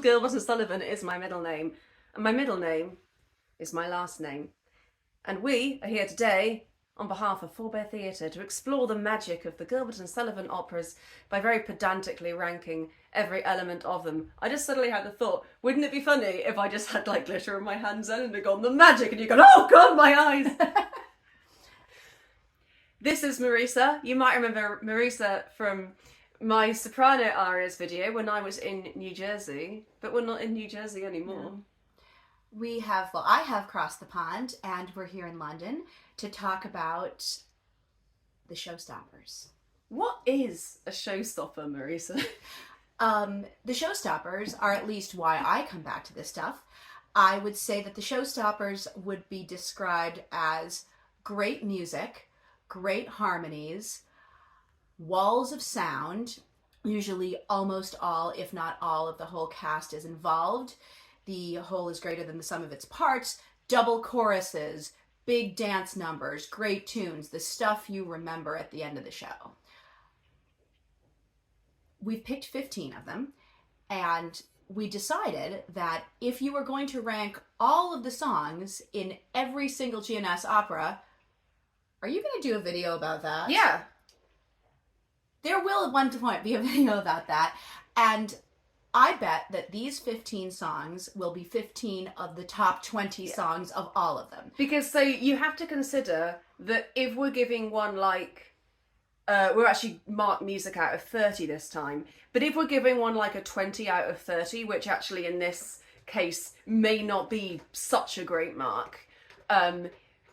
Gilbert and Sullivan is my middle name, and my middle name is my last name. And we are here today on behalf of Forbear Theatre to explore the magic of the Gilbert and Sullivan operas by very pedantically ranking every element of them. I just suddenly had the thought, wouldn't it be funny if I just had like glitter in my hands and had gone, the magic, and you go, oh god, my eyes! This is Marisa. You might remember Marisa from my soprano arias video when I was in New Jersey, but we're not in New Jersey anymore. No. I have crossed the pond, and we're here in London to talk about the Showstoppers. What is a showstopper, Marisa? The Showstoppers are at least why I come back to this stuff. I would say that the Showstoppers would be described as great music, great harmonies, walls of sound, usually almost all, if not all, of the whole cast is involved. The whole is greater than the sum of its parts, double choruses, big dance numbers, great tunes, the stuff you remember at the end of the show. We've picked 15 of them, and we decided that if you were going to rank all of the songs in every single GNS opera, are you going to do a video about that? Yeah. There will at one point be a video about that, and I bet that these 15 songs will be 15 of the top 20 songs of all of them. Because so you have to consider that if we're giving one like, we're actually marked music out of 30 this time, but if we're giving one like a 20 out of 30, which actually in this case may not be such a great mark,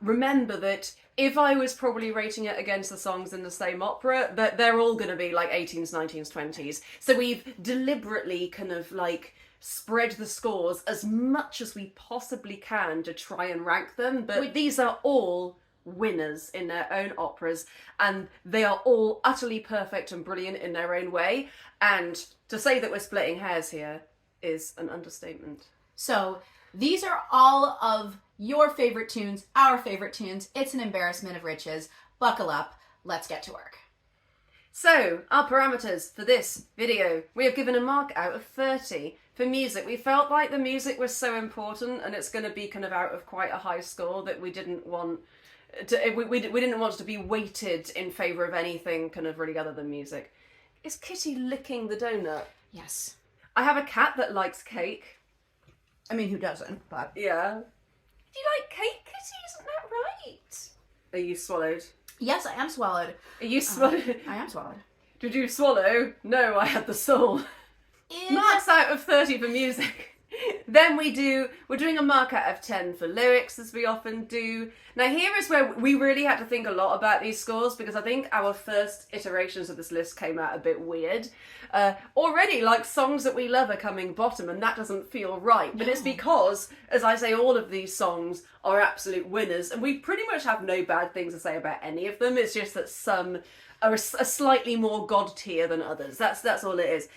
remember that if I was probably rating it against the songs in the same opera, that they're all going to be like 18s, 19s, 20s. So we've deliberately kind of like spread the scores as much as we possibly can to try and rank them. But these are all winners in their own operas, and they are all utterly perfect and brilliant in their own way. And to say that we're splitting hairs here is an understatement. So these are all of your favorite tunes, our favorite tunes. It's an embarrassment of riches. Buckle up. Let's get to work. So, our parameters for this video. We have given a mark out of 30. For music, we felt like the music was so important, and it's going to be kind of out of quite a high score that we didn't want to, we didn't want to be weighted in favour of anything kind of really other than music. Is Kitty licking the donut? Yes. I have a cat that likes cake. I mean, who doesn't? But Yeah. Do you like cake, Kitty? Isn't that right? Are you swallowed? yes, I am swallowed. Are you swallowed? I am swallowed. Did you swallow? No, I had the soul. Marks out of 30 for music. Then we're doing a mark out of 10 for lyrics, as we often do. Now here is where we really had to think a lot about these scores, because I think our first iterations of this list came out a bit weird. Already, like, songs that we love are coming bottom, and that doesn't feel right. But it's because, as I say, all of these songs are absolute winners, and we pretty much have no bad things to say about any of them. It's just that some are a slightly more god tier than others. That's all it is.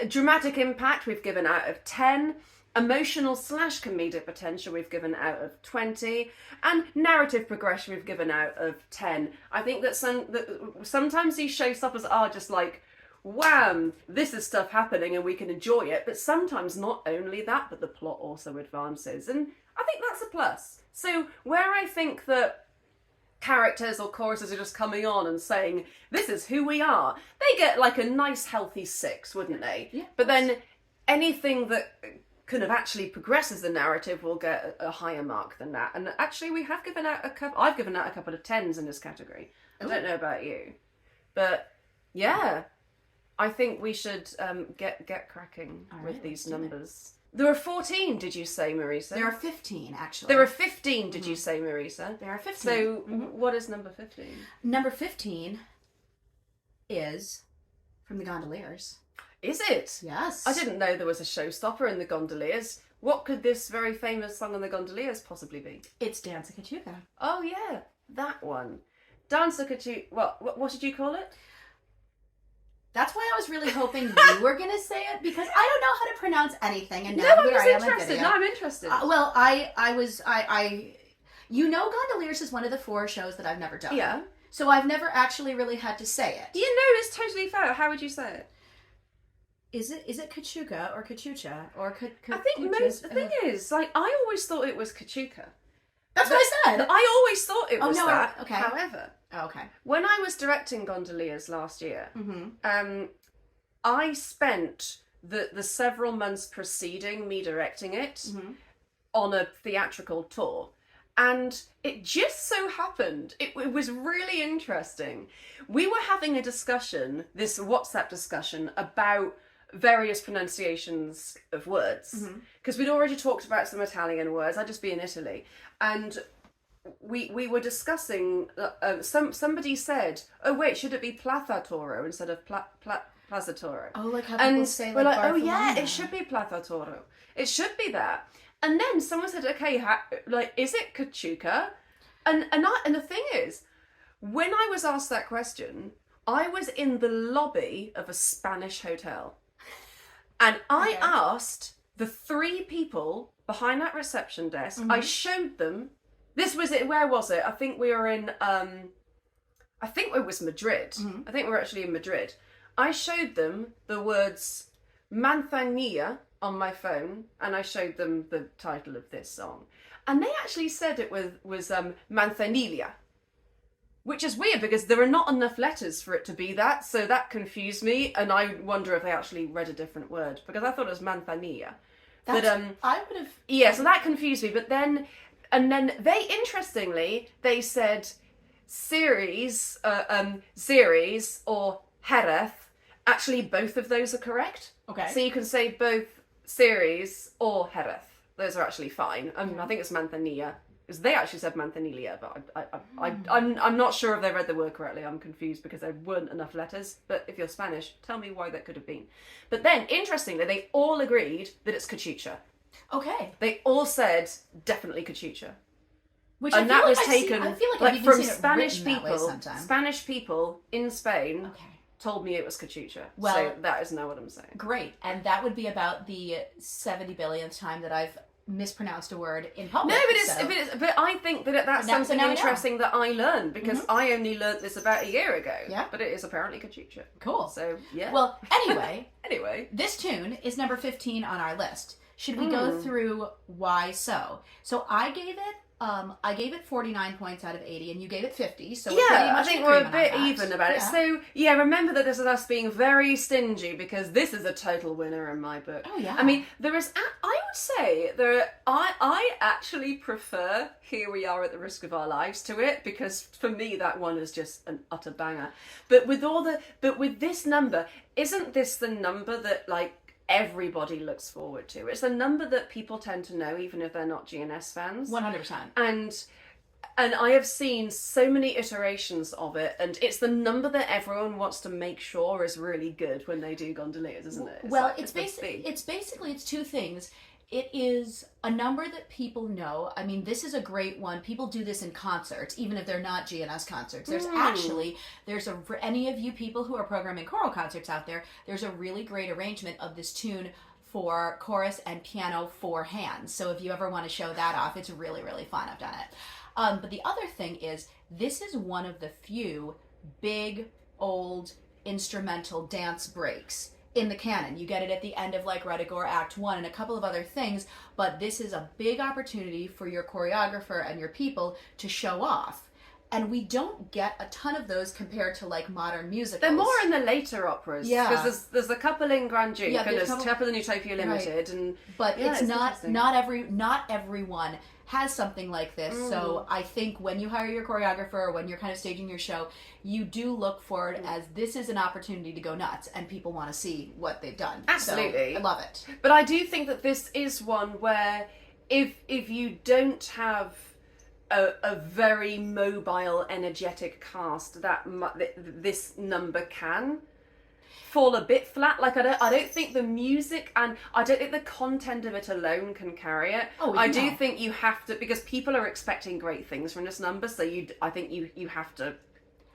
Dramatic impact we've given out of 10. Emotional / comedic potential we've given out of 20. And narrative progression we've given out of 10. I think that sometimes these showstoppers are just like, wham, this is stuff happening and we can enjoy it. But sometimes not only that, but the plot also advances. And I think that's a plus. So where I think that characters or choruses are just coming on and saying, this is who we are, they get like a nice healthy 6, wouldn't they? Yeah. But then anything that kind of actually progresses the narrative will get a higher mark than that. And actually we have given out I've given out a couple of 10s in this category. I don't know about you. But yeah, I think we should get cracking with these numbers. There are 14, did you say, Marisa? There are 15, actually. There are 15, did you say, Marisa? There are 15. So, what is number 15? Number 15 is from the Gondoliers. Is it? Yes. I didn't know there was a showstopper in the Gondoliers. What could this very famous song in the Gondoliers possibly be? It's Dance a Cachucha. Oh, yeah, that one. Dance a Cachucha. What did you call it? That's why I was really hoping you were going to say it, because I don't know how to pronounce anything, and now No, I'm here just I am in interested. video. No, I'm interested. Well, you know, Gondoliers is one of the 4 shows that I've never done. Yeah. So I've never actually really had to say it. You know, it's totally fair. How would you say it? Is it Cachucha or Cachucha or I think the thing is, like, I always thought it was Cachucha. That's what I said. I always thought it was that. Okay. However, when I was directing Gondoliers last year, I spent the several months preceding me directing it on a theatrical tour. And it just so happened, it was really interesting. We were having a discussion, this WhatsApp discussion, about various pronunciations of words. Because we'd already talked about some Italian words. I'd just be in Italy. And we were discussing, somebody said, oh wait, should it be Plathatoro instead of Plazzatoro? Oh, like how people say, we're like, oh yeah, it should be Plathatoro. It should be that. And then someone said, okay, like, is it Cachucha? And the thing is, when I was asked that question, I was in the lobby of a Spanish hotel. And I asked the 3 people behind that reception desk, I showed them, this was it, where was it? I think we were in, I think it was Madrid. I think we were actually in Madrid. I showed them the words Manzanilla on my phone, and I showed them the title of this song. And they actually said it was Manzanilla. Which is weird because there are not enough letters for it to be that, so that confused me, and I wonder if they actually read a different word, because I thought it was Manzanilla. But I would have... Yeah, so that confused me, but then... And then they, interestingly, they said series or Jerez. Actually, both of those are correct. Okay. So you can say both series or Jerez. Those are actually fine. I think it's Manzanilla. Because they actually said Manzanilla, but I'm not sure if they read the word correctly. I'm confused because there weren't enough letters. But if you're Spanish, tell me why that could have been. But then, interestingly, they all agreed that it's Cachucha. Okay. They all said definitely Cachucha. Which and that was taken I feel like I've from seen Spanish it that way people. sometime. Spanish people in Spain Okay. told me it was Cachucha. Well, so that is now what I'm saying. Great. And that would be about the 70 billionth time that I've mispronounced a word in public. No, but I think that that's something interesting that I learned, because I only learned this about a year ago. Yeah. But it is apparently Cachucha. Cool. So, yeah. Well, anyway. This tune is number 15 on our list. Should we go through why so? So I gave it 49 points out of 80, and you gave it 50. So we're pretty much I think we're a bit even about it. So remember that this is us being very stingy, because this is a total winner in my book. Oh yeah. I mean, there is. I would say I actually prefer Here We Are at the Risk of Our Lives to it, because for me that one is just an utter banger. But with this number, isn't this the number that, like, everybody looks forward to? It's a number that people tend to know, even if they're not GNS fans. 100%. And I have seen so many iterations of it, and it's the number that everyone wants to make sure is really good when they do Gondoliers, isn't it? It's basically two things. It is a number that people know. I mean, this is a great one. People do this in concerts, even if they're not GNS concerts. Any of you people who are programming choral concerts out there, there's a really great arrangement of this tune for chorus and piano for hands. So if you ever want to show that off, it's really, really fun. I've done it. But the other thing is, this is one of the few big, old, instrumental dance breaks in the canon. You get it at the end of, like, RUDDIGORE Act 1 and a couple of other things, but this is a big opportunity for your choreographer and your people to show off. And we don't get a ton of those compared to, like, modern musicals. They're more in the later operas. Yeah. Because there's a couple in Grand Duke, and there's a couple in Utopia Limited. Right. But it's not everyone has something like this. So I think when you hire your choreographer, or when you're kind of staging your show, you do look for it as this is an opportunity to go nuts, and people want to see what they've done. Absolutely. So I love it. But I do think that this is one where if you don't have a very mobile, energetic cast, this number can fall a bit flat. Like, I don't think the music, and I don't think the content of it alone can carry it. I do think you have to, because people are expecting great things from this number, so I think you have to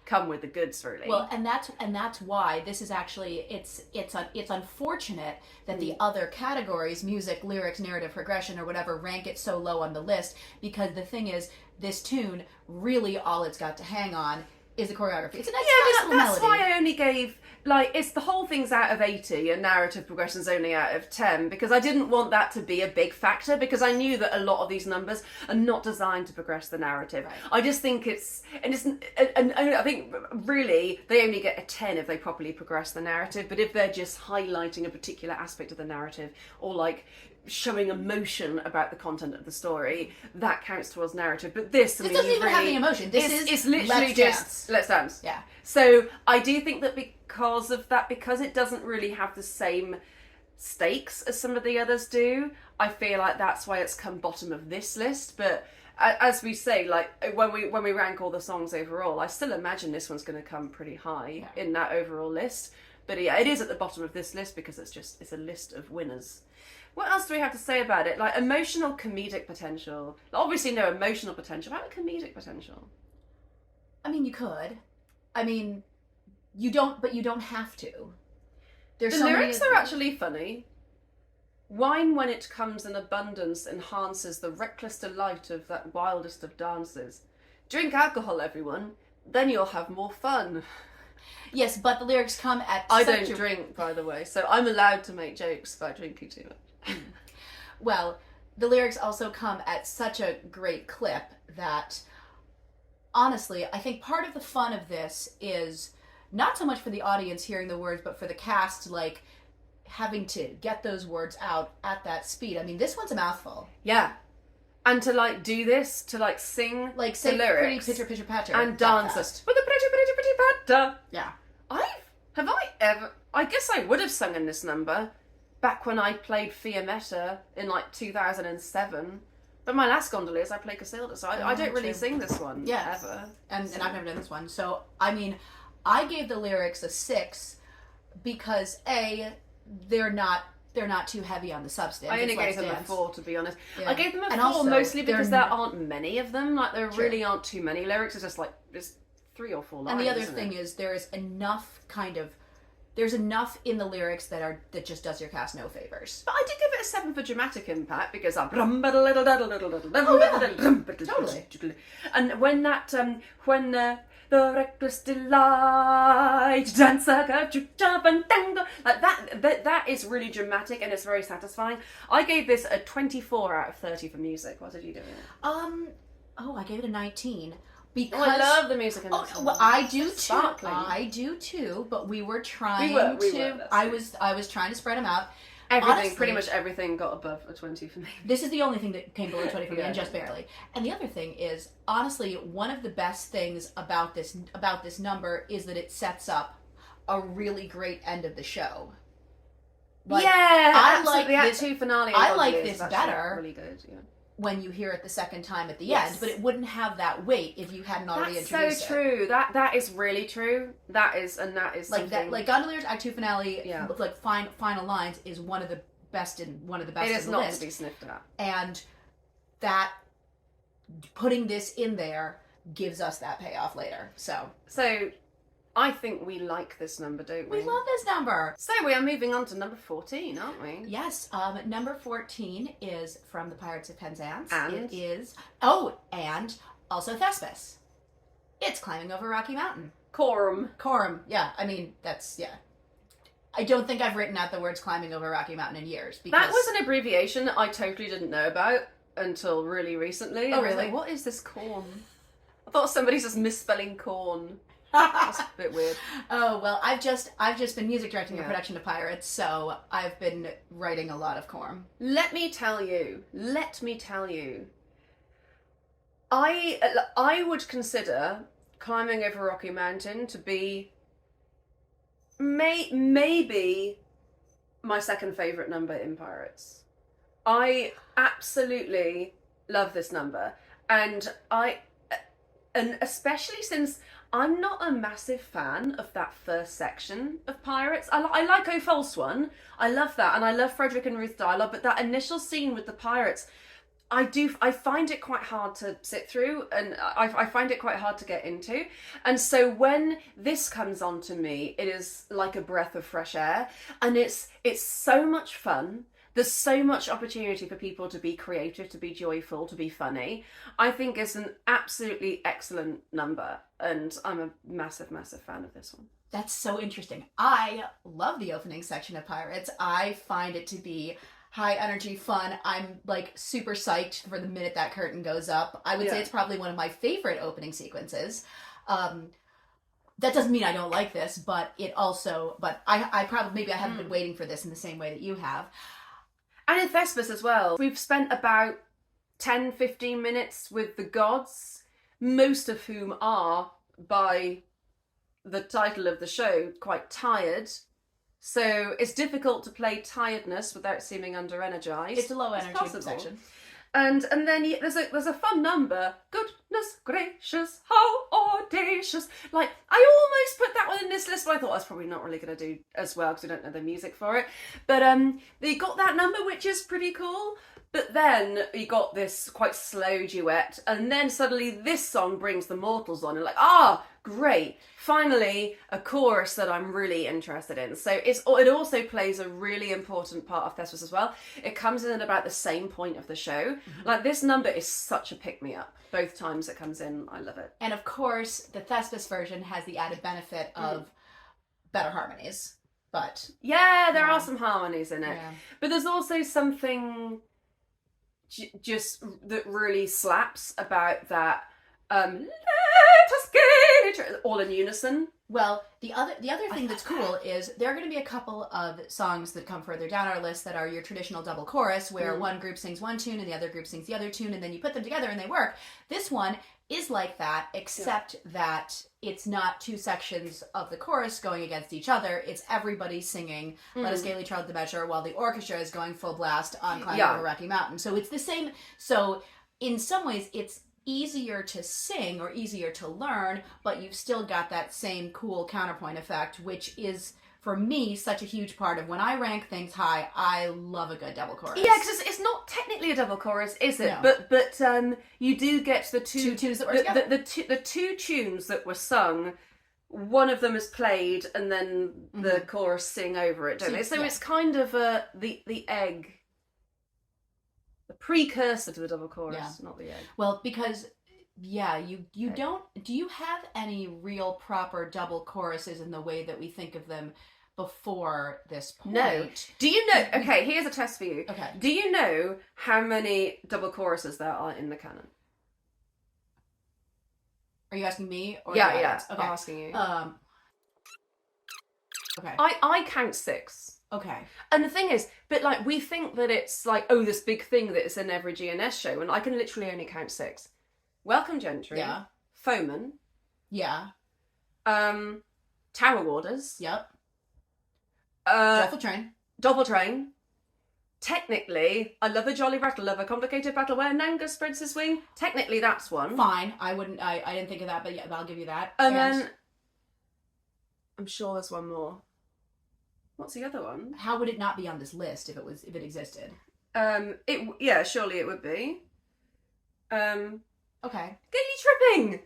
come with the goods, really. Well, and that's why this is actually, it's unfortunate that the other categories, music, lyrics, narrative, progression, or whatever, rank it so low on the list, because the thing is, this tune, really all it's got to hang on is the choreography. It's a nice, Yeah, little that's melody. why I only gave, like, it's the whole thing's out of 80 and narrative progression's only out of 10, because I didn't want that to be a big factor, because I knew that a lot of these numbers are not designed to progress the narrative. Right. I just think and I think really they only get a 10 if they properly progress the narrative, but if they're just highlighting a particular aspect of the narrative, or like showing emotion about the content of the story, that counts towards narrative. But this Doesn't even have any emotion. This is it's literally let's just dance. let's dance. Yeah. So I do think that because of that, because it doesn't really have the same stakes as some of the others do, I feel like that's why it's come bottom of this list. But as we say, like when we rank all the songs overall, I still imagine this one's going to come pretty high in that overall list. But yeah, it is at the bottom of this list because it's a list of winners. What else do we have to say about it? Like emotional comedic potential. Obviously no emotional potential. How about comedic potential? I mean, you could. I mean, you don't, but you don't have to. There's The so many lyrics are actually funny. Wine when it comes in abundance enhances the reckless delight of that wildest of dances. Drink alcohol, everyone, then you'll have more fun. Yes, but the lyrics come at I such don't drink, by the way, so I'm allowed to make jokes about drinking too much. Well, the lyrics also come at such a great clip that, honestly, I think part of the fun of this is not so much for the audience hearing the words, but for the cast, like, having to get those words out at that speed. I mean, this one's a mouthful. Yeah. And to, like, do this, to, like, sing Like, say the lyrics. pretty pitcher, patter. And that dance fast. it. With a pretty patter. Yeah. I guess I would have sung in this number back when I played Fiammetta in like 2007. But my last Gondoliers I played Casilda, so I don't really true. sing this one ever. And I've never done this one. So, I mean, I gave the lyrics a 6 because A, they're not too heavy on the substance. I only It's gave Let's them Dance. a 4, to be honest. Yeah. I gave them a And 4 also, mostly because they're there not- aren't many of them. Like, there really aren't too many lyrics. It's just like, there's 3 or 4 lines. And the other isn't thing it? is there's enough in the lyrics that just does your cast no favors. But I did give it a 7 for dramatic impact because I'm... Totally. And when that, when the reckless delight, dancer, Cachucha, and tango, like that is really dramatic and it's very satisfying. I gave this a 24 out of 30 for music. What did you do? I gave it a 19 because I love the music in this one. well, I do too. Sparkling. I do too. But we were trying We were, to. that's I was trying to spread them out. Everything, Honestly, pretty much everything got above a 20 for me. This is the only thing that came below 20 for me, Yeah. and just barely. And the other thing is, honestly, one of the best things about this number is that it sets up a really great end of the show. Like, I like like the Act this- 2 finale. of I like Gondoliers this is actually better. Really good. Yeah. when you hear it the second time at the Yes. end, but it wouldn't have that weight if you hadn't already That's introduced so it. true. That is really true. That is Like something. that, like Gondoliers Act 2 finale, Yeah. like final lines is one of the best in it the is not list. to be sniffed at. And that putting this in there gives us that payoff later. So I think we like this number, don't we? we love this number. So we are moving on to number 14, aren't we? Yes, number 14 is from the Pirates of Penzance. And? It is and also Thespis. It's Climbing Over Rocky Mountain. Corum. Yeah, I mean that's I don't think I've written out the words climbing over Rocky Mountain in years. Because That was an abbreviation that I totally didn't know about until really recently. Oh, I was really? like, what is this corn? I thought somebody's just misspelling corn. That's a bit weird. Oh well, I've just been music directing the Yeah. production of Pirates, so I've been writing a lot of Corm. Let me tell you. I would consider Climbing Over Rocky Mountain to be maybe my second favourite number in Pirates. I absolutely love this number, and especially since I'm not a massive fan of that first section of Pirates. I like O False One. I love that, and I love Frederick and Ruth dialogue, but that initial scene with the pirates, I find it quite hard to sit through, and I find it quite hard to get into. And so when this comes on to me, it is like a breath of fresh air, and it's so much fun. there's so much opportunity for people to be creative, to be joyful, to be funny. I think it's an absolutely excellent number, and I'm a massive, massive fan of this one. That's so interesting. I love the opening section of Pirates. I find it to be high energy, fun. I'm like super psyched for the minute that curtain goes up. I would say it's probably one of my favorite opening sequences. That doesn't mean I don't like this, but I probably, maybe I haven't been waiting for this in the same way that you have. And in Thespis as well, we've spent about 10-15 minutes with the gods, most of whom are, by the title of the show, quite tired. So it's difficult to play tiredness without seeming under-energized. It's a low energy section. And then there's a fun number. Goodness gracious, how audacious. Like, I almost put that one in this list, but I thought I was probably not really going to do as well because we don't know the music for it. But they got that number, which is pretty cool. But then you got this quite slow duet, and then suddenly this song brings the Mortals on, and like, great. Finally, a chorus that I'm really interested in. So it also plays a really important part of Thespis as well. It comes in at about the same point of the show. Mm-hmm. Like, this number is such a pick-me-up. Both times it comes in, I love it. And of course, the Thespis version has the added benefit of better harmonies. But yeah, there are some harmonies in it. Yeah. But there's also something just that really slaps about that let us get all in unison. Well, the other thing that's cool is there are going to be a couple of songs that come further down our list that are your traditional double chorus, where one group sings one tune and the other group sings the other tune, and then you put them together and they work. This one is like that, except that it's not two sections of the chorus going against each other. It's everybody singing Let Us Gaily Tread the Measure while the orchestra is going full blast on Climbing Over Rocky Mountain. So it's the same. So in some ways, it's easier to sing or easier to learn, but you've still got that same cool counterpoint effect, which is, for me, such a huge part of when I rank things high. I love a good double chorus. Yeah, because it's not technically a double chorus, is it? No. But you do get the two tunes that were together. The two tunes that were sung. One of them is played, and then the chorus sing over it, don't they? So it's kind of the egg. The precursor to the double chorus, not the egg. Well, because, you don't... Do you have any real proper double choruses in the way that we think of them before this point? No. Do you know... Okay, here's a test for you. Okay. Do you know how many double choruses there are in the canon? Are you asking me? Or Yeah. Okay. I'm asking you. Okay. I count 6. Okay. And the thing is, but like, we think that it's like, this big thing that is in every GNS show, and I can literally only count 6. Welcome Gentry. Yeah. Foeman. Yeah. Tower Warders. Yep. Doleful Train. Double Train. Technically, I love a jolly rattle, love a complicated battle where Nanga spreads his wing. Technically, that's one. Fine. I didn't think of that, but yeah, I'll give you that. And then, I'm sure there's one more. What's the other one? How would it not be on this list if it existed? Surely it would be. Okay. Gaily Tripping!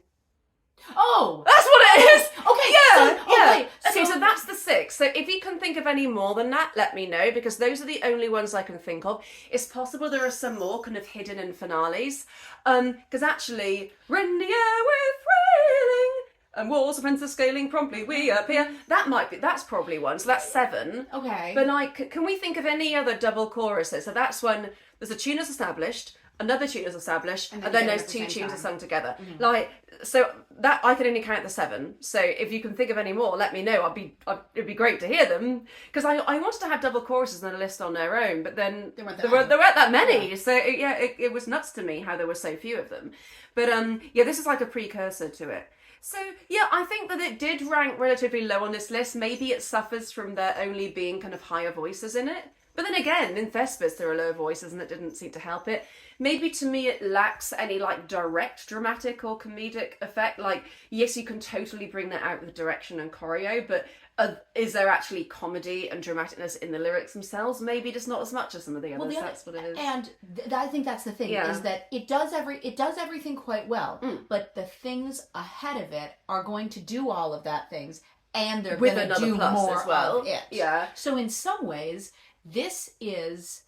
Oh! That's what it is! Okay, Okay, so that's the 6. So if you can think of any more than that, let me know, because those are the only ones I can think of. It's possible there are some more kind of hidden in finales. Because actually, rend the air with thrilling, and walls of fences scaling promptly we appear. That's probably one. So that's 7. Okay. But like, can we think of any other double choruses? So that's when there's a tune that's established, another tune is established, and then those two tunes are sung together. Mm-hmm. Like, so that I can only count the 7. So if you can think of any more, let me know. It'd be great to hear them, because I wanted to have double choruses on a list on their own, but then there weren't that many. Yeah. So it was nuts to me how there were so few of them. But this is like a precursor to it. So, I think that it did rank relatively low on this list. Maybe it suffers from there only being kind of higher voices in it. But then again, in Thespis there are low voices and it didn't seem to help it. Maybe to me it lacks any like direct dramatic or comedic effect. Like, yes, you can totally bring that out with direction and choreo, but is there actually comedy and dramaticness in the lyrics themselves? Maybe just not as much as some of the others. That's what it is. And I think that's the thing, is that it does everything quite well, but the things ahead of it are going to do all of that things, and they're going to do more as well. of it. Yeah. So in some ways, this is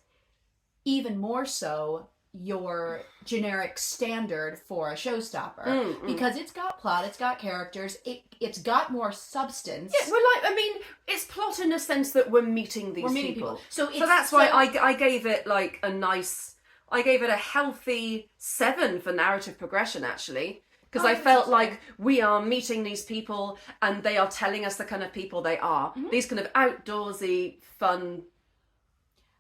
even more so your generic standard for a showstopper because it's got plot, it's got characters, it's got more substance. Yeah, it's plot in a sense that we're meeting these people. So that's why I gave it like I gave it a healthy 7 for narrative progression, actually. Because I felt like we are meeting these people and they are telling us the kind of people they are. These kind of outdoorsy, fun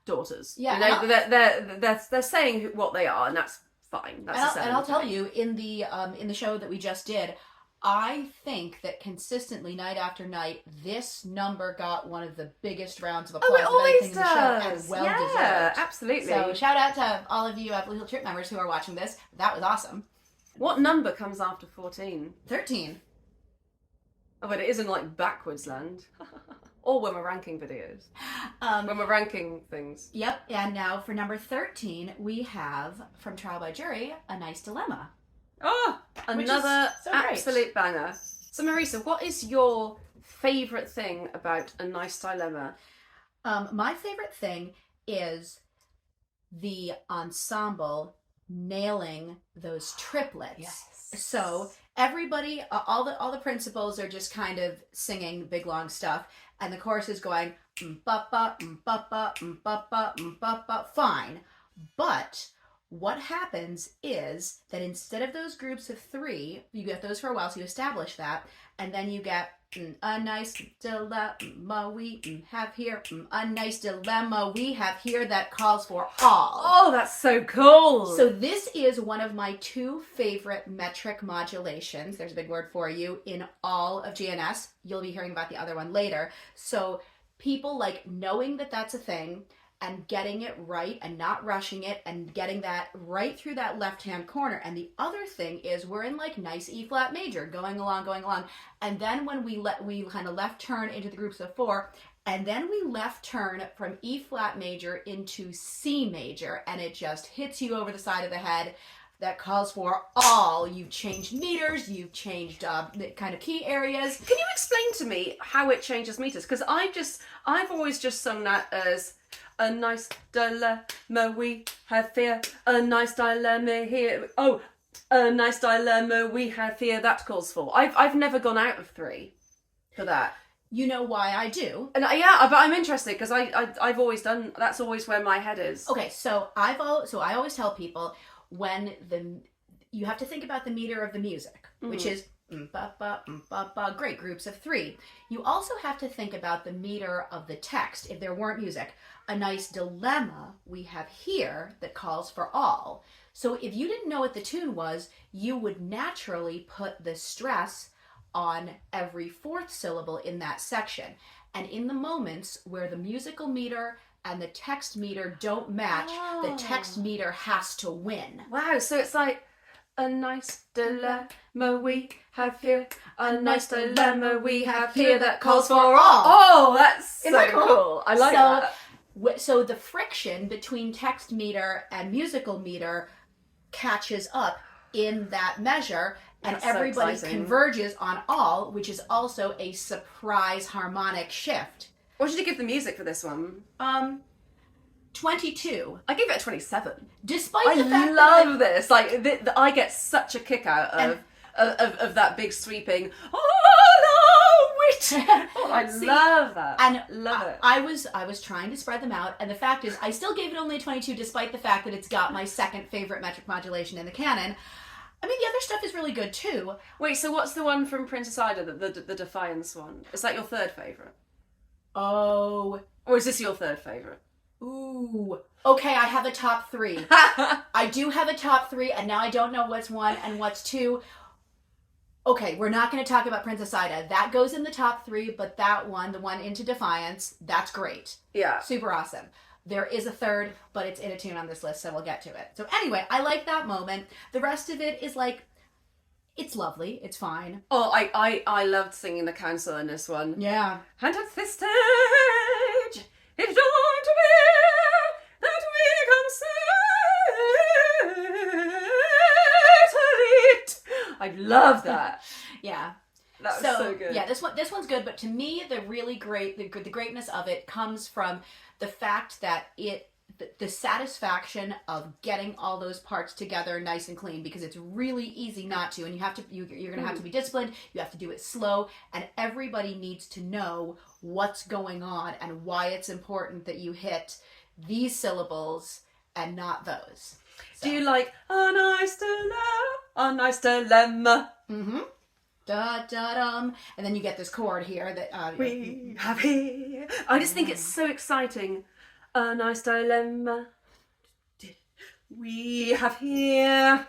daughters. Yeah, you know, they're saying what they are, and that's fine. That's and I'll tell you, in the show that we just did, I think that consistently, night after night, this number got one of the biggest rounds of applause it always in the show, and well deserved. Yeah, absolutely. So shout out to all of you Blue Hill Trip members who are watching this. That was awesome. What number comes after 14? 13. Oh, but it isn't like backwards land. Or when we're ranking videos. When we're ranking things. Yep, and now for number 13, we have, from Trial by Jury, A Nice Dilemma. Oh, another absolute banger. So Marisa, what is your favourite thing about A Nice Dilemma? My favourite thing is the ensemble nailing those triplets. Yes. So everybody, all the principals are just kind of singing big long stuff, and the chorus is going ba ba ba ba ba ba ba ba. Fine, but what happens is that instead of those groups of 3, you get those for a while, so you establish that, and then you get a nice dilemma we have here, a nice dilemma we have here that calls for all. Oh, that's so cool. So this is one of my 2 favorite metric modulations, there's a big word for you, in all of GNS. You'll be hearing about the other one later. So people like knowing that that's a thing, and getting it right and not rushing it and getting that right through that left-hand corner. And the other thing is we're in like nice E flat major, going along. And then when we kind of left turn into the groups of 4, and then we left turn from E flat major into C major, and it just hits you over the side of the head. That calls for all. You've changed meters, you've changed kind of key areas. Can you explain to me how it changes meters? Because I've always just sung that as a nice dilemma we have here, a nice dilemma here. Oh, a nice dilemma we have here. That calls for. I've never gone out of 3 for that. You know why I do? And yeah, but I'm interested because I've always done. That's always where my head is. Okay, so I always tell people when you have to think about the meter of the music, which is ba ba ba ba. Great, groups of 3. You also have to think about the meter of the text. If there weren't music, a nice dilemma we have here that calls for all. So if you didn't know what the tune was, you would naturally put the stress on every 4th syllable in that section. And in the moments where the musical meter and the text meter don't match, the text meter has to win. Wow, so it's like a nice dilemma we have here, a nice dilemma we have here that calls for all. Oh, that's so cool. I like that. So the friction between text meter and musical meter catches up in that measure, and everybody converges on all, which is also a surprise harmonic shift. What did you give the music for this one? 22. I gave it a 27. Despite the fact I love this. Like, I get such a kick out of that big sweeping. I love that. And love it. I was trying to spread them out, and the fact is, I still gave it only a 22, despite the fact that it's got my 2nd favorite metric modulation in the canon. I mean, the other stuff is really good too. Wait, so what's the one from Princess Ida, the Defiance one? Is that your 3rd favourite? Oh. Or is this your 3rd favourite? Ooh. Okay, I have a top 3. I do have a top 3, and now I don't know what's 1 and what's 2. Okay, we're not going to talk about Princess Ida. That goes in the top 3, but that one, the one into Defiance, that's great. Yeah. Super awesome. There is a 3rd, but it's in a tune on this list, so we'll get to it. So anyway, I like that moment. The rest of it is like, it's lovely. It's fine. Oh, I loved singing the council in this one. Yeah. And at this stage, it's joy to be that we can settle it. I love that. Yeah. That was so good. Yeah, this one's good, but to me, the really great, the greatness of it comes from the fact that the satisfaction of getting all those parts together nice and clean, because it's really easy not to, and you're going to have to be disciplined. You have to do it slow, and everybody needs to know what's going on and why it's important that you hit these syllables and not those. So. Do you like a nice dilemma? Mm-hmm. Da da dum, and then you get this chord here that we have here. I just think it's so exciting. A nice dilemma. We have here.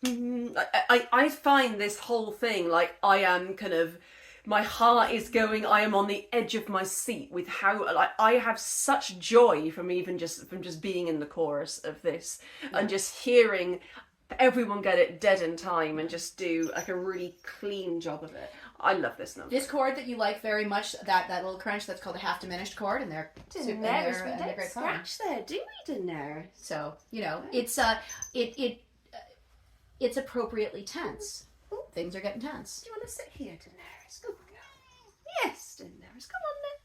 I find this whole thing like I am kind of. My heart is going. I am on the edge of my seat with how like I have such joy from just being in the chorus of this and just hearing everyone get it dead in time and just do like a really clean job of it. I love this number. This chord that you like very much, that little crunch, that's called a half diminished chord, and they're we don't scratch there, do we, Daenerys? So it's appropriately tense. Ooh, things are getting tense. Do you want to sit here, Daenerys? Come on. Yes, Daenerys. Come on then.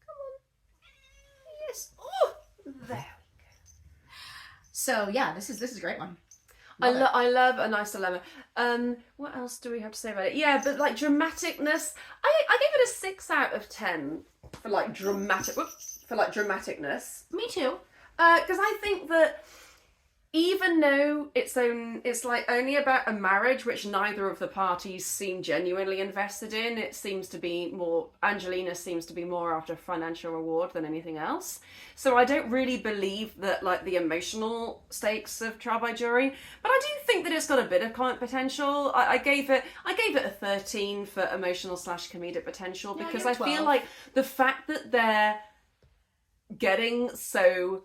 Come on. Yes. Oh, there we go. So yeah, this is a great one. I love a nice dilemma. What else do we have to say about it? Yeah, but like dramaticness, I gave it a 6 out of 10 for like dramaticness. Me too. Because I think that even though it's like only about a marriage which neither of the parties seem genuinely invested in, it seems to be more, Angelina seems to be more after financial reward than anything else. So I don't really believe that like the emotional stakes of Trial by Jury, but I do think that it's got a bit of comic potential. I gave it a 13 for emotional / comedic potential, because I feel like the fact that they're getting so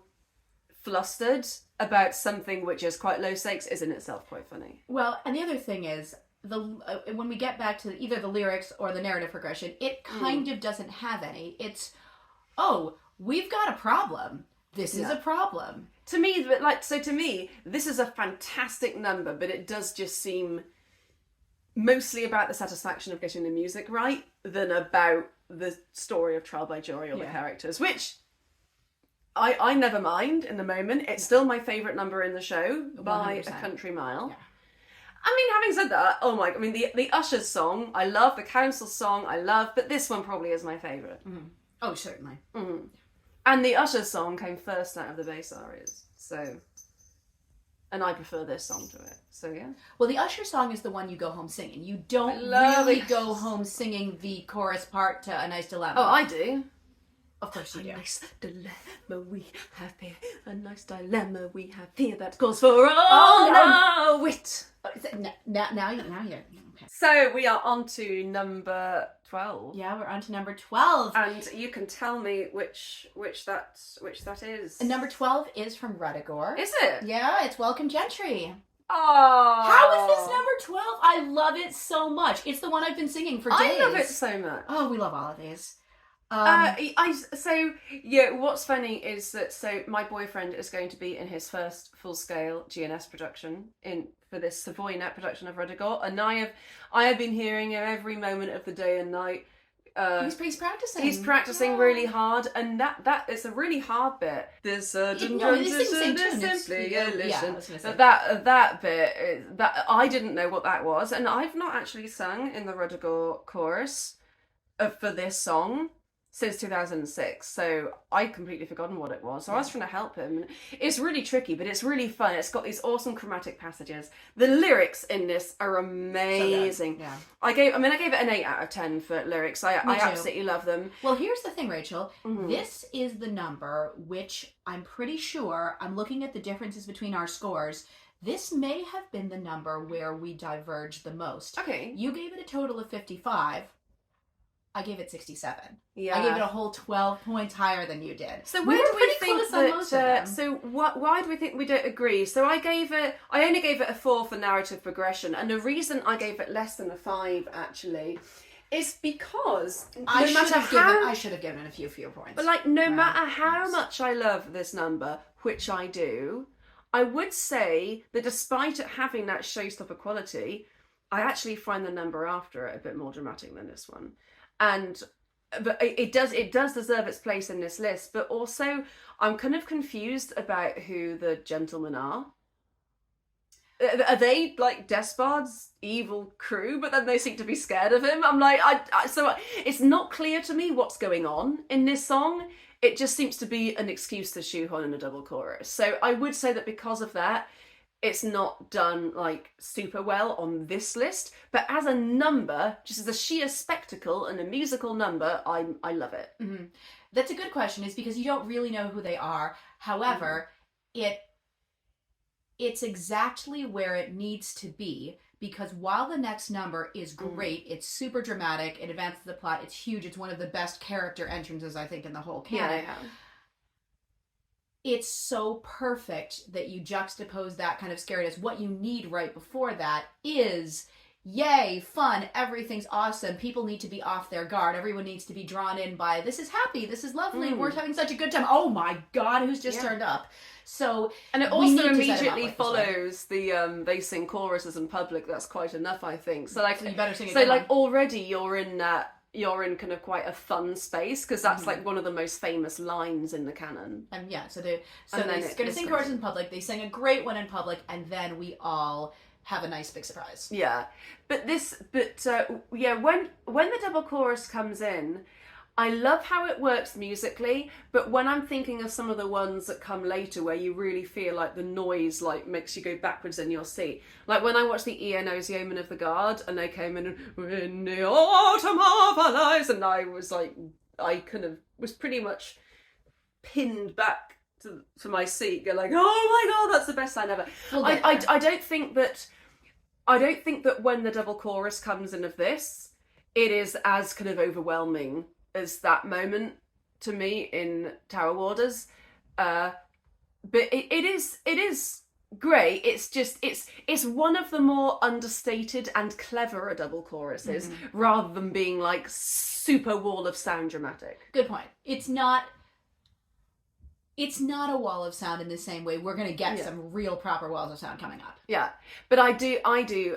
flustered about something which is quite low stakes is in itself quite funny. Well, and the other thing is, when we get back to either the lyrics or the narrative progression, it kind of doesn't have any. It's, oh, we've got a problem. This is a problem. To me, this is a fantastic number, but it does just seem mostly about the satisfaction of getting the music right than about the story of Trial by Jury or the characters, which I never mind in the moment. It's still my favourite number in the show by 100%. A country mile. Yeah. I mean, having said that, the Ushers song, I love. The Council song, I love. But this one probably is my favourite. Mm-hmm. Oh, certainly. Mm-hmm. And the Ushers song came first out of the bass arias. So, and I prefer this song to it. So, yeah. Well, the Usher song is the one you go home singing. You don't really go home singing the chorus part to A Nice Dilemma. Oh, I do. Of course you do. A nice dilemma we have here. A nice dilemma we have here that calls for all our wit. Now you're okay. So we are on to number 12. Yeah, we're on to number 12. And you can tell me which that is. And number 12 is from RUDDIGORE. Is it? Yeah, it's Welcome Gentry. Oh. How is this number 12? I love it so much. It's the one I've been singing for days. I love it so much. Oh, we love all of these. What's funny is that my boyfriend is going to be in his first full-scale GNS production for this Savoy net production of RUDDIGORE, and I have been hearing him every moment of the day and night. He's practicing. He's practicing really hard, and that is a really hard bit. There's simply a listen. That bit that I didn't know what that was, and I've not actually sung in the RUDDIGORE chorus for this song since 2006, so I'd completely forgotten what it was. So I was trying to help him. It's really tricky, but it's really fun. It's got these awesome chromatic passages. The lyrics in this are amazing. So yeah. I gave it an 8 out of 10 for lyrics. I absolutely love them. Well, here's the thing, Rachel. Mm-hmm. This is the number which I'm pretty sure, I'm looking at the differences between our scores, this may have been the number where we diverged the most. Okay. You gave it a total of 55. I gave it 67. Yeah. I gave it a whole 12 points higher than you did. So where do we think that? Why do we think we don't agree? So I only gave it a 4 for narrative progression, and the reason I gave it less than a 5 actually is because I should have given it a few fewer points. But no matter how much I love this number, which I do, I would say that despite it having that showstopper quality, I actually find the number after it a bit more dramatic than this one. And but it does deserve its place in this list. But also, I'm kind of confused about who the gentlemen are. Are they like Despard's evil crew, but then they seem to be scared of him? I'm like, so it's not clear to me what's going on in this song. It just seems to be an excuse to shoehorn in a double chorus. So I would say that because of that, it's not done like super well on this list. But as a number, just as a sheer spectacle and a musical number, I love it. Mm-hmm. That's a good question, is because you don't really know who they are. However, it's exactly where it needs to be, because while the next number is great, it's super dramatic, it advances the plot, it's huge, it's one of the best character entrances, I think, in the whole canon. Yeah. It's so perfect that you juxtapose that kind of scariness. What you need right before that is, yay, fun, everything's awesome, people need to be off their guard, everyone needs to be drawn in by, this is happy, this is lovely, we're having such a good time, oh my god, who's just turned up? So, and it also immediately follows the they sing choruses in public. That's quite enough, I think. So like, you better sing already you're in kind of quite a fun space, because that's like one of the most famous lines in the canon. And so they're going to sing choruses in public. They sing a great one in public, and then we all have a nice big surprise. Yeah, when the double chorus comes in, I love how it works musically, but when I'm thinking of some of the ones that come later where you really feel like the noise like makes you go backwards in your seat. Like when I watched the ENO's Yeomen of the Guard and they came in and in the autumn of our lives, and I was like, I kind of was pretty much pinned back to my seat, going like, oh my god, that's the best sign ever. I don't think that when the double chorus comes in of this, it is as kind of overwhelming as that moment to me in Tower Warders, but it is great. It's just it's one of the more understated and cleverer double choruses, rather than being like super wall of sound dramatic. Good point. It's not a wall of sound in the same way. We're going to get some real proper walls of sound coming up. Yeah, but I do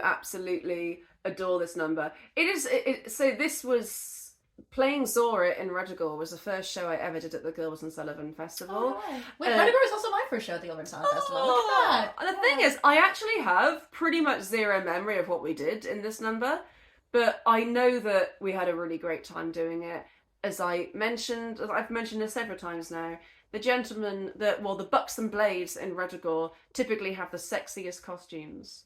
absolutely adore this number. So this was playing Zora in Ruddidigore was the first show I ever did at the Gilbert and Sullivan Festival. Oh, wait, Ruddidigore was also my first show at the Gilbert and Sullivan Festival. Look at that. And the thing is, I actually have pretty much zero memory of what we did in this number, but I know that we had a really great time doing it. As I've mentioned this several times now, the Buxton Blades in Ruddidigore typically have the sexiest costumes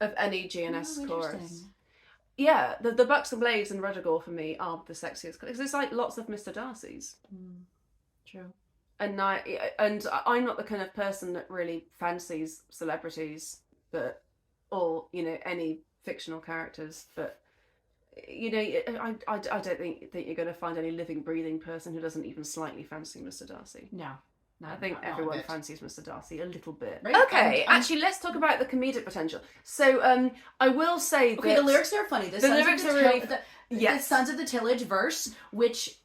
of any GNS chorus. Yeah, the Buxton Blades in Ruddidigore for me are the sexiest, because it's like lots of Mr. Darcy's. True. And I'm not the kind of person that really fancies celebrities, or any fictional characters. But I don't think you're going to find any living, breathing person who doesn't even slightly fancy Mr. Darcy. No, I think everyone fancies Mr. Darcy a little bit. Right. Okay, actually, let's talk about the comedic potential. So, I will say that the lyrics are funny. The lyrics are really the Sons of the Tillage verse, which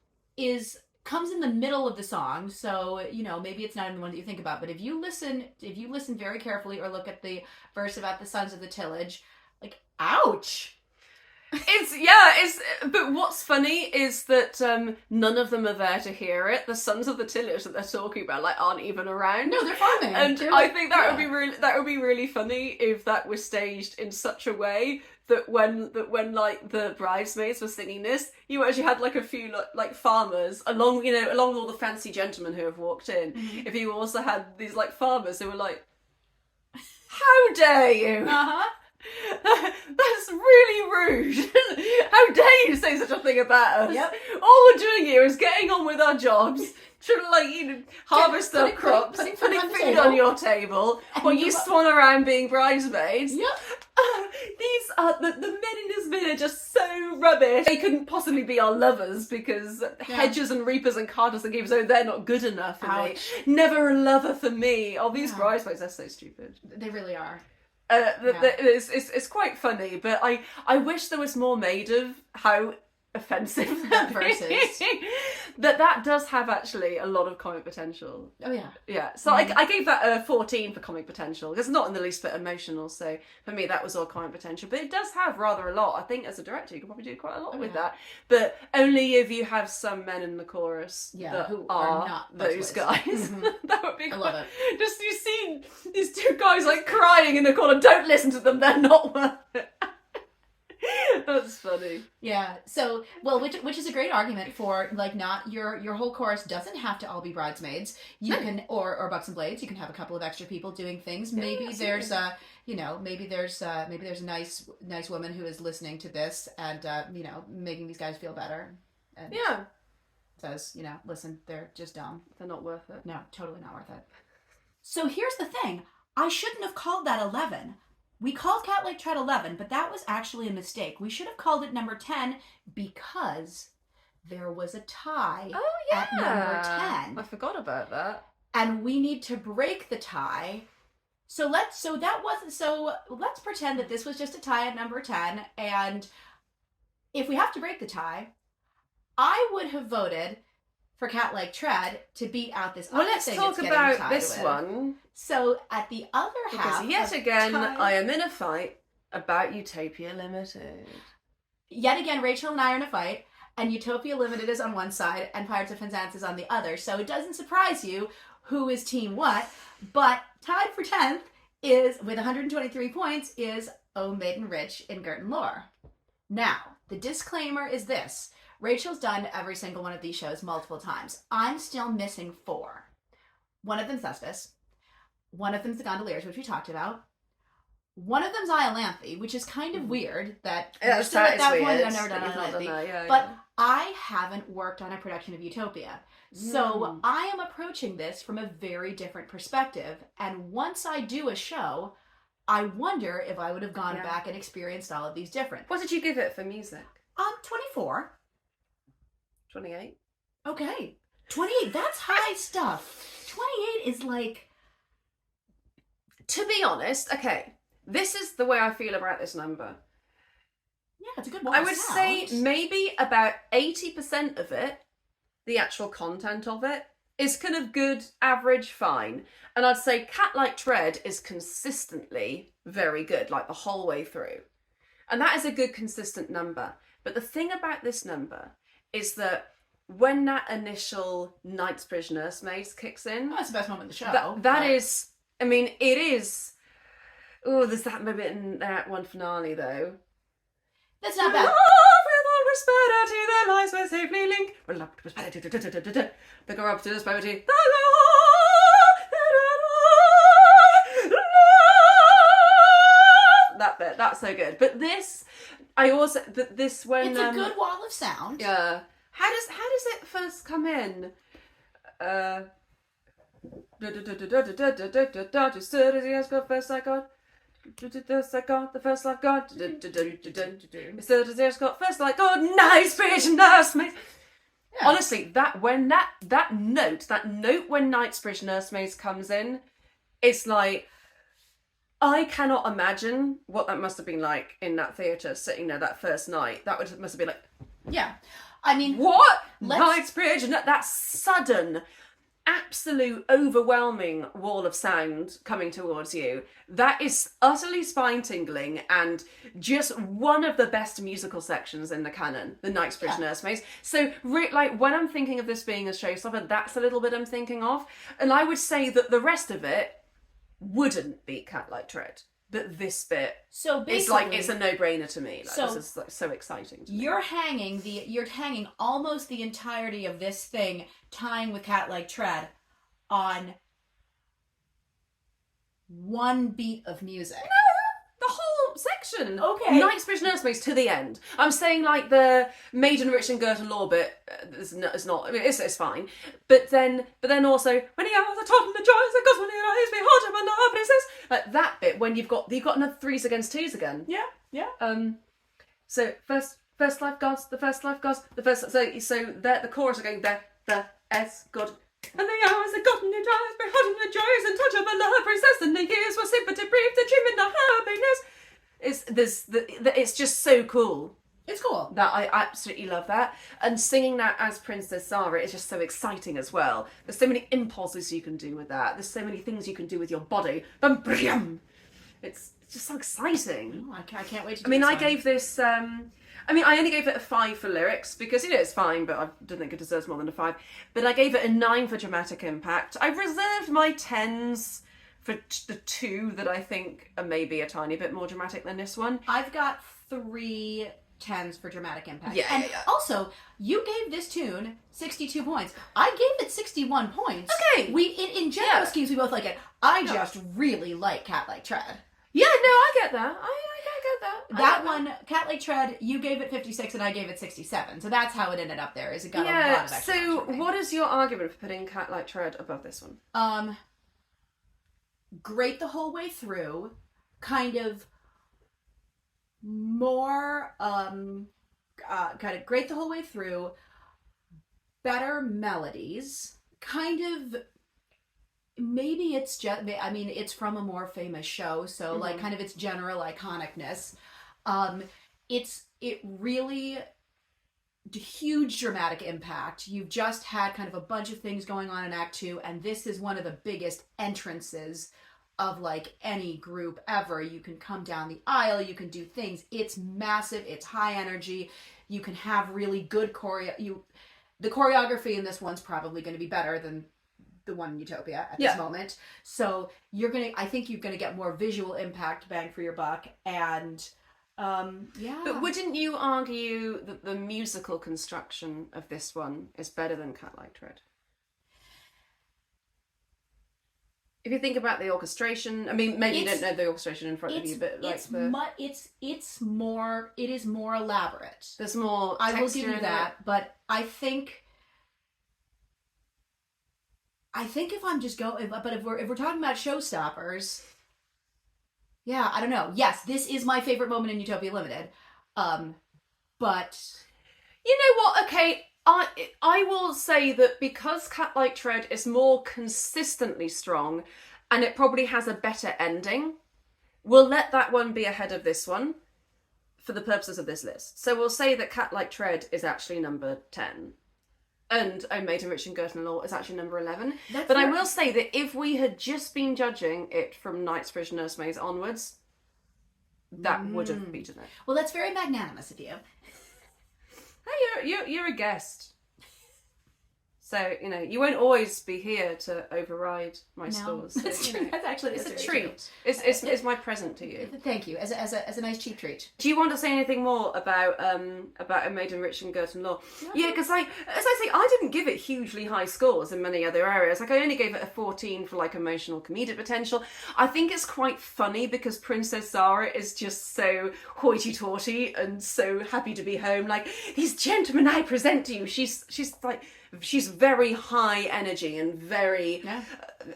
comes in the middle of the song, so maybe it's not even the one that you think about. But if you listen very carefully, or look at the verse about the Sons of the Tillage, like, ouch. But what's funny is that none of them are there to hear it. The Sons of the Tillage that they're talking about aren't even around. No, they're farming. And I think that would be really funny if that was staged in such a way that when like the bridesmaids were singing this, you actually had like a few like farmers along with all the fancy gentlemen who have walked in. If you also had these like farmers who were like, how dare you? That's really rude. How dare you say such a thing about us? Yep. All we're doing here is getting on with our jobs, trying to harvest our crops, putting food on your table, while you swan around being bridesmaids. Yep. These are the men in this village are so rubbish. They couldn't possibly be our lovers, because hedgers and reapers and carters and keepers, they're not good enough for me. Never a lover for me. Oh, these bridesmaids, they're so stupid. They really are. It's quite funny, but I wish there was more made of how offensive Versus. that does have actually a lot of comic potential. Oh yeah. Yeah, so I gave that a 14 for comic potential. It's not in the least bit emotional, so for me that was all comic potential. But it does have rather a lot. I think as a director you could probably do quite a lot with that. But only if you have some men in the chorus that who are not those guys. That would be I love it. Just you see these two guys like crying in the corner. Don't listen to them, they're not worth it. That's funny. Yeah. So, well, which is a great argument for like not your whole chorus doesn't have to all be bridesmaids. You can or bucks and blades. You can have a couple of extra people doing things. Maybe there's a maybe there's a nice woman who is listening to this and making these guys feel better. And says listen, they're just dumb. They're not worth it. No, totally not worth it. So here's the thing. I shouldn't have called that 11. We called Cat Like Tread 11, but that was actually a mistake. We should have called it number 10 because there was a tie at number 10. I forgot about that. And we need to break the tie. So let's pretend that this was just a tie at number 10. And if we have to break the tie, I would have voted for Cat Like Tread to beat out this other let's thing talk it's getting about tied this with. one. So at the other half, Because yet again, tie, I am in a fight about Utopia Limited. Yet again, Rachel and I are in a fight, and Utopia Limited is on one side, and Pirates of Penzance is on the other. So it doesn't surprise you who is team what, but tied for 10th is, with 123 points, is O Maiden Rich in Girton lore. Now, the disclaimer is this. Rachel's done every single one of these shows multiple times. I'm still missing 4. One of them's THESPIS. One of them's the Gondoliers, which we talked about. One of them's IOLANTHE, which is kind of weird that we're still at that point and I've never done IOLANTHE. But I haven't worked on a production of Utopia. So I am approaching this from a very different perspective. And once I do a show, I wonder if I would have gone back and experienced all of these different. What did you give it for music? 24. 28. Okay. 28, that's high stuff. 28 is like... To be honest, okay, this is the way I feel about this number. Yeah, it's a good one. I would say maybe about 80% of it, the actual content of it, is kind of good, average, fine. And I'd say Cat Like Tread is consistently very good, like the whole way through. And that is a good, consistent number. But the thing about this number is that when that initial Knightsbridge Nursemaids kicks in... That's the best moment in the show. That is... I mean, it is... Oh, there's that moment in that one finale, though. That's not bad. With all respect to their lives were safely linked. They go up to this poverty. That bit, that's so good. But this, I also... This when... It's a good wall of sound. Yeah. How does it first come in? Just as got first I got. The first I got. Got first I got. Knightsbridge Nursemaids. Honestly, that note when Knightsbridge Nursemaids comes in, it's like, I cannot imagine what that must have been like in that theatre sitting there that first night. Must have been like, yeah. I mean, what? Knightsbridge, and that sudden, absolute, overwhelming wall of sound coming towards you. That is utterly spine-tingling and just one of the best musical sections in the canon, the Knightsbridge Nursemaids. So, like, when I'm thinking of this being a showstopper, that's a little bit I'm thinking of. And I would say that the rest of it wouldn't beat Cat Like Tread. But this bit, so basically, it's a no-brainer to me. Like, this is like, so exciting to me. You're hanging almost the entirety of this thing, tying with Cat Like Tread, on one beat of music. The whole section. Okay. Knightsbridge Nursemaids to the end. I'm saying like the Maiden, Rich and Girton lore bit is not. I mean, it's fine. But then also when he has a tot and the joys that goes when he eyes be hot and love princess. Like that bit when you've got another 3s against 2s again. Yeah. So first life gods, the first life gods, the first. So the chorus are going there, the S God. And the hours that got in your eyes, be hot in the joys and touch of a love princess, and the years were sympathy brief, the dream in the happiness. It's just so cool. It's cool. That I absolutely love that. And singing that as Princess Zara is just so exciting as well. There's so many impulses you can do with that. There's so many things you can do with your body. Bum, brum. It's just so exciting. Oh, I can't wait to do I mean, this I one. gave this, I only gave it a 5 for lyrics because, it's fine, but I don't think it deserves more than a 5. But I gave it a 9 for dramatic impact. I've reserved my 10s for the 2 that I think are maybe a tiny bit more dramatic than this one. I've got 3 10s for dramatic impact. Yeah, and yeah. also, you gave this tune 62 points. I gave it 61 points. Okay. We in general schemes we both like it. I just really like Cat Like Tread. Yeah, no, I get that. I get that. That one, Cat Like Tread, you gave it 56 and I gave it 67. So that's how it ended up there. Is it got a lot of extra so points. what is your argument for putting Cat Like Tread above this one? Great the whole way through, kind of more kind of great the whole way through, better melodies, kind of maybe it's just, I mean, it's from a more famous show, so like kind of its general iconicness. It really huge dramatic impact. You've just had kind of a bunch of things going on in Act 2, and this is one of the biggest entrances of like any group ever. You can come down the aisle, you can do things. It's massive, it's high energy. You can have really good the choreography in this one's probably going to be better than the one in Utopia at this moment. So I think you're gonna get more visual impact, bang for your buck, and But wouldn't you argue that the musical construction of this one is better than Cat Like Tread? If you think about the orchestration, I mean, maybe you don't know the orchestration in front of you, but like it is more elaborate. There's more texture. I will give you that, but I think if I'm just going, but if we're talking about Showstoppers, yeah, I don't know. Yes, this is my favorite moment in Utopia Limited, but you know what? Okay, I will say that because Cat Like Tread is more consistently strong, and it probably has a better ending, we'll let that one be ahead of this one for the purposes of this list. So we'll say that Cat Like Tread is actually number 10. And Maiden, Rich and Girton is actually number 11. But I will say that if we had just been judging it from Knight's Bridge Nursemaids onwards, that would have beaten it. Well, that's very magnanimous of you. Hey, you're a guest. So, you won't always be here to override my scores. So, That's true. That's it's a very treat. It's my present to you. Thank you. As a nice cheap treat. Do you want to say anything more about a Maiden, Rich and Girton Law? Yeah, because as I say, I didn't give it hugely high scores in many other areas. Like I only gave it a 14 for like emotional comedic potential. I think it's quite funny because Princess Zara is just so hoity-toity and so happy to be home. Like, these gentlemen I present to you. She's very high energy and very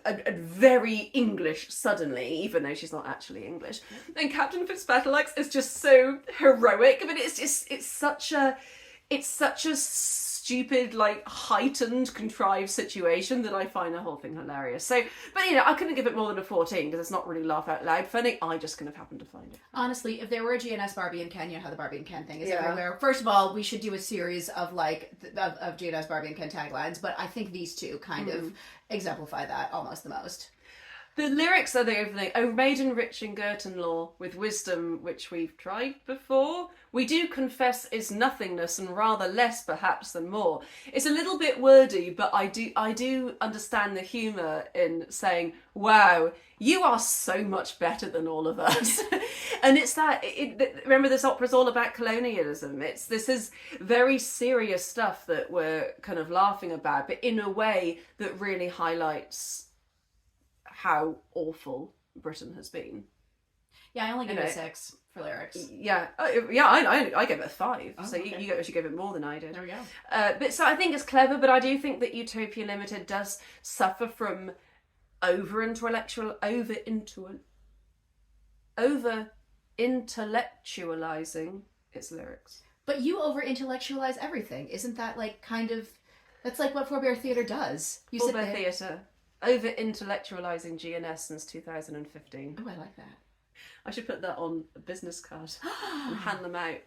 very English suddenly, even though she's not actually English. And Captain Fitzpatrick is just so heroic. I mean, it's such a stupid, like, heightened, contrived situation that I find the whole thing hilarious. So, but I couldn't give it more than a 14 because it's not really laugh out loud funny. I just kind of happened to find it. Honestly, if there were a GNS Barbie and Ken, you know how the Barbie and Ken thing is everywhere. First of all, we should do a series of of GNS Barbie and Ken taglines, but I think these two kind of exemplify that almost the most. The lyrics are the opening. Oh, Maiden, Rich and Girton Law, with wisdom which we've tried before, we do confess is nothingness and rather less perhaps than more. It's a little bit wordy, but I do understand the humour in saying, wow, you are so much better than all of us. And it's remember, this opera's all about colonialism. This is very serious stuff that we're kind of laughing about, but in a way that really highlights how awful Britain has been. Yeah, I only gave it a 6 for lyrics. Yeah, I gave it a 5. Oh, so okay. you actually gave it more than I did. There we go. But so I think it's clever, but I do think that Utopia Limited does suffer from over intellectualizing its lyrics. But you over intellectualize everything. Isn't that like kind of? That's like what Forebear Theatre does. You sit Forebear there. Theatre. Over intellectualizing GNS since 2015. Oh, I like that. I should put that on a business card and hand them out.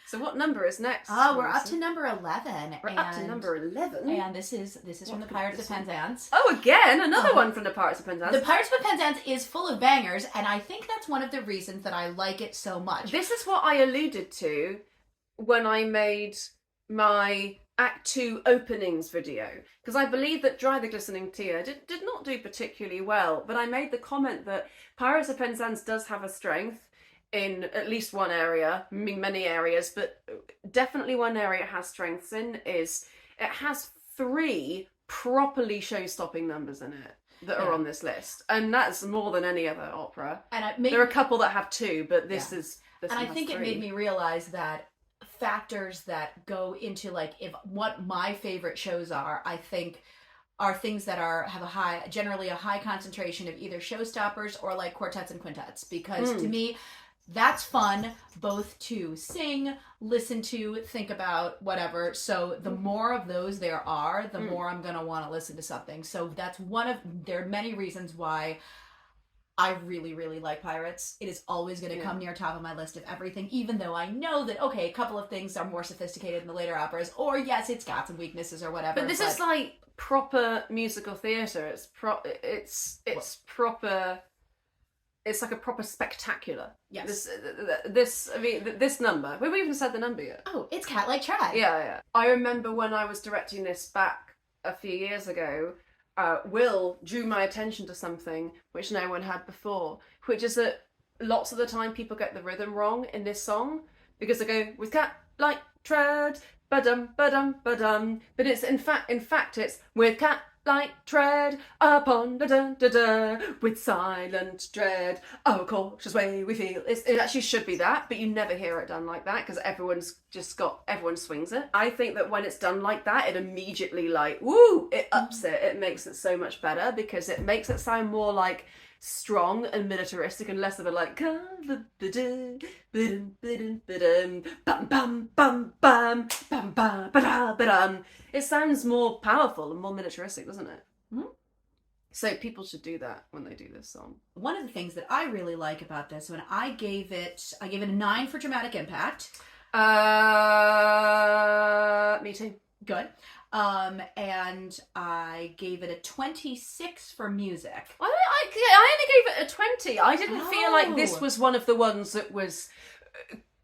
So what number is next? Oh, we're up to number 11. We're up to number 11. And this is from the Pirates of Penzance. Oh, again, another one from the Pirates of Penzance. The Pirates of Penzance is full of bangers, and I think that's one of the reasons that I like it so much. This is what I alluded to when I made my Act 2 openings video, because I believe that Dry the Glistening Tear did not do particularly well, but I made the comment that Pirates of Penzance does have a strength in at least one area, many areas, but definitely one area it has strengths in is it has 3 properly show-stopping numbers in it that are on this list, and that's more than any other opera. And there are a couple that have 2, but this is. This and one I think 3. it made me realize that factors that go into like if what my favorite shows are, I think are things that have generally a high concentration of either showstoppers or like quartets and quintets, because to me that's fun both to sing, listen to, think about, whatever. So the more of those there are, the more I'm gonna want to listen to something. So that's there are many reasons why I really, really like Pirates. It is always going to come near top of my list of everything, even though I know that, okay, a couple of things are more sophisticated in the later operas, or yes, it's got some weaknesses or whatever. But this is like proper musical theatre. It's proper. It's like a proper spectacular. Yes. This number. We've even said the number yet. Oh, it's Cat Like Try. Yeah. I remember when I was directing this back a few years ago, Will drew my attention to something which no one had before, which is that lots of the time people get the rhythm wrong in this song because they go with cat like tread, ba-dum, ba-dum, ba-dum. But it's in fact it's with cat like tread upon da-da-da-da with silent dread. Oh, cautious way we feel. It actually should be that, but you never hear it done like that because everyone swings it. I think that when it's done like that, it immediately it ups it. It makes it so much better because it makes it sound more like strong and militaristic and less of a like it sounds more powerful and more militaristic, doesn't it? Mm-hmm. So people should do that when they do this song. One of the things that I really like about this one, I gave it a 9 for dramatic impact. Me too. Good. And I gave it a 26 for music. I only gave it a 20. I didn't feel like this was one of the ones that was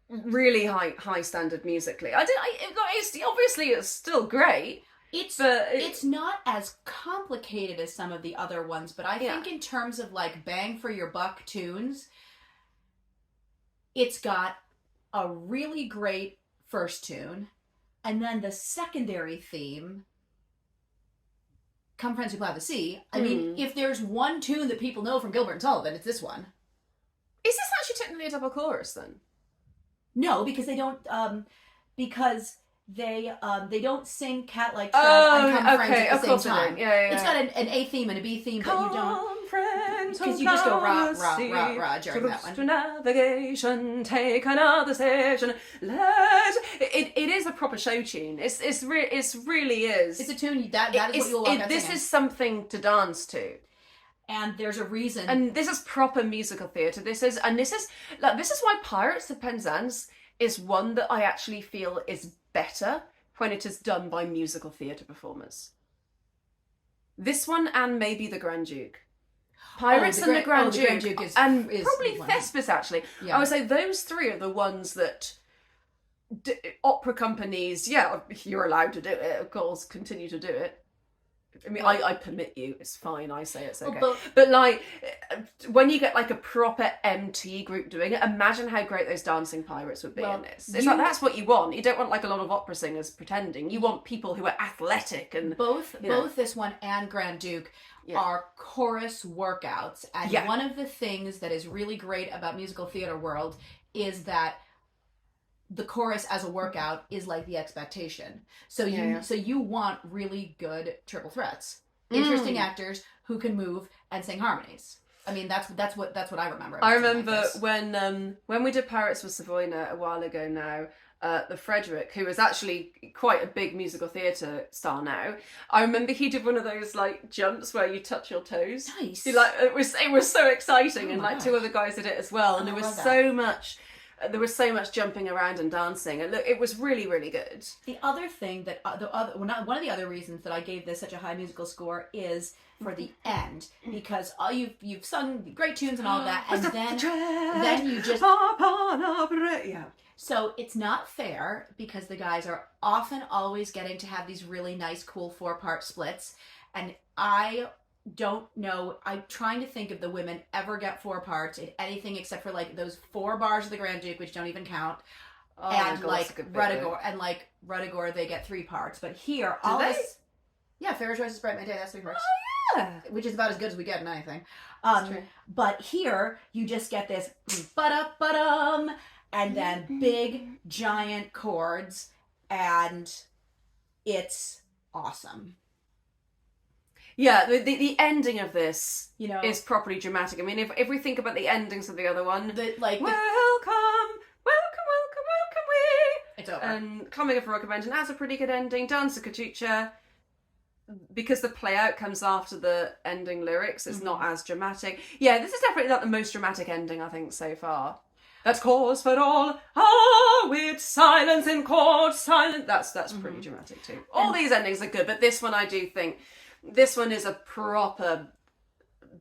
really high standard musically. Obviously it's still great. It's not as complicated as some of the other ones, but I think in terms of like bang for your buck tunes, it's got a really great first tune. And then the secondary theme, Come Friends Who Plow the Sea. I mean, if there's one tune that people know from Gilbert and Sullivan, it's this one. Is this actually technically a double chorus then? No, because they don't. Because they don't sing Cat Like Tread and Come Friends at the same time. Yeah. It's got an A theme and a B theme, but you don't. Because you just go rah, rah, rah, rah during that one. To navigation, take another station. It is a proper show tune. It really is. It's a tune that is what you'll walk out This singing. is something to dance to. And there's a reason. And this is proper musical theatre. This is why Pirates of Penzance is one that I actually feel is better when it is done by musical theatre performers. This one and maybe the Grand Duke. Pirates and the Grand Duke is probably Thespis actually. Yeah. I would say those 3 are the ones that opera companies, you're allowed to do it, of course, continue to do it. I mean, I permit you, it's fine, I say it's okay. But like, when you get like a proper MT group doing it, imagine how great those dancing pirates would be in this. It's like, that's what you want. You don't want like a lot of opera singers pretending. You want people who are athletic and... Both this one and Grand Duke are chorus workouts. And one of the things that is really great about musical theater world is that the chorus as a workout is like the expectation. So you want really good triple threats, interesting actors who can move and sing harmonies. I mean, that's what I remember. I remember when we did Pirates with Savoyna a while ago now. The Frederick, who is actually quite a big musical theatre star now, I remember he did one of those like jumps where you touch your toes. Nice. It was so exciting, and like 2 other guys did it as well, and there was so much there was so much jumping around and dancing, and look, it was really, really good. The other thing that one of the other reasons that I gave this such a high musical score is for the end, because you've sung great tunes and all of that, and then you just yeah. So it's not fair because the guys are often always getting to have these really nice, cool 4-part splits, and I don't know. I'm trying to think if the women ever get 4 parts in anything except for like those 4 bars of the Grand Duke, which don't even count. Oh And God, like Ruddidigore, they get 3 parts. But here, all this, yeah, Farrah's Choice is Bright My Day. That's 3 parts. Oh yeah, which is about as good as we get in anything. That's true. But here, you just get this and then big giant chords, and it's awesome. Yeah, the ending of this, You know, is properly dramatic. I mean, if we think about the endings of the other one, welcome, welcome, we. it's over. And Coming of a Rocket Mountain has a pretty good ending. Dance of Cachucha, because the play out comes after the ending lyrics, it's not as dramatic. Yeah, this is definitely not the most dramatic ending, I think, so far. That's cause for all, with silence in chord, silent. That's pretty dramatic too. All these endings are good, but this one I do think, this one is a proper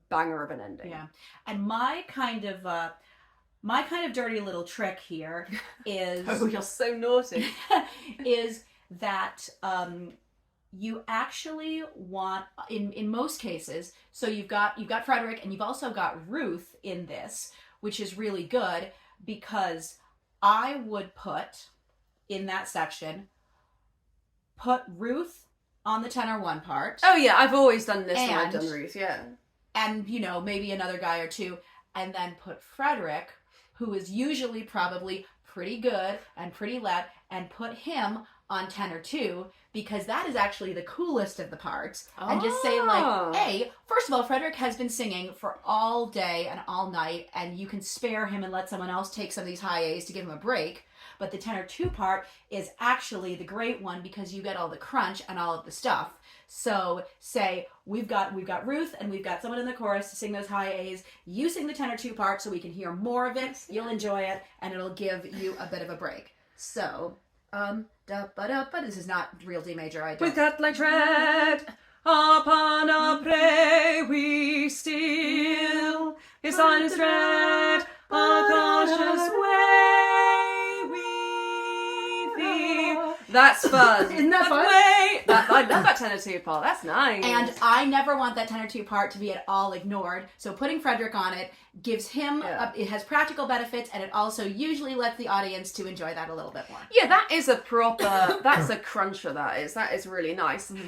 banger of an ending. Yeah, and my kind of dirty little trick here is Oh, you're so naughty. is that you actually want in most cases. So you've got Frederick and you've also got Ruth in this, which is really good because I would put in that section Ruth on the tenor 1 part. Oh yeah, I've always done this when I've done Ruth. Yeah. And, you know, maybe another guy or 2, and then put Frederick, who is usually probably pretty good and pretty loud, and put him on tenor 2, because that is actually the coolest of the parts. And just say, like, hey, first of all, Frederick has been singing for all day and all night, and you can spare him and let someone else take some of these high A's to give him a break. But the tenor 2 part is actually the great one because you get all the crunch and all of the stuff. So say we've got Ruth and we've got someone in the chorus to sing those high A's. You sing the tenor 2 part so we can hear more of it. You'll enjoy it and it'll give you a bit of a break. So this is not real D major. I don't. With cut like tread upon a prey we steal. His silence dread, a cautious way we feel. That's fun. Isn't that fun? I love that tenor 2 part. That's nice. And I never want that tenor 2 part to be at all ignored. So putting Frederick on it gives him, it has practical benefits, and it also usually lets the audience to enjoy that a little bit more. Yeah, that is a proper, that's a cruncher, that is really nice. Yeah,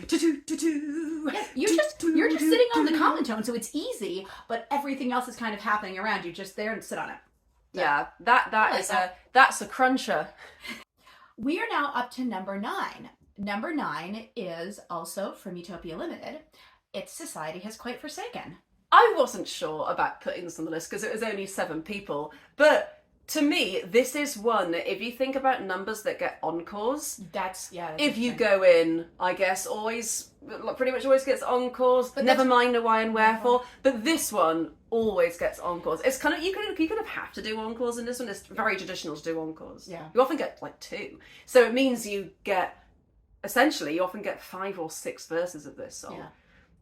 you're just sitting on the common tone, so it's easy, but everything else is kind of happening around you. Just there and sit on it. So, yeah, that's a cruncher. We are now up to number 9. Number 9 is also from Utopia Limited. It's Society Has Quite Forsaken. I wasn't sure about putting this on the list because it was only 7 people, but to me, this is one, if you think about numbers that get encores, That's if you go in, I guess, pretty much always gets encores, but never mind the why and wherefore, but this one always gets encores. It's kind of, you kind of have to do encores in this one. It's very traditional to do encores. Yeah. You often get like 2. So it means you often get 5 or 6 verses of this song. Yeah.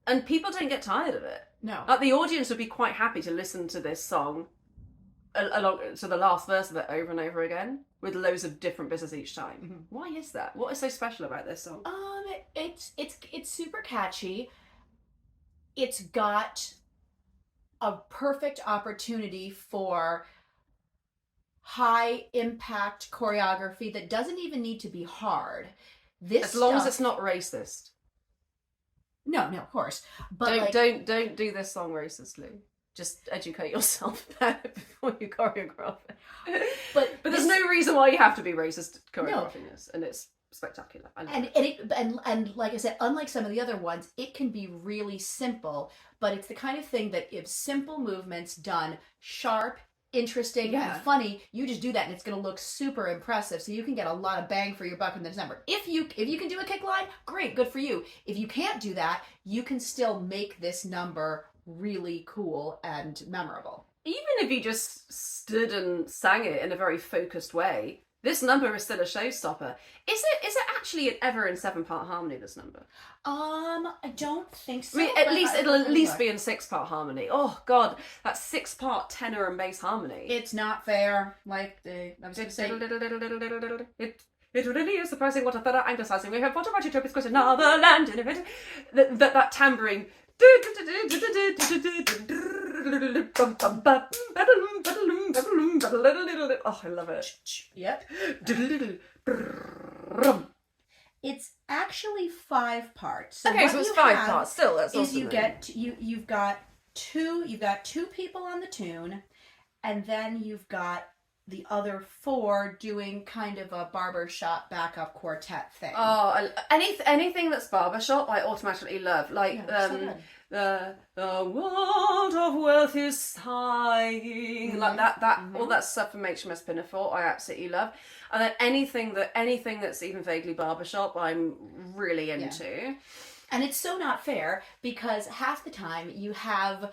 And people don't get tired of it. No. Like, the audience would be quite happy to listen to this song along to the last verse of it over and over again with loads of different bits each time. Mm-hmm. Why is that? What is so special about this song? It's super catchy. It's got a perfect opportunity for high impact choreography that doesn't even need to be hard. As long as it's not racist. No, of course. But don't do this song racistly. Just educate yourself about it before you choreograph it. But there's no reason why you have to be racist choreographing this, and it's spectacular. And like I said, unlike some of the other ones, it can be really simple, but it's the kind of thing that if simple movements done sharp, interesting, and funny, you just do that and it's going to look super impressive. So you can get a lot of bang for your buck in this number. If you can do a kick line, great, good for you. If you can't do that, you can still make this number really cool and memorable. Even if you just stood and sang it in a very focused way. This number is still a showstopper. Is it actually ever in 7-part harmony, this number? I don't think so. I mean, it'll at least be in 6-part harmony. Oh God, that 6-part tenor and bass harmony. It's not fair. Like I was going to say, it really is surprising what a thorough anglicizing we have. What about utopia's quite another land in it? That tambourine. Oh, I love it. Yep. It's actually 5 parts. So okay, so it's 5 parts. Still, that's awesome. You've got two people on the tune, and then you've got the other 4 doing kind of a barbershop backup quartet thing. Oh, anything that's barbershop, I automatically love. Like the world of wealth is sighing, like that all that stuff from HMS Pinafore, I absolutely love. And then anything that's even vaguely barbershop, I'm really into. Yeah. And it's so not fair because half the time you have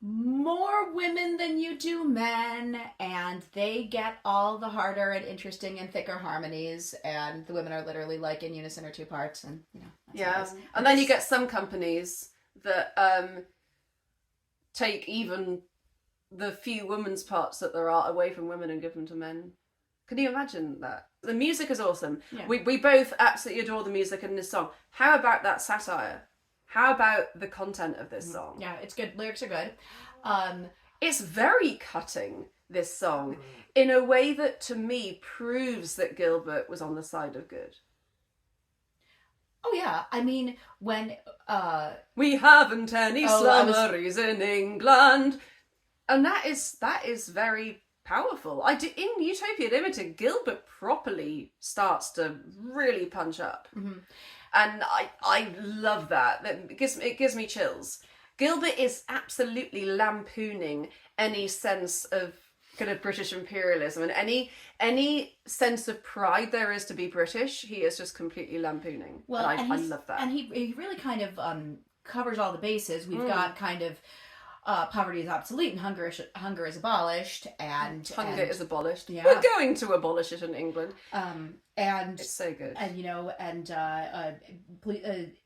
more women than you do men, and they get all the harder and interesting and thicker harmonies, and the women are literally like in unison or 2 parts, and that's and then you get some companies that take even the few women's parts that there are away from women and give them to men. Can you imagine that? The music is awesome. Yeah. We both absolutely adore the music in this song. How about that satire? How about the content of this song? Yeah, it's good. Lyrics are good. It's very cutting, this song, in a way that to me proves that Gilbert was on the side of good. Oh yeah, I mean, when we haven't any slumberies in England, and that is very powerful. In Utopia Limited, Gilbert properly starts to really punch up, and I love that. It gives me chills. Gilbert is absolutely lampooning any sense of kind of British imperialism and any sense of pride there is to be British. He is just completely lampooning. Well, and I love that. And he really kind of covers all the bases. We've got kind of poverty is obsolete and hunger is abolished, and hunger is abolished. Yeah. We're going to abolish it in England. And it's so good. And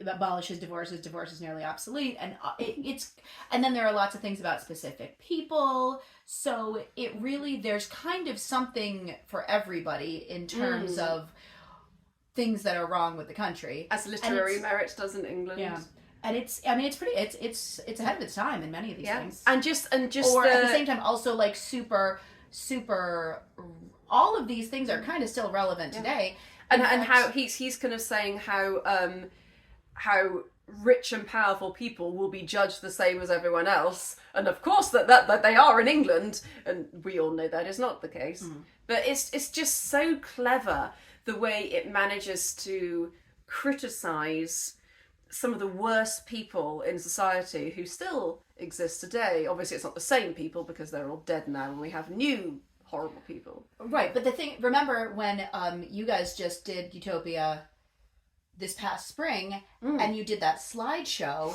abolishes divorce is nearly obsolete, and and then there are lots of things about specific people. So it really, there's kind of something for everybody in terms of things that are wrong with the country, as literary merit does in England. Yeah. And it's ahead of its time in many of these things. And just or at the same time also like super all of these things are kind of still relevant today. And how he's kind of saying how rich and powerful people will be judged the same as everyone else, and of course that they are in England, and we all know that is not the case. But it's just so clever the way it manages to criticize some of the worst people in society who still exist today. Obviously it's not the same people because they're all dead now and we have new horrible people. Right, but the thing, remember when you guys just did Utopia this past spring, and you did that slideshow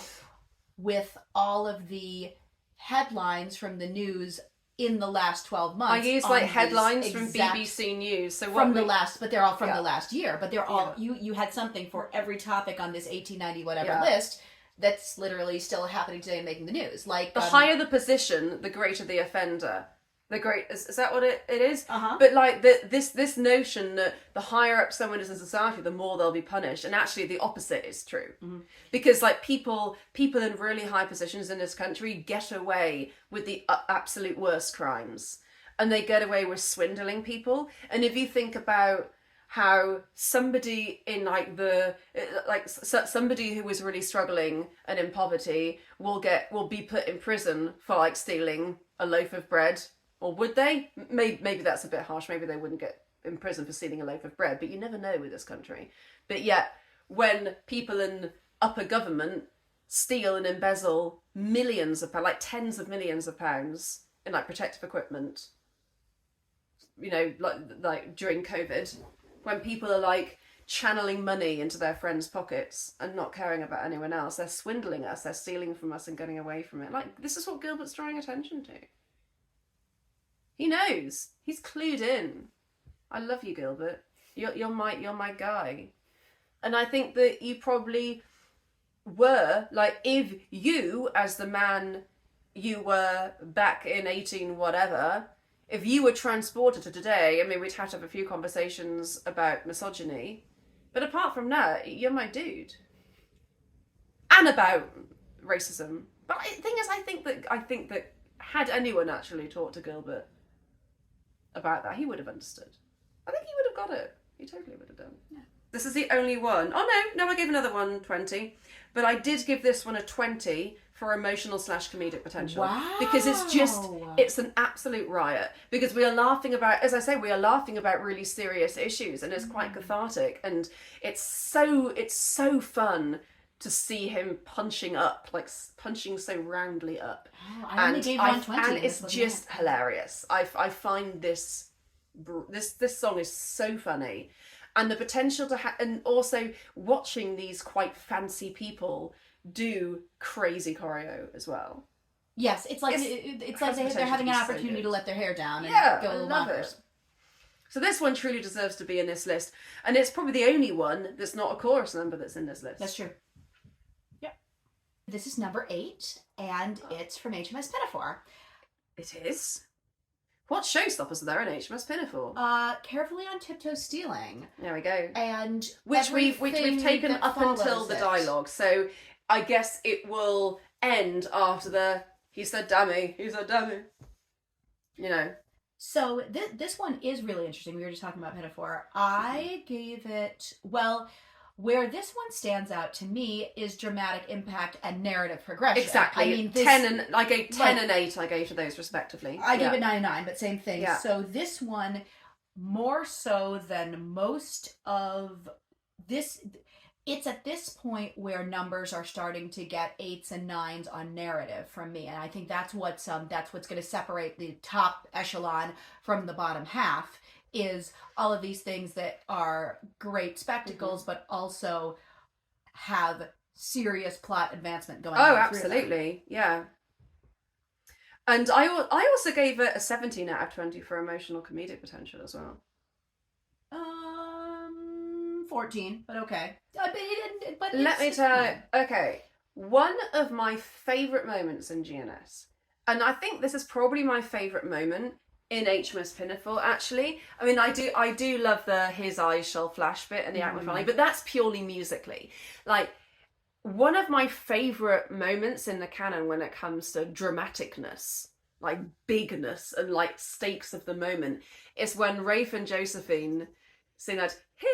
with all of the headlines from the news in the last 12 months. I use like headlines from BBC News. So but they're all from the last year. But they're all you had something for every topic on this 1890 whatever list that's literally still happening today and making the news. Like the higher the position, the greater the offender. Is that what it is? Uh-huh. But like this notion that the higher up someone is in society, the more they'll be punished, and actually the opposite is true. Because like people in really high positions in this country get away with the absolute worst crimes, and they get away with swindling people. And if you think about how somebody in somebody who was really struggling and in poverty will be put in prison for like stealing a loaf of bread. Or would they? Maybe that's a bit harsh. Maybe they wouldn't get in prison for stealing a loaf of bread. But you never know with this country. But yet, when people in upper government steal and embezzle millions of pounds, like tens of millions of pounds in like protective equipment, like during COVID, when people are like channeling money into their friends' pockets and not caring about anyone else, they're swindling us, they're stealing from us and getting away from it. Like, this is what Gilbert's drawing attention to. He knows. He's clued in. I love you, Gilbert. You're my guy. And I think that you probably were, like, if you, as the man you were back in 18 whatever, if you were transported to today, I mean, we'd have to have a few conversations about misogyny, but apart from that, you're my dude. And about racism. But the thing is, I think that had anyone actually talked to Gilbert about that, he would have understood. I think he would have got it. He totally would have done. Yeah. This is the only one. Oh no, I gave another one 20. But I did give this one a 20 for emotional / comedic potential. Wow. Because it's an absolute riot. Because we are laughing about, as I say, we are laughing about really serious issues, and it's quite cathartic, and it's so fun to see him punching up, like punching so roundly up. Oh, I only gave 120. And it's just hilarious. I find this song is so funny. And the potential to and also watching these quite fancy people do crazy choreo as well. Yes, it's like they're having an opportunity to let their hair down and go I a little love bonkers. it. So this one truly deserves to be in this list, and it's probably the only one that's not a chorus number that's in this list. That's true. Yep. This is number 8, and it's from HMS Pinafore. It is. What showstoppers are there in HMS Pinafore? Carefully on Tiptoe Stealing. There we go. And which we've taken up until the dialogue. So I guess it will end after the he said dammy. You know. So this one is really interesting. We were just talking about Pinafore. I gave it, well, where this one stands out to me is dramatic impact and narrative progression. Exactly. I mean, I gave 10 and 8. I gave to those respectively. I gave it 9 and 9, but same thing. Yeah. So this one, more so than most of this, it's at this point where numbers are starting to get 8s and 9s on narrative from me, and I think that's what's going to separate the top echelon from the bottom half. Is all of these things that are great spectacles, but also have serious plot advancement going on. Oh, absolutely. Yeah. And I also gave it a 17 out of 20 for emotional comedic potential as well. 14, but okay. But let me tell you, okay, one of my favourite moments in GNS, and I think this is probably my favourite moment in HMS Pinafore, actually. I mean, I do love the his eyes shall flash bit and the Acme finale, but that's purely musically. Like, one of my favourite moments in the canon when it comes to dramaticness, like bigness and like stakes of the moment, is when Rafe and Josephine sing that, "Here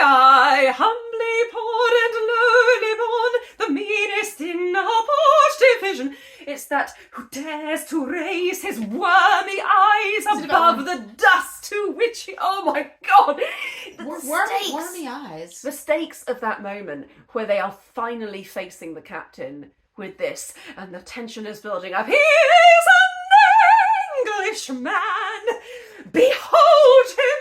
I humbly poor and lowly born, the meanest in our posh division." It's that, who dares to raise his wormy eyes above the dust to which he... Oh my God! Wormy eyes. The stakes of that moment where they are finally facing the captain with this, and the tension is building up. He is an Englishman! Behold him!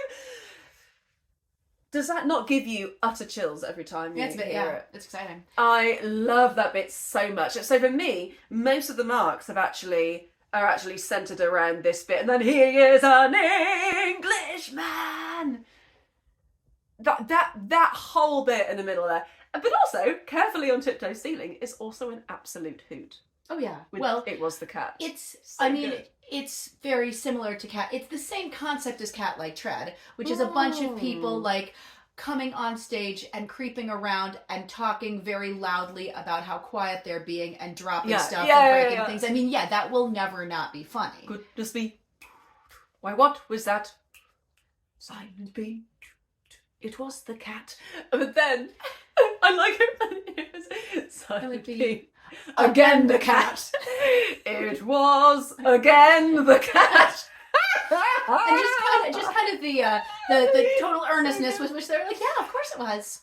Does that not give you utter chills every time you hear it? It's exciting. I love that bit so much. So for me, most of the marks are actually centered around this bit, and then he is an Englishman. That whole bit in the middle there, but also carefully on Tiptoe Stealing is also an absolute hoot. Oh yeah. Well, it was the cat. It's so good. It's very similar to Cat. It's the same concept as Cat Like Tread, which is a bunch of people like coming on stage and creeping around and talking very loudly about how quiet they're being and dropping stuff and breaking things. I mean, that will never not be funny. Goodness me. Why, what was that? Silent B. It was the cat. But then, I like it. Silent B. Again the cat. It was again the cat. And just kind of the total earnestness with which they're like, yeah, of course it was.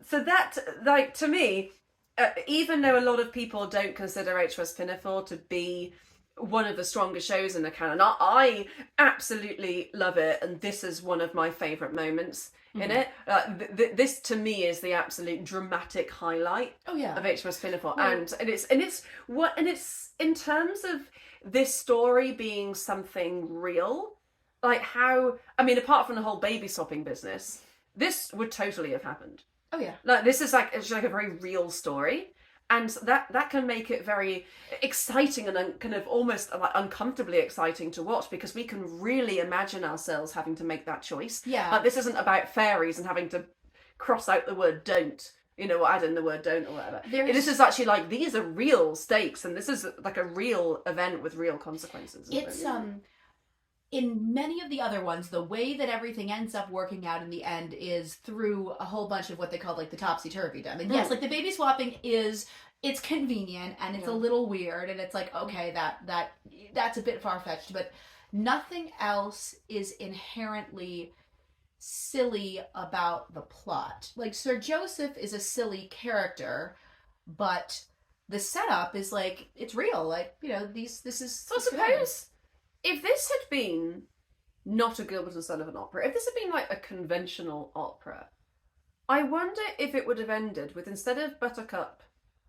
So that, like, to me, even though a lot of people don't consider HMS Pinafore to be one of the strongest shows in the canon. I absolutely love it, and this is one of my favourite moments in it. This to me is the absolute dramatic highlight of HMS Pinafore, and it's in terms of this story being something real, like how, I mean, apart from the whole baby swapping business, this would totally have happened. Oh yeah. Like this is like, it's like a very real story. And that can make it very exciting and kind of almost like uncomfortably exciting to watch, because we can really imagine ourselves having to make that choice. Yeah. Like this isn't about fairies and having to cross out the word don't, you know, or add in the word don't or whatever. This is actually like, these are real stakes, and this is like a real event with real consequences. It's in many of the other ones, the way that everything ends up working out in the end is through a whole bunch of what they call like the topsy-turvydom. And yes, like the baby swapping it's convenient and it's a little weird, and it's like, okay, that's a bit far-fetched, but nothing else is inherently silly about the plot. Like Sir Joseph is a silly character, but the setup is like, it's real. Like, you know, this is... So I suppose if this had been not a Gilbert and Sullivan opera, if this had been like a conventional opera, I wonder if it would have ended with, instead of Buttercup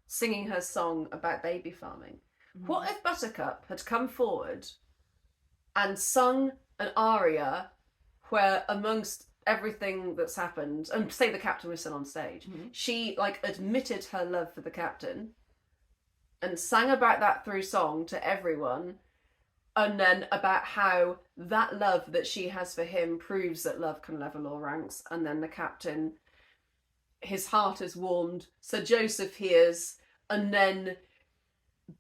singing her song about baby farming, what if Buttercup had come forward and sung an aria where, amongst everything that's happened, and say the captain was still on stage, she like admitted her love for the captain and sang about that through song to everyone, and then about how that love that she has for him proves that love can level all ranks, and then the captain, his heart is warmed, Sir Joseph hears, and then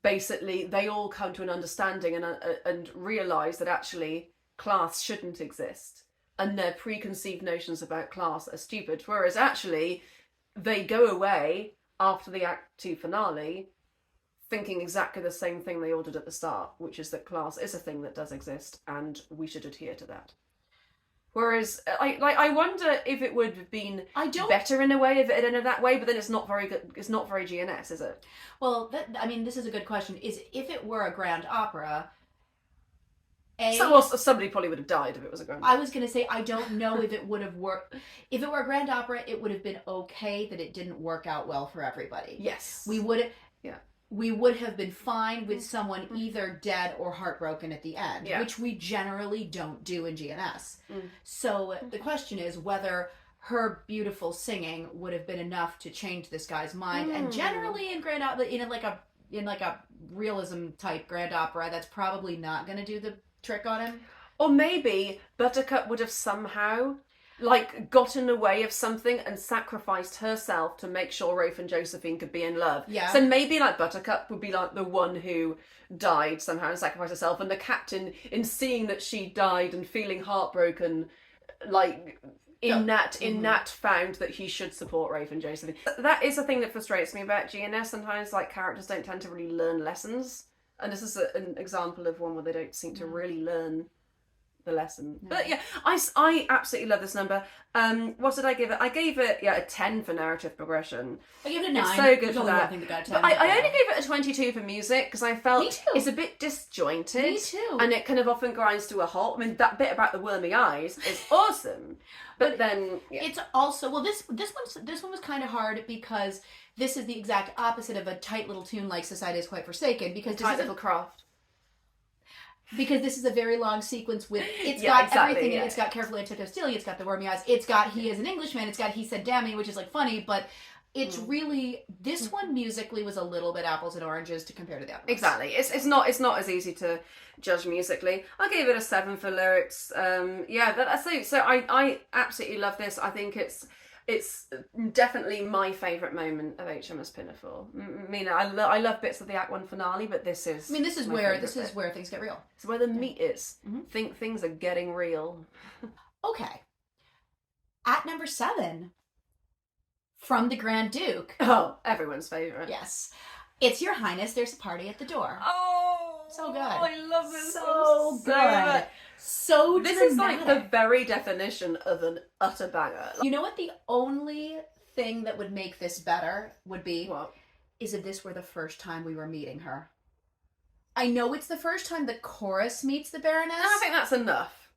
basically they all come to an understanding and realise that actually class shouldn't exist, and their preconceived notions about class are stupid, whereas actually they go away after the Act 2 finale thinking exactly the same thing they all did at the start, which is that class is a thing that does exist and we should adhere to that. Whereas, I wonder if it would have been better in a way if it had ended that way, but then it's not very good. It's not very GNS, is it? Well, this is a good question. Is if it were a grand opera, somebody probably would have died if it was a grand opera. I was going to say, I don't know if it would have worked. If it were a grand opera, it would have been okay that it didn't work out well for everybody. Yes. We would have been fine with someone either dead or heartbroken at the end, which we generally don't do in GNS. So the question is whether her beautiful singing would have been enough to change this guy's mind. And generally in grand opera, in like a realism type grand opera, that's probably not going to do the trick on him. Or maybe Buttercup would have somehow like got in the way of something and sacrificed herself to make sure Rafe and Josephine could be in love. Yeah. So maybe like Buttercup would be like the one who died somehow and sacrificed herself, and the captain, in seeing that she died and feeling heartbroken, like in that found that he should support Rafe and Josephine. That is a thing that frustrates me about GNS. Sometimes like characters don't tend to really learn lessons, and this is an example of one where they don't seem to really learn the lesson. No. But yeah, I absolutely love this number. What did I give it? I gave it a 10 for narrative progression. I gave it a 9. It's so good for that. I think it got a 10. But I only gave it a 22 for music because I felt it's a bit disjointed. Me too. And it kind of often grinds to a halt. I mean, that bit about the wormy eyes is awesome. But then it's also, well, this one was kind of hard because this is the exact opposite of a tight little tune like Society is Quite Forsaken, because tight little craft. Because this is a very long sequence with, it's got everything in it. It's got Carefully I Took No Stealing, it's got The Wormy Eyes, it's got He Is an Englishman, it's got He Said Damn Me, which is like funny, but it's really, this one musically was a little bit apples and oranges to compare to the other ones. Exactly. It's not as easy to judge musically. I gave it a 7 for lyrics. So I absolutely love this. I think it's definitely my favourite moment of HMS Pinafore. I mean, I love bits of the Act 1 finale, but this is where things get real. It's where the meat is. Think things are getting real. Okay. At number 7, from the Grand Duke. Oh, everyone's favourite. Yes. It's Your Highness, There's a Party at the Door. Oh, so good. I love this so good. So this dramatic. Is like the very definition of an utter banger. You know what the only thing that would make this better would be? What? Is if this were the first time we were meeting her. I know it's the first time the chorus meets the Baroness. And I think that's enough.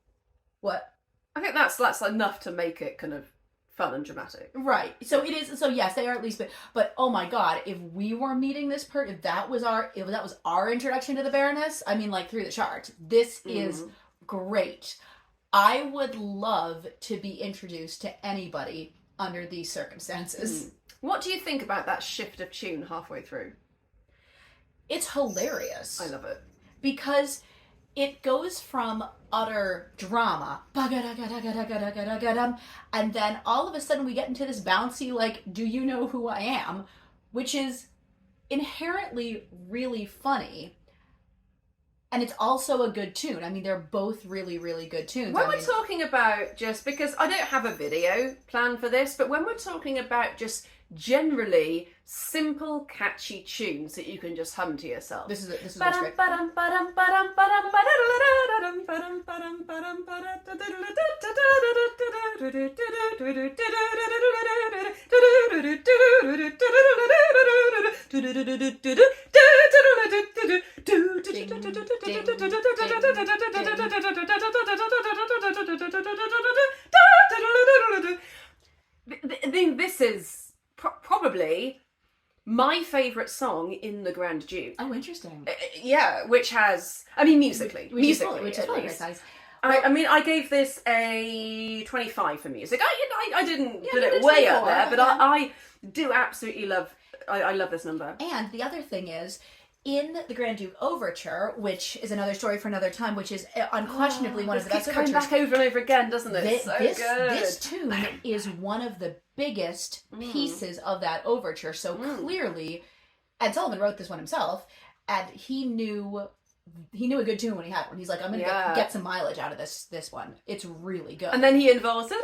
What? I think that's enough to make it kind of fun and dramatic. Right. So it is. So yes, they are at least. But oh my God, if we were meeting this person, if that was our introduction to the Baroness, I mean, like through the charts. This is great. I would love to be introduced to anybody under these circumstances. What do you think about that shift of tune halfway through? It's hilarious. I love it. Because it goes from utter drama, and then all of a sudden we get into this bouncy, like, do you know who I am? Which is inherently really funny. And it's also a good tune. I mean, they're both really, really good tunes. When we're talking about, just because I don't have a video planned for this, but when we're talking about just generally simple, catchy tunes that you can just hum to yourself. This is what's great. This is probably my favourite song in The Grand Duke. Oh, interesting. Yeah, which has, I mean, musically which is at very least. nice. I mean, I gave this a 25 for music. I didn't put it it's way up 24, there, but yeah. I do absolutely love, I love this number. And the other thing is, in the Grand Duke Overture, which is another story for another time, which is unquestionably one of the best It keeps overtures. coming back over and over again, doesn't it? This, So this, good. this tune is one of the biggest pieces of that overture. So clearly, and Sullivan wrote this one himself, and he knew a good tune when he had one. He's like, I'm gonna get some mileage out of this one. It's really good. And then he involves. Because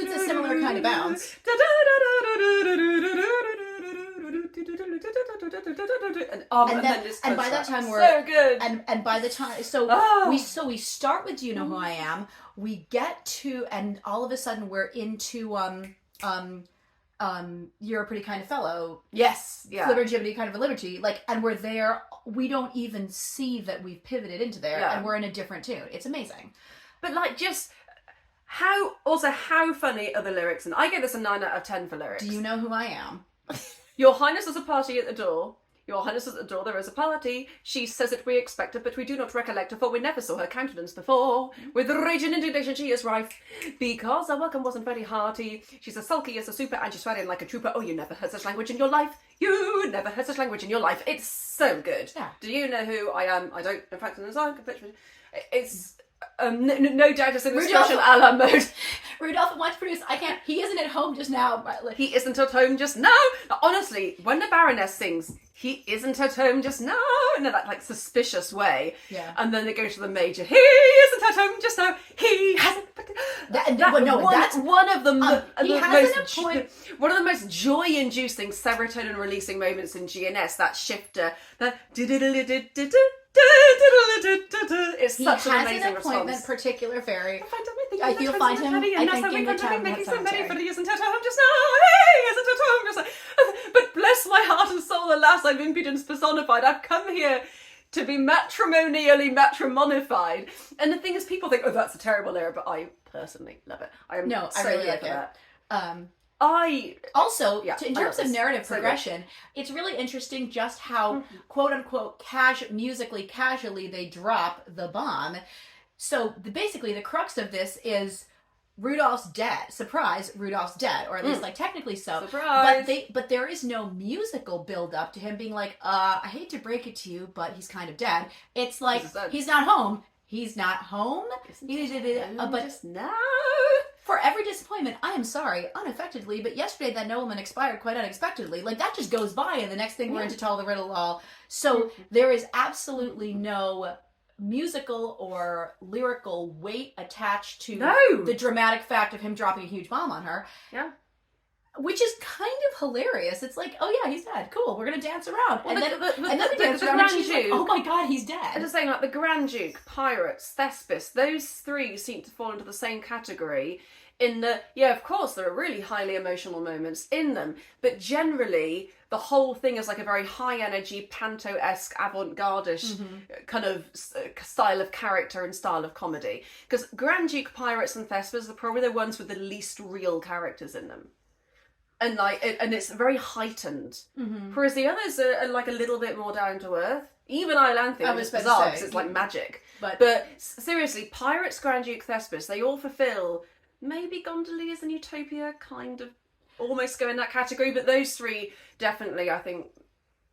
it's a similar kind of bounce. And by that time we're so good. And by the time we start with Do You Know Who I Am? We get to, and all of a sudden we're into You're a Pretty Kind of Fellow. Yes, yeah. Flibbergibbity Kind of a Liberty. Like, and we're there. We don't even see that we've pivoted into there, and we're in a different tune. It's amazing. But like, just how funny are the lyrics? And I give this a 9 out of 10 for lyrics. Do you know who I am? Your Highness has a party at the door. Your Highness is at the door, there is a party. She says that we expect her, but we do not recollect her, for we never saw her countenance before. With rage and indignation she is rife, because our welcome wasn't very hearty. She's as sulky as a super, and she's swearing like a trooper. Oh, you never heard such language in your life. You never heard such language in your life. It's so good. Yeah. Do you know who I am? I don't, in fact, it's... no doubt it's in the special alarm mode. Rudolph wants to produce. I can't. He isn't at home just now. He isn't at home just now. Honestly, when the Baroness sings, he isn't at home just now, in that like suspicious way. Yeah. And then they go to the major. He isn't at home just now. He hasn't. One of the most joy-inducing serotonin-releasing moments in GNS. That shifter. That. It's such an amazing response. He has an appointment, particular fairy. You'll find him, I think, in the town making so many, cemetery. but he isn't at home just now. He isn't at home just now. But bless my heart and soul, alas, I'm impudence personified. I've come here to be matrimonially matrimonified. And the thing is, people think, oh, that's a terrible lyric, but I personally love it. I really like that. In terms of narrative progression, it's really interesting just how quote unquote musically casually they drop the bomb. So basically the crux of this is Rudolph's dead. Surprise, Rudolph's dead, or at least like technically so. Surprise. But there is no musical build up to him being like, I hate to break it to you, but he's kind of dead. It's like he's not home. He's not home. But just now. For every disappointment, I am sorry, unaffectedly, but yesterday that nobleman expired quite unexpectedly. Like, that just goes by, and the next thing we're into Tall the Riddle all. So there is absolutely no musical or lyrical weight attached to the dramatic fact of him dropping a huge bomb on her. Yeah. Which is kind of hilarious. It's like, oh yeah, he's dead. Cool, we're gonna dance around. Well, and then we dance around and she's like, oh my god, he's dead. I'm just saying, like, the Grand Duke, Pirates, Thespis, those three seem to fall into the same category in the, of course, there are really highly emotional moments in them, but generally the whole thing is like a very high energy, panto-esque, avant-garde-ish kind of style of character and style of comedy. Because Grand Duke Pirates and Thespis are probably the ones with the least real characters in them. And and it's very heightened. Whereas the others are like a little bit more down to earth. Even IOLANTHE, which is bizarre because it's like magic. But seriously, Pirates, Grand Duke, Thespis, they all fulfill maybe Gondoliers and Utopia kind of almost go in that category, but those three definitely, I think,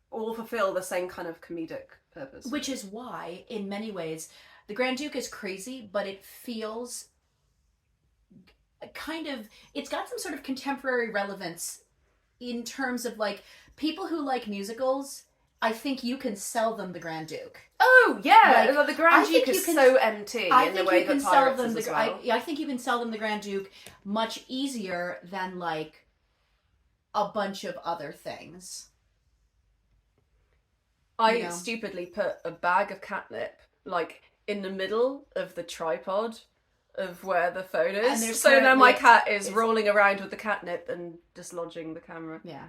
all fulfill the same kind of comedic purpose. Which is why, in many ways, the Grand Duke is crazy, but it feels kind of, it's got some sort of contemporary relevance in terms of like people who like musicals. I think you can sell them the Grand Duke. Oh yeah, like, the Grand Duke is so MT in the way that Pirates is as well. I think you can sell them the Grand Duke much easier than like a bunch of other things. I stupidly put a bag of catnip like in the middle of the tripod of where the phone is, so now my cat is rolling around with the catnip and dislodging the camera. Yeah.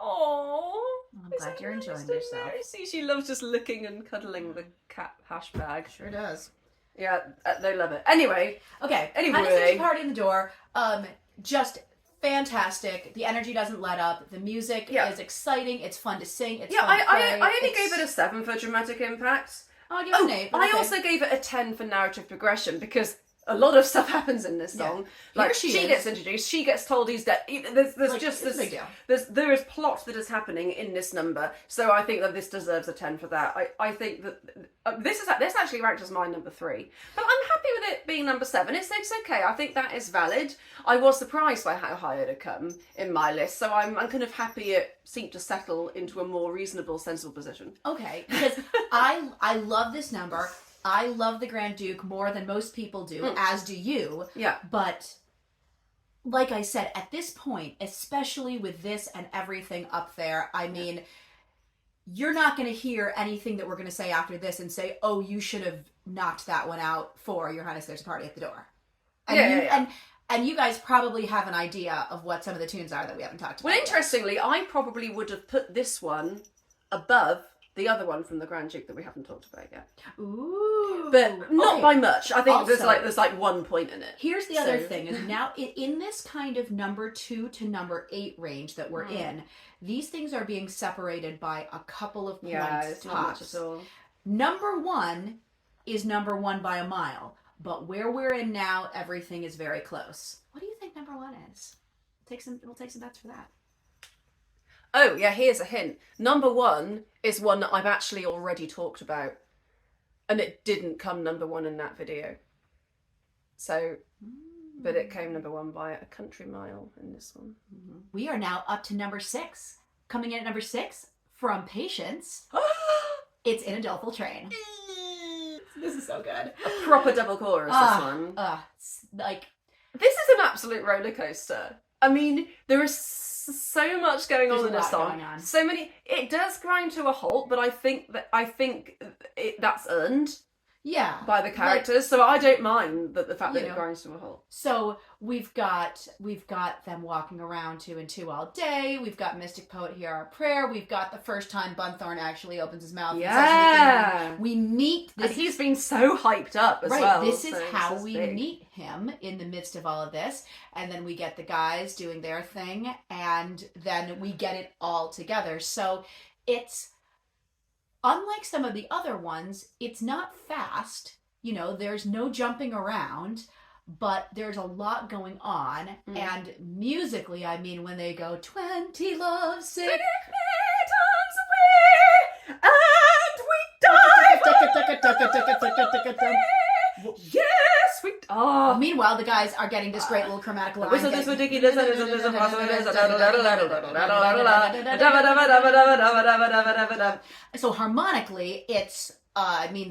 Oh, I'm glad you're enjoying yourself. See, she loves just licking and cuddling the cat hash bag. Sure does. Yeah, they love it. Anyway. Highness, there's a party in the door. Just fantastic. The energy doesn't let up. The music is exciting. It's fun to sing. It's fun to play. I only gave it a 7 for dramatic impact. I'll give it an 8. I also gave it a 10 for narrative progression because a lot of stuff happens in this song. Yeah. Like she gets introduced, she gets told he's dead. There is plot that is happening in this number, so I think that this deserves a 10 for that. I think that this actually ranked as my number 3, but I'm happy with it being number 7. It's okay. I think that is valid. I was surprised by how high it had come in my list, so I'm kind of happy it seemed to settle into a more reasonable, sensible position. Okay, because I love this number. I love the Grand Duke more than most people do, as do you. Yeah. But, like I said, at this point, especially with this and everything up there, I mean, you're not going to hear anything that we're going to say after this and say, oh, you should have knocked that one out for Your Highness, There's a Party at the Door. And and you guys probably have an idea of what some of the tunes are that we haven't talked about. Well, interestingly, I probably would have put this one above the other one from the Grand Duke that we haven't talked about yet. Ooh. But not by much. I think there's like 1 point in it. Here's the other thing, is now in this kind of number 2 to number 8 range that we're in, these things are being separated by a couple of points. Yeah, it's not much at all. Number 1 is number 1 by a mile, but where we're in now, everything is very close. What do you think number 1 is? We'll take some bets for that. Oh, yeah, here's a hint. Number 1 is one that I've actually already talked about. And it didn't come number 1 in that video. So, but it came number 1 by a country mile in this one. We are now up to number 6. Coming in at number 6, from Patience, it's In a Doleful Train. This is so good. A proper double chorus, this one. It's like... This is an absolute roller coaster. I mean, there is so much going on in this song. So many. It does grind to a halt, but I think that's earned. Yeah. By the characters, so I don't mind the fact that it grinds to a halt. So we've got them walking around 2 and 2 all day. We've got Mystic Poet Hear Our Prayer. We've got the first time Bunthorne actually opens his mouth. Yeah. We meet this. And he's been so hyped up as well. This is how we meet him in the midst of all of this, and then we get the guys doing their thing, and then we get it all together. So it's. Unlike some of the other ones, it's not fast. There's no jumping around, but there's a lot going on. And musically, I mean, when they go 20 love sick meters away, and we die. Yes, we die. Meanwhile, the guys are getting this great little chromatic line. So harmonically, it's,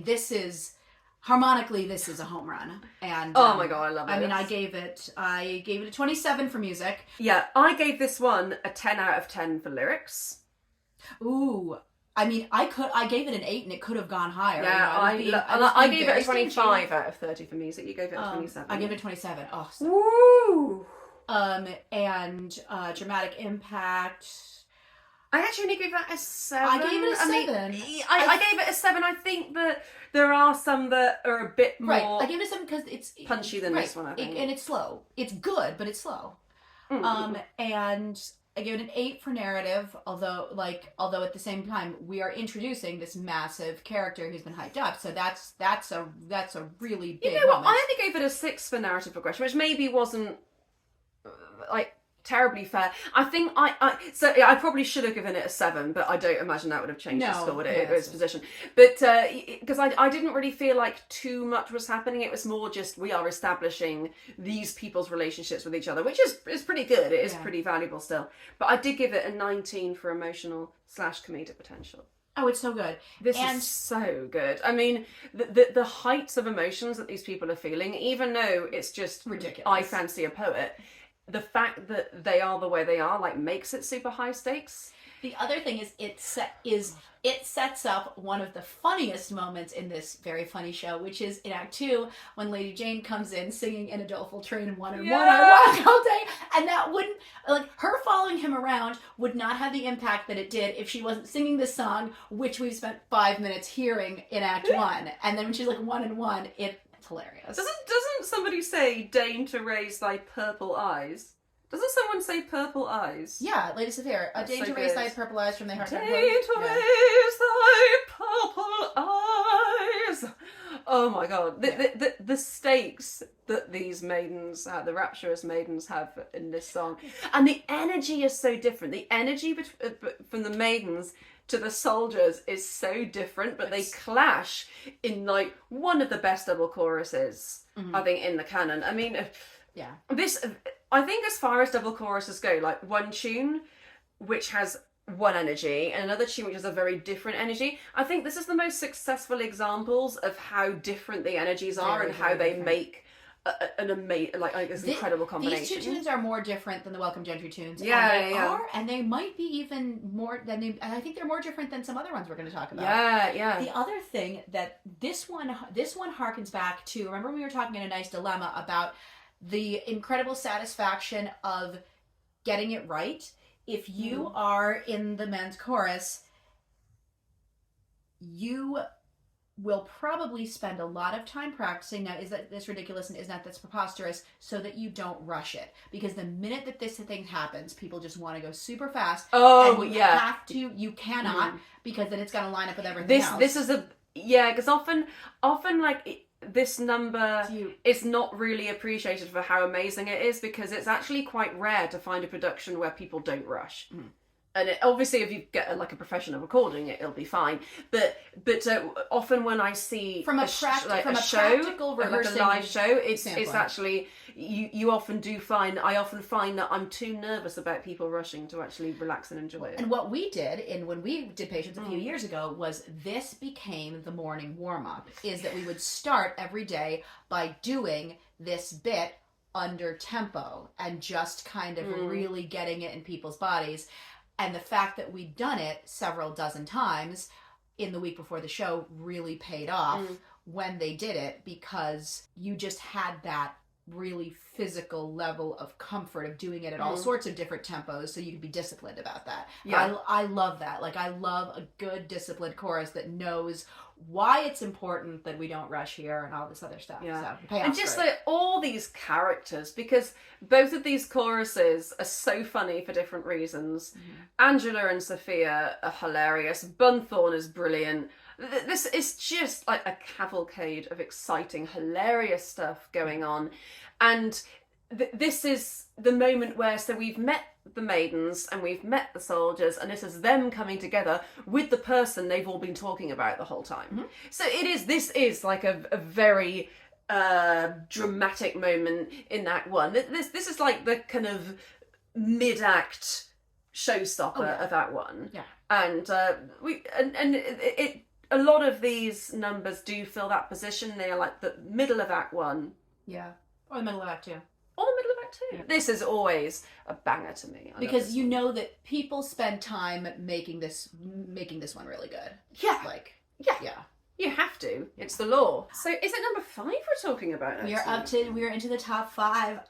this is a home run. And oh my god, I love it. I mean, I gave it a 27 for music. Yeah, I gave this one a 10 out of 10 for lyrics. Ooh, I mean, I gave it an 8 and it could have gone higher. Yeah, you know, I gave it a very 25 out of 30 for music. You gave it a 27. I gave it a 27. Oh, so. Woo! And dramatic impact. I actually only gave that a 7. I gave it a 7. I gave it a 7. I think that there are some that are a bit more... Right, I gave it a 7 because it's... punchy than this one, I think. And it's slow. It's good, but it's slow. And I gave it an 8 for narrative, although at the same time, we are introducing this massive character who's been hyped up, so that's a really big You know what, moment. I only gave it a 6 for narrative progression, which maybe wasn't, like, terribly fair. I think I probably should have given it a 7, but I don't imagine that would have changed the score, its position. But because I didn't really feel like too much was happening. It was more just we are establishing these people's relationships with each other, which is pretty good. It is pretty valuable still. But I did give it a 19 for emotional / comedic potential. Oh, it's so good. This is so good. I mean, the heights of emotions that these people are feeling, even though it's just ridiculous. I fancy a poet. The fact that they are the way they are, like, makes it super high stakes. The other thing is it sets up one of the funniest moments in this very funny show, which is in Act 2 when Lady Jane comes in singing in a doleful train one and one all day, and that wouldn't, like, her following him around would not have the impact that it did if she wasn't singing this song, which we spent 5 minutes hearing in Act 1, and then when she's like one and one, it's hilarious. Doesn't somebody say deign to raise thy purple eyes? Doesn't someone say purple eyes? Yeah, Lady Sophia. Deign to raise thy purple eyes from thy heart. Deign to raise thy purple eyes. Oh my god. The stakes that these maidens, the rapturous maidens have in this song. And the energy is so different. The energy from the maidens to the soldiers is so different, but they clash in, like, one of the best double choruses, I think, in the canon. I mean, I think as far as double choruses go, like, one tune which has one energy and another tune which has a very different energy, I think this is the most successful examples of how different the energies are and how they make an amazing, this incredible combination. These 2 tunes are more different than the Welcome Gentry tunes. And they might be even more than and I think they're more different than some other ones we're going to talk about. The other thing that this one harkens back to, remember when we were talking in A Nice Dilemma about the incredible satisfaction of getting it right? If you are in the men's chorus, you will probably spend a lot of time practicing. Now, is that this ridiculous and is that that's preposterous, so that you don't rush it? Because the minute that this thing happens, people just want to go super fast. Oh, and you cannot, because then it's going to line up with everything else. This is because often like, this number is not really appreciated for how amazing it is, because it's actually quite rare to find a production where people don't rush. And obviously, if you get a professional recording it, it'll be fine. But often when I see from a practical rehearsing, like a live show, it's actually you often do find. I often find that I'm too nervous about people rushing to actually relax and enjoy it. And what we did when we did Patience a few years ago was this became the morning warm up. Is that we would start every day by doing this bit under tempo and just kind of really getting it in people's bodies. And the fact that we'd done it several dozen times in the week before the show really paid off when they did it, because you just had that really physical level of comfort of doing it at all sorts of different tempos, so you could be disciplined about that. Yeah. I love that. Like, I love a good disciplined chorus that knows why it's important that we don't rush here and all this other stuff. Yeah. So, and just like all these characters, because both of these choruses are so funny for different reasons. Angela and Sophia are hilarious. Bunthorne is brilliant. This is just like a cavalcade of exciting, hilarious stuff going on. And this is the moment where, so we've met the maidens and we've met the soldiers, and this is them coming together with the person they've all been talking about the whole time. So this is like a very dramatic moment in Act 1. This is like the kind of mid-act showstopper of Act 1. Yeah. And it a lot of these numbers do fill that position. They are like the middle of Act 1. Yeah. Or the middle of Act 2. Or the middle of Act that too. Yeah. This is always a banger to me. Because you know that people spend time making this one really good. Yeah. Like, yeah. You have to. It's the law. So is it number 5 we're talking about? We're into the top 5.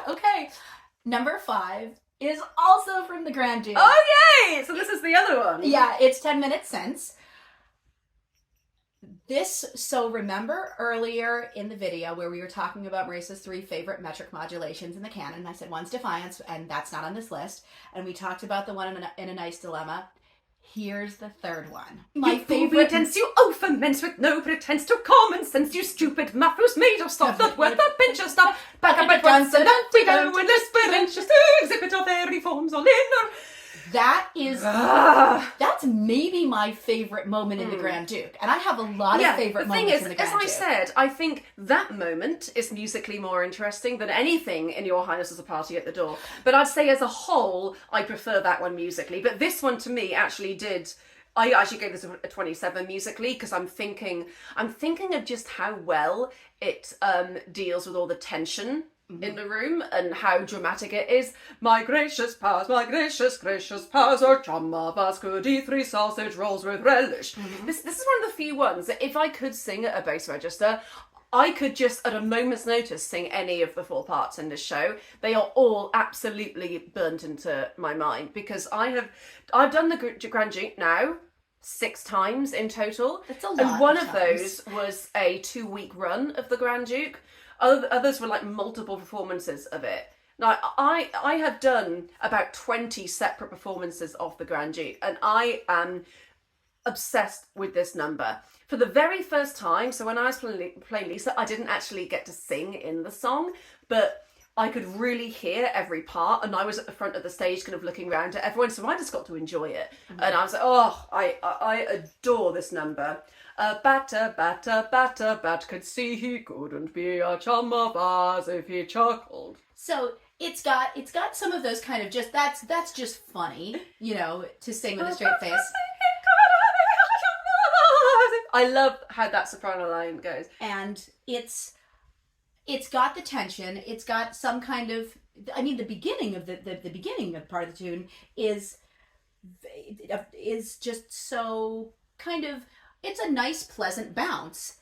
Okay. Number 5 is also from the Grand Duke. Oh, yay! So this is the other one. Yeah, it's 10 minutes since. So remember earlier in the video where we were talking about Marissa's 3 favorite metric modulations in the canon, and I said one's Defiance, and that's not on this list, and we talked about the one in a Nice Dilemma. Here's the third one. My favorite tense, you oaf-immense with no pretense to common sense, you stupid muff who's made of stuff not worth a pinch of stuff. Back up at once and out we go, and desperentious to exhibit our very forms all in our... That is, that's maybe my favorite moment in the Grand Duke. And I have a lot of favorite moments in the Grand Duke. As I said, I think that moment is musically more interesting than anything in Your Highness as a Party at the Door. But I'd say as a whole, I prefer that one musically. But this one to me actually did... I actually gave this a 27 musically because I'm thinking of just how well it deals with all the tension in the room and how dramatic it is. My gracious gracious powers, our chum of us could eat 3 sausage rolls with relish. This is one of the few ones that if I could sing at a bass register, I could just at a moment's notice sing any of the 4 parts in this show. They are all absolutely burnt into my mind because I've done the Grand Duke now 6 times in total. That's a lot. And one of those was a 2-week run of the Grand Duke. Others were like multiple performances of it. Now, I have done about 20 separate performances of the Grand Duke, and I am obsessed with this number. For the very first time, so when I was playing Lisa, I didn't actually get to sing in the song, but I could really hear every part, and I was at the front of the stage kind of looking around at everyone, so I just got to enjoy it. And I was like, oh, I adore this number. Bat could see he couldn't be a chum of ours if he chuckled. So it's got some of those kind of just that's just funny, you know, to sing with a straight face. I love how that soprano line goes. And it's got the tension, it's got some kind of, I mean, the beginning of the beginning of part of the tune is just so kind of, it's a nice, pleasant bounce.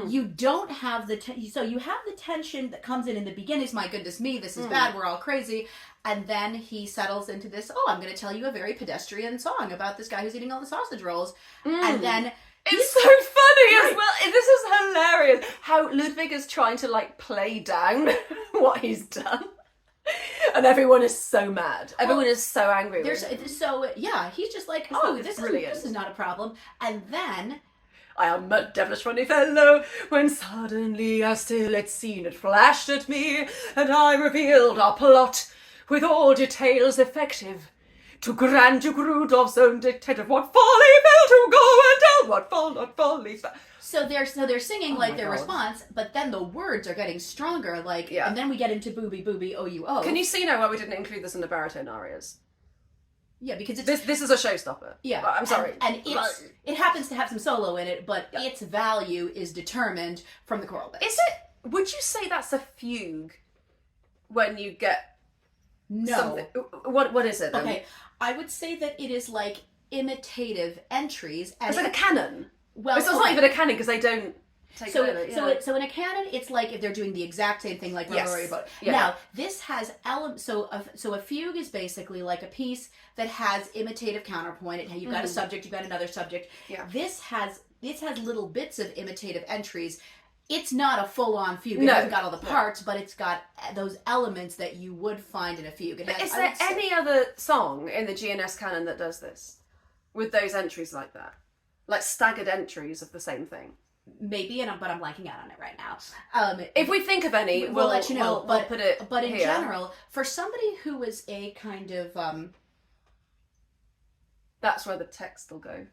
You don't have so you have the tension that comes in the beginning. Is my goodness me, this is bad, we're all crazy. And then he settles into this, I'm going to tell you a very pedestrian song about this guy who's eating all the sausage rolls. And then... It's so funny as well. This is hilarious. How Ludwig is trying to like play down what he's done. And everyone is so mad. Everyone is so angry with him. So, yeah, he's just like, this is not a problem. And then... I am a devilish funny fellow, when suddenly I still had seen it flashed at me, and I revealed our plot, with all details effective, to Grand Duke Rudolph's own detective, what folly fell to go and tell, what fall not folly fell. So they're singing like their response, but then the words are getting stronger, like, and then we get into booby booby oh you oh. Can you see now why we didn't include this in the baritone arias? Yeah, because it's this is a showstopper. Yeah, I'm sorry, and it happens to have some solo in it, but its value is determined from the choral bits. Is it? Would you say that's a fugue? When you get something? What is it then? Okay, I would say that it is like imitative entries. It's like a canon. Well, it's not even a canon because they don't take over. So in a canon, it's like if they're doing the exact same thing, like Rory Boat. Yeah. Now this has elements. So a fugue is basically like a piece that has imitative counterpoint. You've got a subject, you've got another subject. Yeah. This has little bits of imitative entries. It's not a full-on fugue. It hasn't got all the parts, but it's got those elements that you would find in a fugue. But is there any other song in the GNS canon that does this? With those entries like that? Like staggered entries of the same thing? Maybe, but I'm blanking out on it right now. If we think of any, we'll let you know. We'll put it But in here. general, for somebody who is a kind of... That's where the text will go.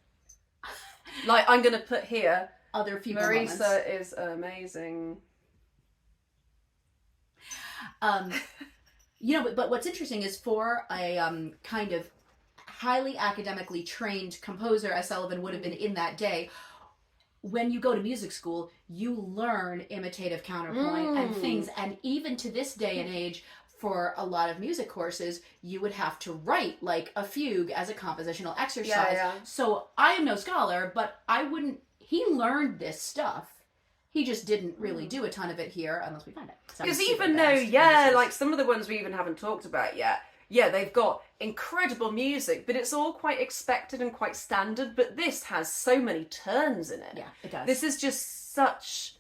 Like, I'm going to put here... Other few Marissa moments. is amazing. But what's interesting is for a kind of highly academically trained composer, as Sullivan would have been in that day, when you go to music school, you learn imitative counterpoint and things. And even to this day and age, for a lot of music courses, you would have to write like a fugue as a compositional exercise. Yeah. So I am no scholar, but he learned this stuff. He just didn't really do a ton of it here unless we find it. Because even though, like some of the ones we even haven't talked about yet, they've got incredible music, but it's all quite expected and quite standard. But this has so many turns in it. Yeah, it does. This is just such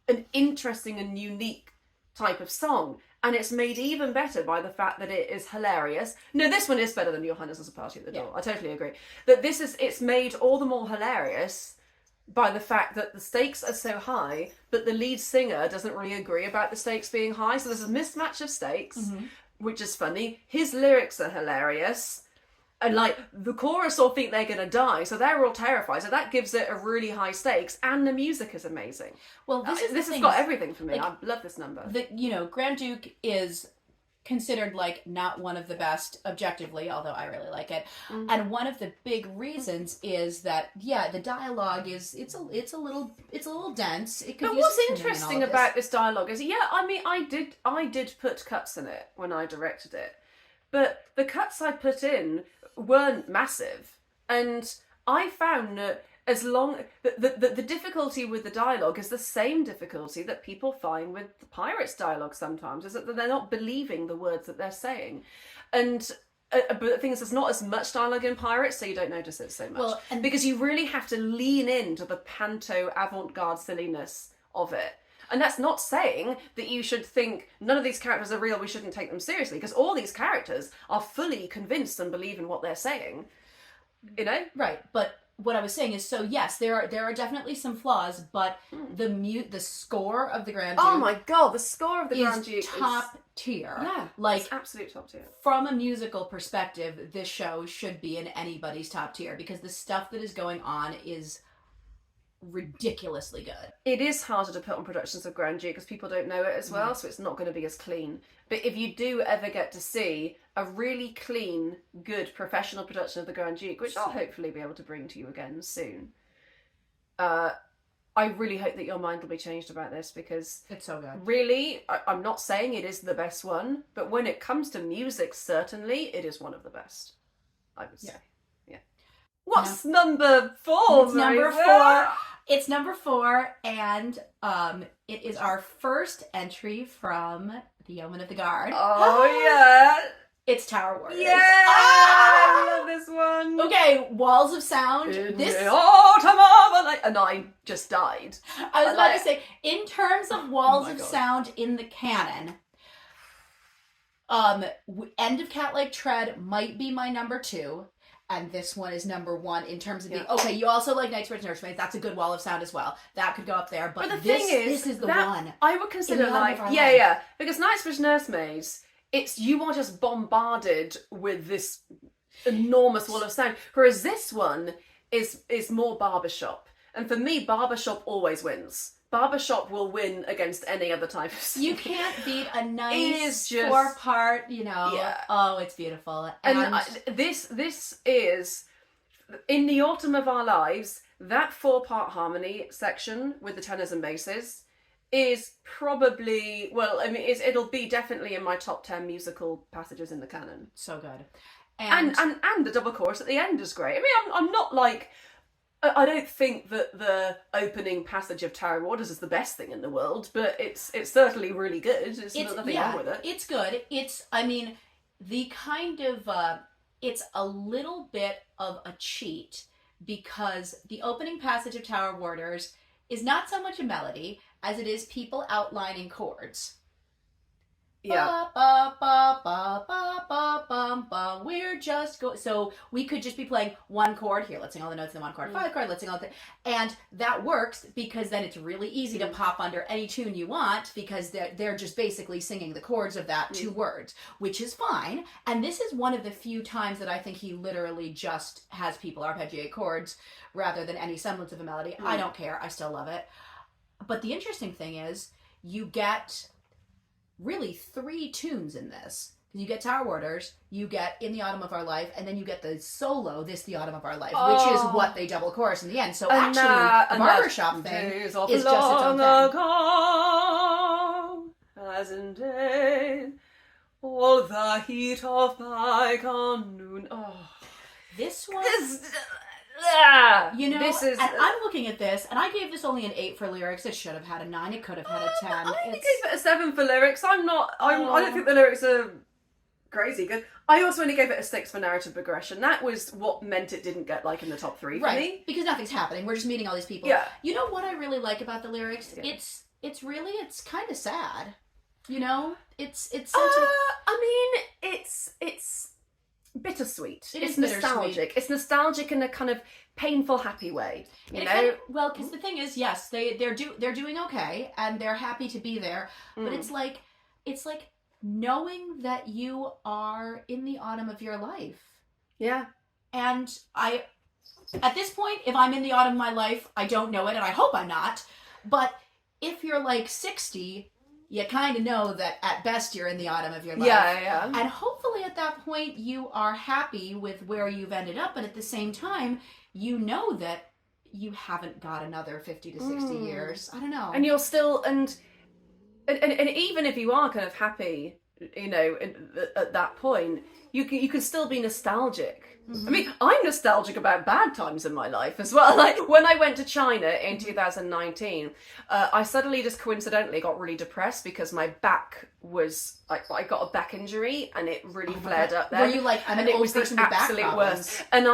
an interesting and unique type of song. And it's made even better by the fact that it is hilarious. No, this one is better than Your Highness as a Party at the Door. I totally agree. That it's made all the more hilarious by the fact that the stakes are so high, but the lead singer doesn't really agree about the stakes being high. So there's a mismatch of stakes, which is funny. His lyrics are hilarious. And like the chorus all think they're going to die, so they're all terrified. So that gives it a really high stakes, and the music is amazing. Well, this has got everything for me. Like, I love this number. Grand Duke is considered like not one of the best objectively, although I really like it. And one of the big reasons is that the dialogue is it's a little dense. It could but use what's interesting about this dialogue is I did put cuts in it when I directed it. But the cuts I put in weren't massive. And I found that the difficulty with the dialogue is the same difficulty that people find with the Pirates dialogue sometimes, is that they're not believing the words that they're saying. And but the thing is, there's not as much dialogue in Pirates, so you don't notice it so much. Well, and because you really have to lean into the panto avant-garde silliness of it. And that's not saying that you should think none of these characters are real, we shouldn't take them seriously, because all these characters are fully convinced and believe in what they're saying. Right, but what I was saying is, so yes, there are definitely some flaws, but the score of the Grand Duke, oh my god, the score of the Grand Duke is top tier. Yeah, like it's absolute top tier. From a musical perspective, this show should be in anybody's top tier, because the stuff that is going on is ridiculously good. It is harder to put on productions of Grand Duke because people don't know it as well, so it's not going to be as clean. But if you do ever get to see a really clean, good professional production of the Grand Duke, which I'll hopefully be able to bring to you again soon, I really hope that your mind will be changed about this, because it's so good. Really, I'm not saying it is the best one, but when it comes to music, certainly it is one of the best, I would say. Yeah. What's number 4? It's number 4. It's number 4, and it is our first entry from the Yeomen of the Guard. Oh, yeah. It's Tower Warriors. Yeah! I love this one. Okay, Walls of Sound. In the autumn of a night. And I just died. I was about to say, in terms of Walls of Sound in the canon, End of Cat Like Tread might be my number 2. And this one is number 1 in terms of being... Okay, you also like Night's Bridge Nursemaids. That's a good Wall of Sound as well. That could go up there. But the thing is, this is the one. I would consider like... Because Night's Bridge Nursemaids, you are just bombarded with this enormous Wall of Sound. Whereas this one is more barbershop. And for me, barbershop always wins. Barbershop will win against any other type of scene. You can't beat a nice 4-part, oh, it's beautiful. And this is, in the autumn of our lives, that 4-part harmony section with the tenors and basses is probably, it'll be definitely in my top 10 musical passages in the canon. So good. And the double chorus at the end is great. I mean, I'm not like... I don't think that the opening passage of Tower Waters is the best thing in the world, but it's certainly really good. There's nothing wrong with it. It's good. It's a little bit of a cheat, because the opening passage of Tower Warders is not so much a melody as it is people outlining chords. Yeah. Ba, ba, ba, ba, ba, ba, ba. We're just going. So we could just be playing one chord here. Let's sing all the notes in the one chord. 5 chord. Let's sing all the. And that works because then it's really easy to pop under any tune you want, because they're just basically singing the chords of that 2 words, which is fine. And this is one of the few times that I think he literally just has people arpeggiate chords rather than any semblance of a melody. I don't care. I still love it. But the interesting thing is, you get really 3 tunes in this. You get Tower Warders, you get In the Autumn of Our Life, and then you get the solo, This the Autumn of Our Life, which is what they double chorus in the end. So actually, the barbershop thing is just its own thing. Ago, as in day, all the heat of bygone noon. Oh, this one, this is. And I'm looking at this, and I gave this only an 8 for lyrics. It should have had a 9. It could have had a 10. I gave it a 7 for lyrics. I don't think the lyrics are crazy good. I also only gave it a 6 for narrative progression. That was what meant it didn't get like in the top 3 for me. Because nothing's happening. We're just meeting all these people. Yeah. You know what I really like about the lyrics? Yeah. It's kind of sad. You know? It's bittersweet. It's nostalgic. It's nostalgic in a kind of painful, happy way. You know? Because the thing is, yes, they're doing okay and they're happy to be there, but it's like knowing that you are in the autumn of your life. Yeah. And at this point, if I'm in the autumn of my life, I don't know it, and I hope I'm not. But if you're like 60, you kind of know that at best you're in the autumn of your life. Yeah. And hopefully at that point you are happy with where you've ended up, but at the same time, you know that you haven't got another 50 to 60 years. I don't know. And you're still, and even if you are kind of happy, you know, at that point, you can still be nostalgic. I mean, I'm nostalgic about bad times in my life as well. Like, when I went to China in 2019, I suddenly just coincidentally got really depressed because my back was, I got a back injury and it really flared up there. Were you like, I'm an old person with back problems? And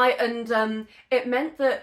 it meant that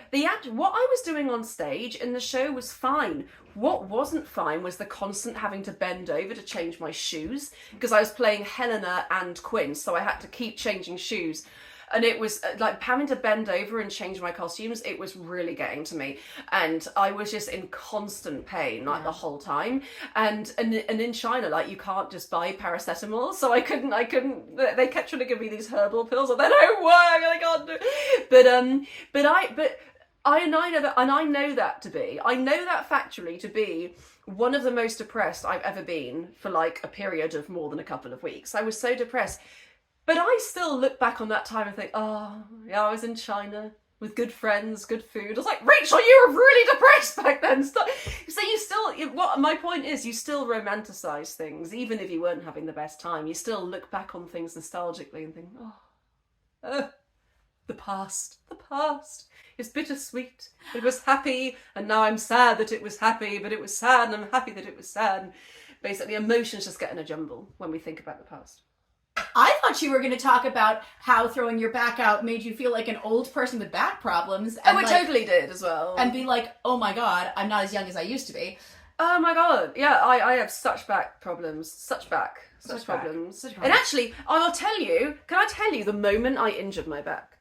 what I was doing on stage in the show was fine. What wasn't fine was the constant having to bend over to change my shoes, because I was playing Helena and Quinn, so I had to keep changing shoes. And it was like having to bend over and change my costumes. It was really getting to me, and I was just in constant pain the whole time. And in China, like, you can't just buy paracetamol, so I couldn't. They kept trying to give me these herbal pills, and they don't work, and I can't do it. I know that factually to be one of the most depressed I've ever been for like a period of more than a couple of weeks. I was so depressed. But I still look back on that time and think, oh, yeah, I was in China with good friends, good food. I was like, Rachel, you were really depressed back then. So you still, my point is, you still romanticize things, even if you weren't having the best time. You still look back on things nostalgically and think, the past. It's bittersweet. It was happy, and now I'm sad that it was happy, but it was sad, and I'm happy that it was sad. Basically, emotions just get in a jumble when we think about the past. I thought you were going to talk about how throwing your back out made you feel like an old person with back problems. And it totally did as well. And be like, oh my god, I'm not as young as I used to be. Oh my god, yeah, I have such back problems. Such problems. And actually, can I tell you the moment I injured my back?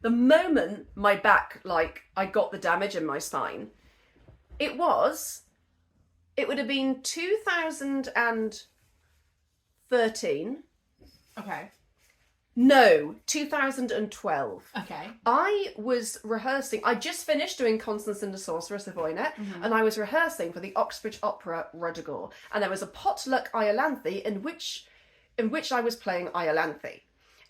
The moment my back, like, I got the damage in my spine, it would have been 2013. Okay. No, 2012. Okay. I was rehearsing. I just finished doing Constance and the Sorceress of Oynet, and I was rehearsing for the Oxbridge Opera RUDDIGORE, and there was a potluck IOLANTHE in which I was playing IOLANTHE.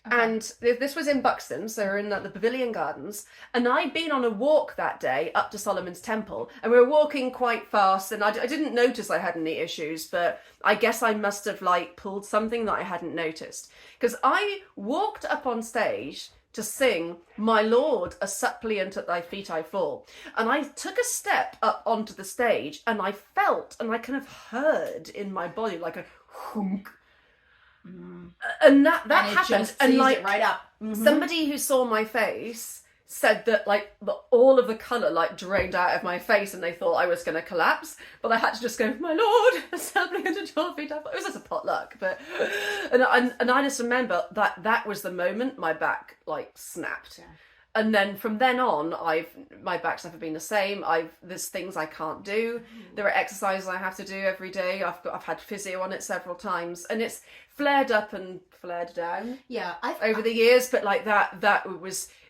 Okay. And this was in Buxton, so we're in the Pavilion Gardens, and I'd been on a walk that day up to Solomon's Temple, and we were walking quite fast, and I didn't notice I had any issues, but I guess I must have like pulled something that I hadn't noticed, because I walked up on stage to sing "My Lord, a suppliant at thy feet I fall," and I took a step up onto the stage, and I felt, and I kind of heard in my body like a hunk. And that happened, and like, right up. Somebody who saw my face said that like all of the colour like drained out of my face, and they thought I was going to collapse. But I had to just go, "My Lord, something at your feet." It was just a potluck, but and I just remember that was the moment my back like snapped. and then from then on, my back's never been the same. There's things I can't do. There are exercises I have to do every day. I've had physio on it several times, and it's flared up and flared down. Yeah, over the years, but like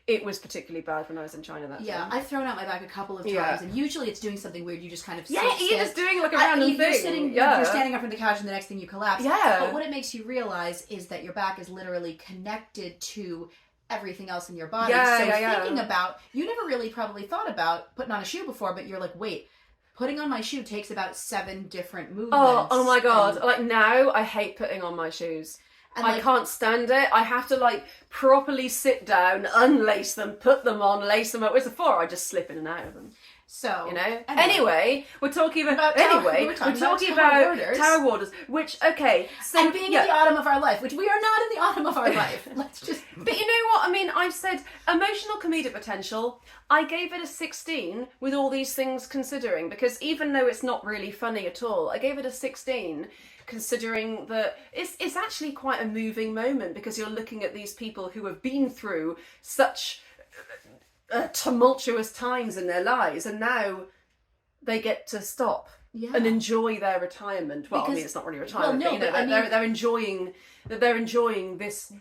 it was particularly bad when I was in China. I've thrown out my back a couple of times, and usually it's doing something weird. You just kind of you're just doing like a random thing. You're standing up from the couch, and the next thing you collapse. Yeah. But what it makes you realize is that your back is literally connected to everything else in your body. Thinking about, you never really probably thought about putting on a shoe before, but you're like, wait. Putting on my shoe takes about 7 different movements. Oh my god! Like now, I hate putting on my shoes. And I can't stand it. I have to like properly sit down, unlace them, put them on, lace them up. Whereas before, I just slip in and out of them. So, you know. Anyway, we're talking about Tower Warders, which so and being in the autumn of our life, which we are not in the autumn of our life. Let's just. But you know what I mean? I've said emotional comedic potential. I gave it a 16 with all these things considering, because even though it's not really funny at all, I gave it a 16. Considering that it's actually quite a moving moment, because you're looking at these people who have been through such tumultuous times in their lives, and now they get to stop and enjoy their retirement. Well, because, it's not really retirement, but they're enjoying this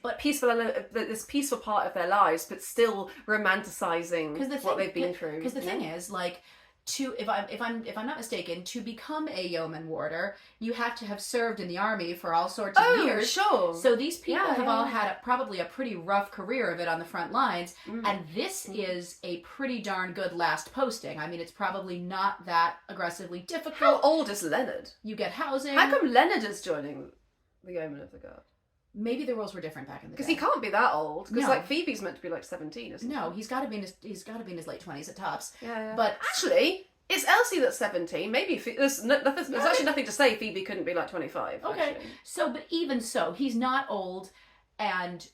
peaceful part of their lives, but still romanticizing what they've been through. Because the thing is, like, if I'm not mistaken, to become a yeoman warder, you have to have served in the army for all sorts of years. Sure. So these people have all had probably a pretty rough career of it on the front lines, and this is a pretty darn good last posting. I mean, it's probably not that aggressively difficult. How old is Leonard? You get housing. How come Leonard is joining the Yeomen of the Guard? Maybe the rules were different back in the day. Because he can't be that old. Because like Phoebe's meant to be like 17, isn't he? No, he's got to be in his late 20s at tops. Yeah. But actually, it's Elsie that's 17. Maybe there's actually nothing to say Phoebe couldn't be like 25. Okay. Actually. So, but even so, he's not old, and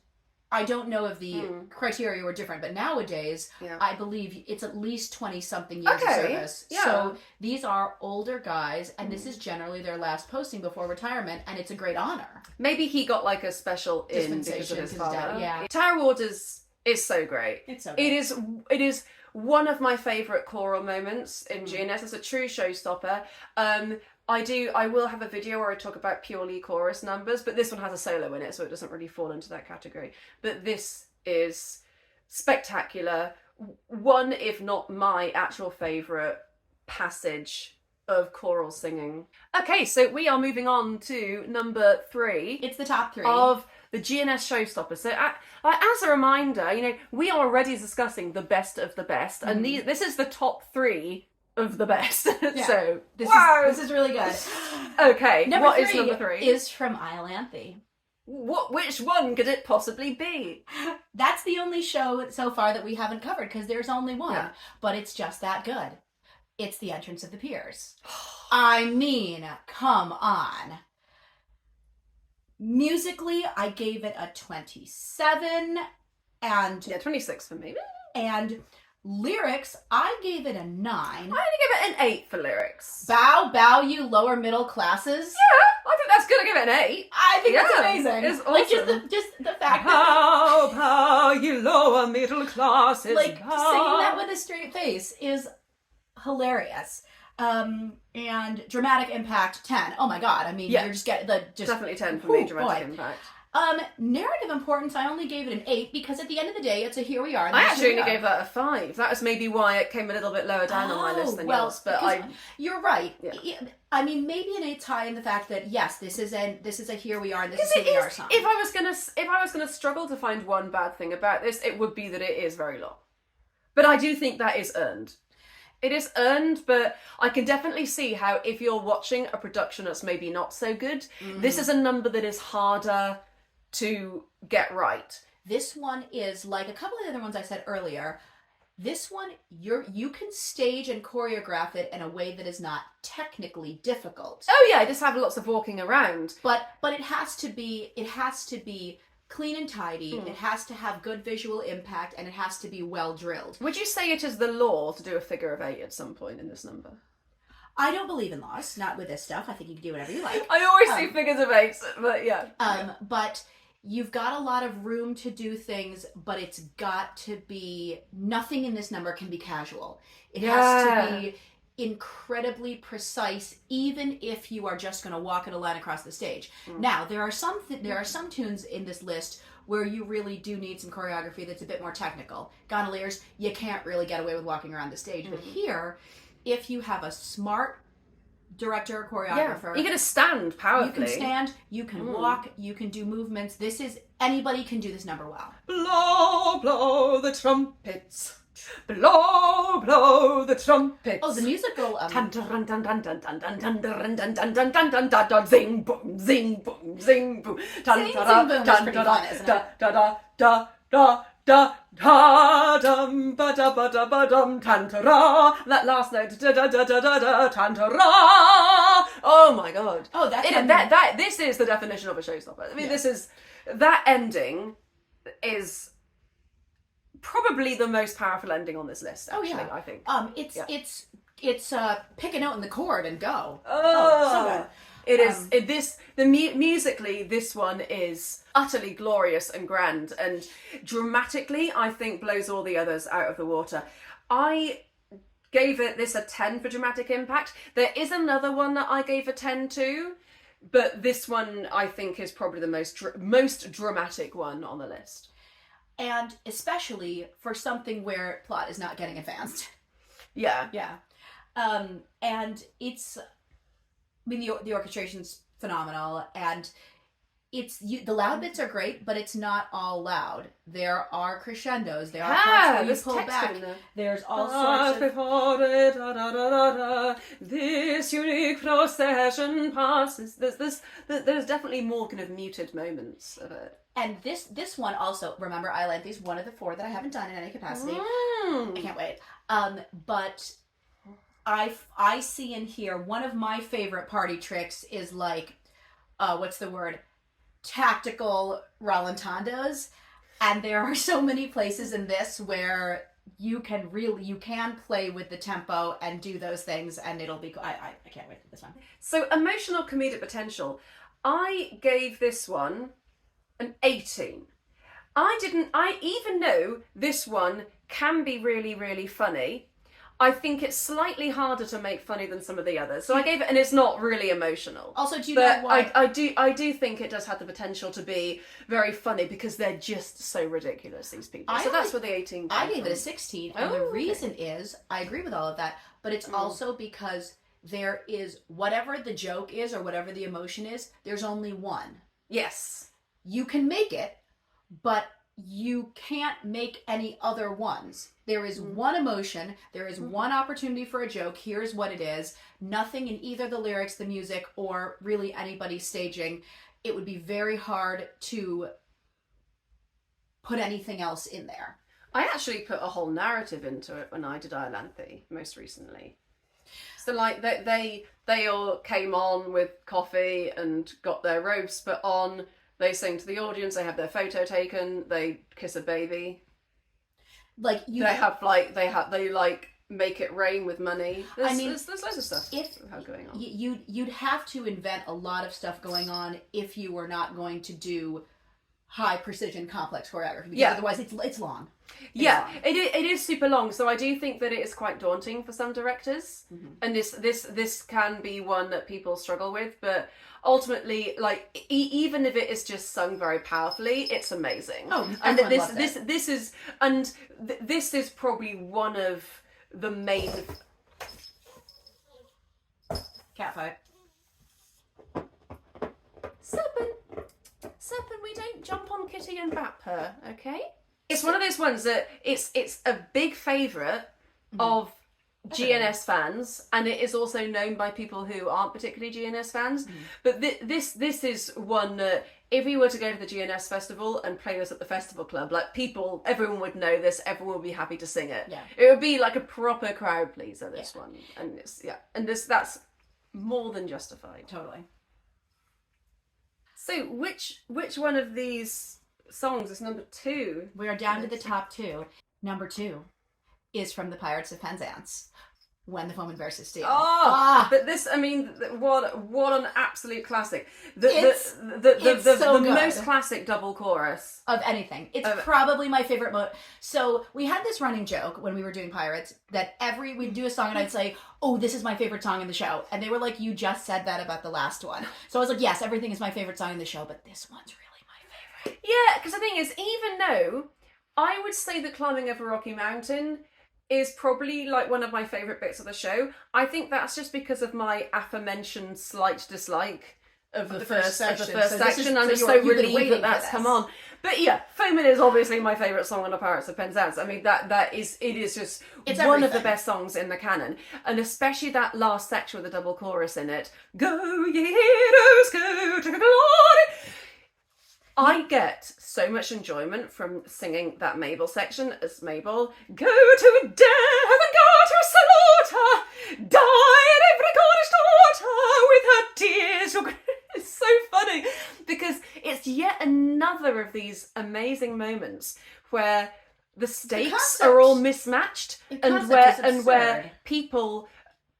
I don't know if the criteria were different, but nowadays, I believe it's at least 20-something years of service. Yeah. So these are older guys, and this is generally their last posting before retirement, and it's a great honor. Maybe he got like a special in because of his father. Dad, Tower Warders is so great. It's so great. It is one of my favourite choral moments in GNS. It's a true showstopper. I will have a video where I talk about purely chorus numbers, but this one has a solo in it, so it doesn't really fall into that category. But this is spectacular. One, if not my actual favourite passage of choral singing. Okay, so we are moving on to number 3. It's the top 3 of the GNS Showstoppers. So, as a reminder, we are already discussing the best of the best, and this is the top 3 of the best. Yeah. So this is really good. Okay, Number 3 is number 3? Is from IOLANTHE. Which one could it possibly be? That's the only show so far that we haven't covered, because there's only one, but it's just that good. It's the entrance of the Piers. I mean, come on. Musically, I gave it a 27, and 26 for me. And lyrics, I gave it a 9. I only give it an 8 for lyrics. Bow, you lower middle classes. Yeah, I think that's good to give it an 8. I think that's amazing. It's awesome. Like just the fact that bow, you lower middle classes. Like singing that with a straight face is hilarious. And dramatic impact 10. Oh my god! I mean, you're just getting definitely 10 for me. Dramatic impact. Narrative importance, I only gave it an 8 because at the end of the day, it's a here we are. I actually only gave that a 5. That was maybe why it came a little bit lower down on my list than yours. But you're right. Yeah. I mean, maybe an 8's high in the fact that yes, this is a here we are and this is who we are song. If I was gonna struggle to find one bad thing about this, it would be that it is very long. But I do think that is earned. It is earned, but I can definitely see how if you're watching a production that's maybe not so good, this is a number that is harder to get right. This one is like a couple of the other ones I said earlier. This one, you can stage and choreograph it in a way that is not technically difficult. Oh yeah, just have lots of walking around. But it has to be clean and tidy. It has to have good visual impact, and it has to be well drilled. Would you say it is the law to do a figure of 8 at some point in this number? I don't believe in laws, not with this stuff. I think you can do whatever you like. I always see figures of 8, but yeah. But you've got a lot of room to do things, but it's got to be, nothing in this number can be casual. It has to be incredibly precise, even if you are just going to walk in a line across the stage. Now, there are some tunes in this list where you really do need some choreography that's a bit more technical. Gondoliers, you can't really get away with walking around the stage, but here, if you have a smart director or choreographer, you're going to stand powerfully. You can stand, you can walk, you can do movements. Anybody can do this number well. Blow, blow the trumpets. Blow, blow the trumpets. Oh, the musical. Zing boom, zing boom, zing boom. Zing boom is pretty fun, isn't it? Dum ba da ba da ba dum tantara. That last note, da da da da da da tantara. Oh my god! Oh, this is the definition of a showstopper. I mean, that ending is probably the most powerful ending on this list. Actually, I think. It's pick a note in the chord and go. So good. It is musically, this one is utterly glorious and grand, and dramatically I think blows all the others out of the water. I gave this a 10 for dramatic impact. There is another one that I gave a 10 to, but this one I think is probably the most dramatic one on the list. And especially for something where plot is not getting advanced. Yeah. And it's, I mean, the orchestration's phenomenal, and the loud bits are great, but it's not all loud. There are crescendos. There are parts where you pull back. There's all sorts of... This unique procession passes. There's definitely more kind of muted moments of it. And this one also, remember, IOLANTHE is one of the 4 that I haven't done in any capacity. I can't wait. But I see in here, one of my favorite party tricks is like, what's the word? Tactical rallentandos. And there are so many places in this where you can play with the tempo and do those things, and it'll be, I can't wait for this one. So emotional comedic potential. I gave this one an 18. Even though this one can be really, really funny, I think it's slightly harder to make funny than some of the others. So I gave it, and it's not really emotional. Also, do you know why? I do think it does have the potential to be very funny because they're just so ridiculous, these people. So that's where the 18 came I gave from. it a 16, and the reason is, I agree with all of that, but it's also because there is, whatever the joke is or whatever the emotion is, there's only one. Yes. You can make it, but you can't make any other ones. There is one emotion, there is one opportunity for a joke, here's what it is. Nothing in either the lyrics, the music, or really anybody's staging. It would be very hard to put anything else in there. I actually put a whole narrative into it when I did IOLANTHE most recently. So like they all came on with coffee and got their robes put on. They sing to the audience, they have their photo taken, they kiss a baby. Like they make it rain with money. There's loads of stuff going on. You'd have to invent a lot of stuff going on if you were not going to do high precision complex choreography, because otherwise it's long. It is super long, so I do think that it is quite daunting for some directors, and this can be one that people struggle with, but ultimately, like, even if it is just sung very powerfully, it's amazing. And this is probably one of the main catfight. Serpent, we don't jump on Kitty and bap her, okay? It's one of those ones that it's a big favourite of GNS fans, and it is also known by people who aren't particularly GNS fans. But this is one that if we were to go to the GNS festival and play this at the festival club, like everyone would know this, everyone would be happy to sing it. It would be like a proper crowd pleaser, this one. And that's more than justified. Totally. So which one of these songs is number 2? We are down to the top 2. Number 2 is from the Pirates of Penzance. When the Foeman versus Steel. But this, I mean, what an absolute classic. It's so the good. most classic double chorus. Of anything. It's probably my favorite So we had this running joke when we were doing Pirates that we'd do a song and I'd say, oh, this is my favorite song in the show. And they were like, you just said that about the last one. So I was like, yes, everything is my favorite song in the show, but this one's really my favorite. Yeah, because the thing is, even though I would say that Climbing Over Rocky Mountain is probably like one of my favourite bits of the show, I think that's just because of my aforementioned slight dislike of the first section. I'm just so relieved that that's come on. But yeah, Foeman is obviously my favourite song on the Pirates of Penzance. I mean, it is just one of the best songs in the canon. And especially that last section with the double chorus in it. Go ye heroes, go to glory. I get so much enjoyment from singing that Mabel section as Mabel. Go to death and go to slaughter, die at every Cornish daughter with her tears. It's so funny because it's yet another of these amazing moments where the stakes are all mismatched and where people.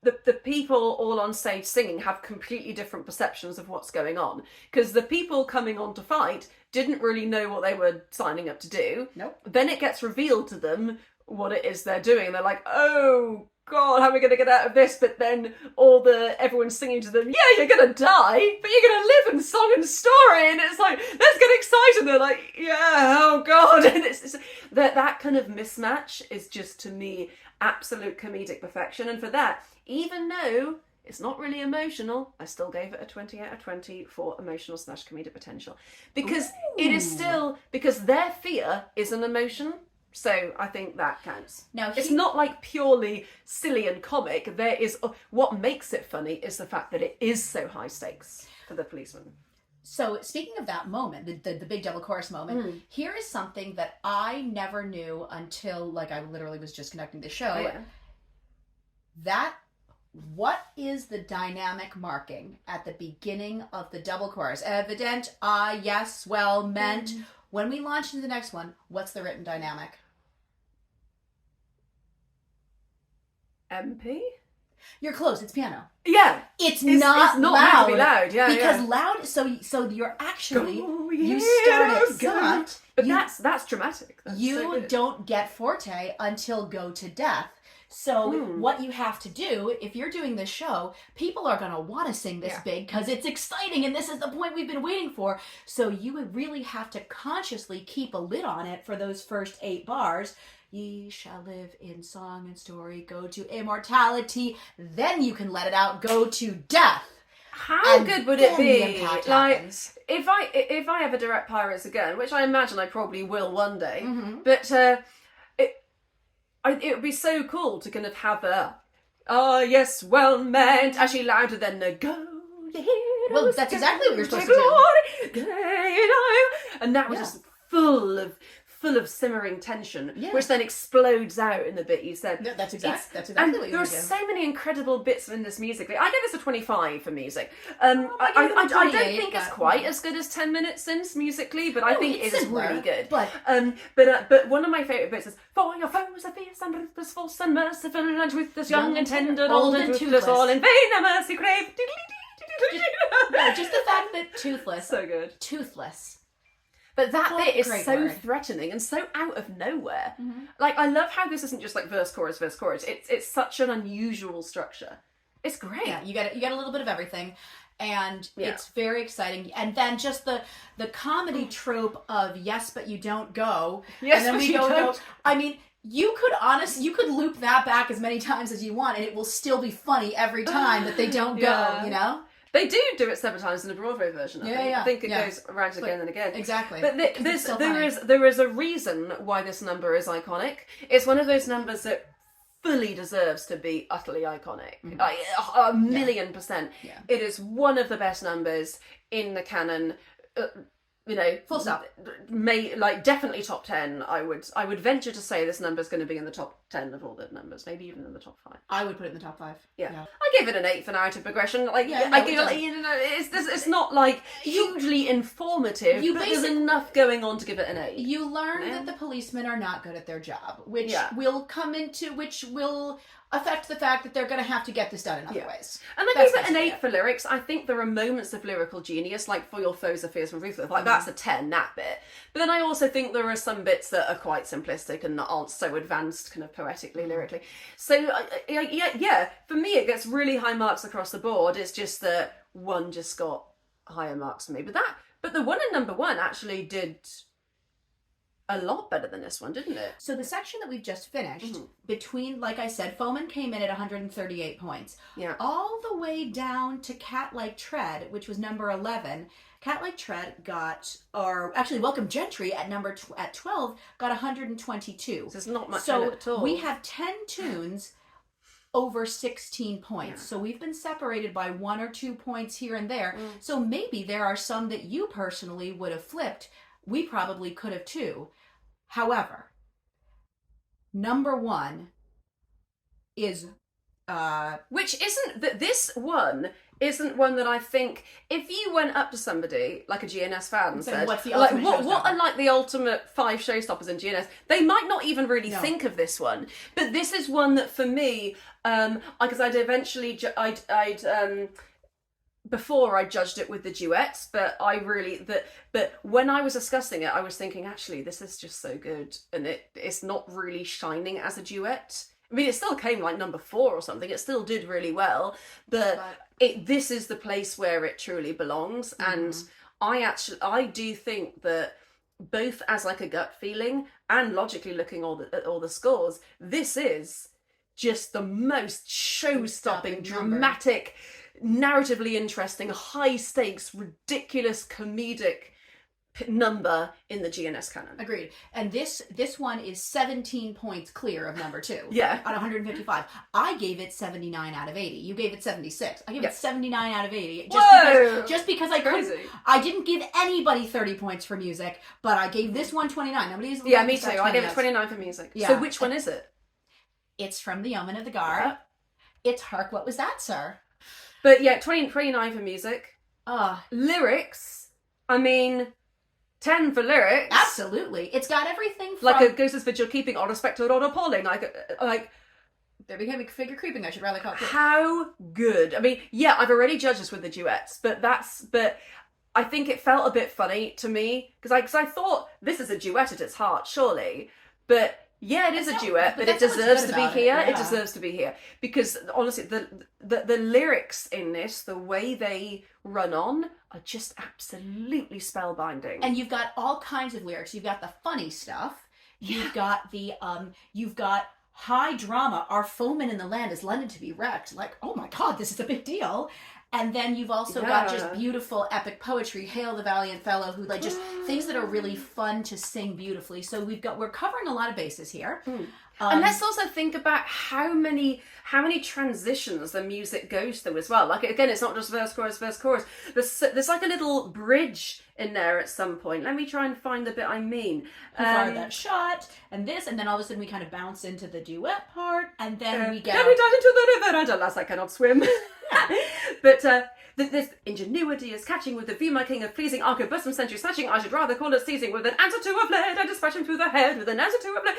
The people all on stage singing have completely different perceptions of what's going on. Because the people coming on to fight didn't really know what they were signing up to do. Nope. Then it gets revealed to them what it is they're doing. They're like, oh God, how are we going to get out of this? But then everyone's singing to them, yeah, you're going to die, but you're going to live in song and story. And it's like, let's get excited. They're like, yeah, oh God. And it's that kind of mismatch is just, to me, absolute comedic perfection. And for that, even though it's not really emotional, I still gave it a 20 out of 20 for emotional / comedic potential. Because it is still, because their fear is an emotion. So I think that counts. Now, it's not like purely silly and comic. There is, what makes it funny is the fact that it is so high stakes for the policeman. So speaking of that moment, the big double chorus moment, here is something that I never knew until I literally was just conducting the show. What is the dynamic marking at the beginning of the double chorus? Evident, yes, well, meant. When we launch into the next one, what's the written dynamic? MP? You're close. It's piano. Yeah. It's not loud. Meant to be loud. Yeah, because loud. So you're actually you start at gut. But that's dramatic. That's you don't get forte until go to death. So what you have to do, if you're doing this show, people are going to want to sing this big because it's exciting and this is the point we've been waiting for. So you would really have to consciously keep a lid on it for those first 8 bars. Ye shall live in song and story, go to immortality. Then you can let it out, go to death. How good would it be? Like, if I ever direct Pirates again, which I imagine I probably will one day, but it would be so cool to kind of have yes, well meant, actually louder than the go. Well, that's exactly what you're supposed to do. And that was just full of simmering tension, which then explodes out in the bit you said. No, that's exactly what you do. There are so many incredible bits in this musically. I give this a 25 for music. I don't think it's quite as good as 10 Minutes Since musically, but I think it is really good. But one of my favourite bits is, for your foes are fierce and ruthless, false and merciful, and ruthless, young and tender, old and toothless, all in vain a mercy crave. Just the fact that toothless. So good. Toothless. But that bit is so threatening and so out of nowhere. Like, I love how this isn't just like verse, chorus, verse, chorus. It's such an unusual structure. It's great. Yeah, you get a little bit of everything. And it's very exciting. And then just the comedy trope of yes, but you don't go. Yes, and then but we you don't. I mean, you could loop that back as many times as you want and it will still be funny every time that they don't go, you know? They do it several times in the Broadway version. I think it goes around again and again. Exactly. But there is a reason why this number is iconic. It's one of those numbers that fully deserves to be utterly iconic. Like, 1,000,000%. Yeah. It is one of the best numbers in the canon. Full stop. Definitely top 10. I would venture to say this number is going to be in the top 10 of all the numbers, maybe even in the top 5. I would put it in the top 5. Yeah. I gave it an 8 for narrative progression. Like, it's not like hugely informative, but there's enough going on to give it an 8. You learn that the policemen are not good at their job, which will affect the fact that they're going to have to get this done in other ways. And I gave it an 8 for lyrics. I think there are moments of lyrical genius, like For Your Foes Are Fierce and Ruthless. Like, that's a 10, that bit. But then I also think there are some bits that are quite simplistic and aren't so advanced kind of poetically, lyrically. So, for me it gets really high marks across the board. It's just that one just got higher marks for me. But the one in number 1 actually did a lot better than this one, didn't it? So the section that we've just finished, between, like I said, Foeman came in at 138 points. Yeah. All the way down to Cat Like Tread, which was number 11. Cat Like Tread got, or actually Welcome Gentry at 12, got 122. So there's not much in it it at all. We have 10 tunes over 16 points. So we've been separated by 1 or 2 points here and there. So maybe there are some that you personally would have flipped. We probably could have too. However, number 1 is which isn't that this one isn't one that I think if you went up to somebody like a GNS fan and said, what's the like ultimate what are like the ultimate 5 showstoppers in GNS, they might not even really think of this one. But this is one that for me, because I'd eventually before I judged it with the duets, but but when I was discussing it, I was thinking, actually, this is just so good, and it's not really shining as a duet. I mean, it still came like number 4 or something. It still did really well, but this is the place where it truly belongs. And I do think that both as like a gut feeling and logically looking at all the scores, this is just the most show-stopping, dramatic, narratively interesting, high stakes, ridiculous, comedic number in the GNS canon. Agreed. And this one is 17 points clear of number 2. Yeah. At 155. I gave it 79 out of 80. You gave it 76. I gave it 79 out of 80. Just because I didn't give anybody 30 points for music, but I gave this one 29. Nobody's me too. I gave it 29 for music. Yeah. So which one is it? It's from the Yeomen of the Guard. Yeah. It's Hark, What Was That, Sir? But yeah, 29 for music. Lyrics, I mean, 10 for lyrics. Absolutely. It's got everything from... Like a ghost's vigil keeping, or respected, or appalling. Like there became a figure creeping, I should rather call it. How good. I mean, yeah, I've already judged this with the duets, but I think it felt a bit funny to me, because I thought, this is a duet at its heart, surely. But yeah, it is a duet, but it deserves to be here. Yeah. It deserves to be here. Because honestly, the lyrics in this, the way they run on, are just absolutely spellbinding. And you've got all kinds of lyrics. You've got the funny stuff. You've got you've got high drama. Our foeman in the land is London to be wrecked. Like, oh my God, this is a big deal. And then you've also got just beautiful epic poetry. Hail the valiant fellow, who like just things that are really fun to sing beautifully. So we're covering a lot of bases here. And let's also think about how many transitions the music goes through as well. Like, again, it's not just verse, chorus, verse, chorus. There's like a little bridge in there at some point. Let me try and find the bit I mean. That shot, and this, and then all of a sudden we kind of bounce into the duet part, and then we get... Then we dive into the river, and alas, I cannot swim. But this ingenuity is catching with the view, my king of pleasing, arquebus century snatching, I should rather call it seizing, with an answer to a blade, I dispatch him through the head, with an answer to a blade.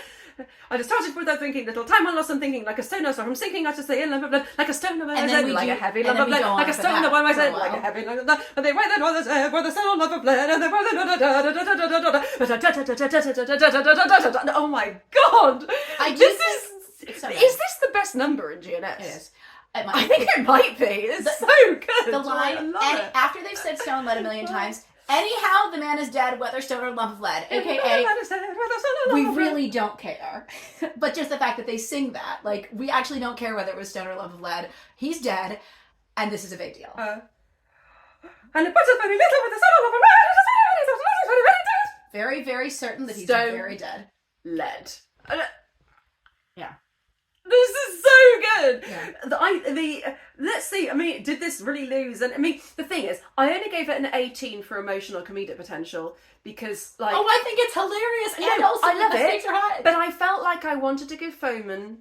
I just started without thinking, little time I lost and thinking, like a stone I saw from sinking, I just say, in love of blood, like a stone of my head, like a heavy love of blood, like a stone of my head, like a heavy love of blood, and they wear that on the head, where the stone of blood, and they wear the oh my God! Is this the best number in GNS? It is. I think it might be. It's so good. The line, after they've said stone lead a million times, anyhow, the man is dead, whether stone or lump of lead, aka, we really don't care. But just the fact that they sing that, like, we actually don't care whether it was stone or lump of lead. He's dead, and this is a big deal. And it puts us very little with the stone or lump of lead. Very, very certain that he's very dead. Lead. Yeah. This is so good. Yeah. Let's see. I mean, did this really lose? And I mean, the thing is, I only gave it an 18 for emotional comedic potential because, like, Oh, I think it's hilarious, and no, also I love the it. stakes are high. But I felt like I wanted to give Foeman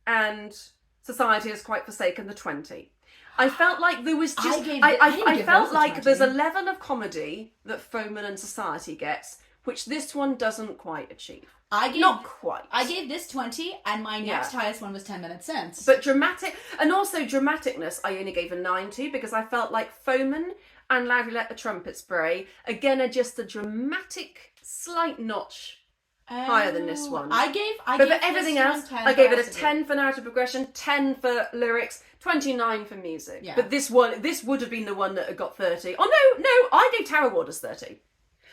and Society Has Quite Forsaken the 20. I felt like there was just. I felt like there's a level of comedy that Foeman and Society gets, which this one doesn't quite achieve. Not quite. I gave this 20, and my next highest one was 10 minutes since. But dramatic, and also dramaticness, I only gave a 9 to because I felt like Foeman and Loudly Let the Trumpets Bray, again, are just a dramatic, slight notch higher than this one. But for everything else, I gave it a 10 for narrative progression, 10 for lyrics, 29 for music. Yeah. But this would have been the one that had got 30. Oh no, I gave Tower Warders 30.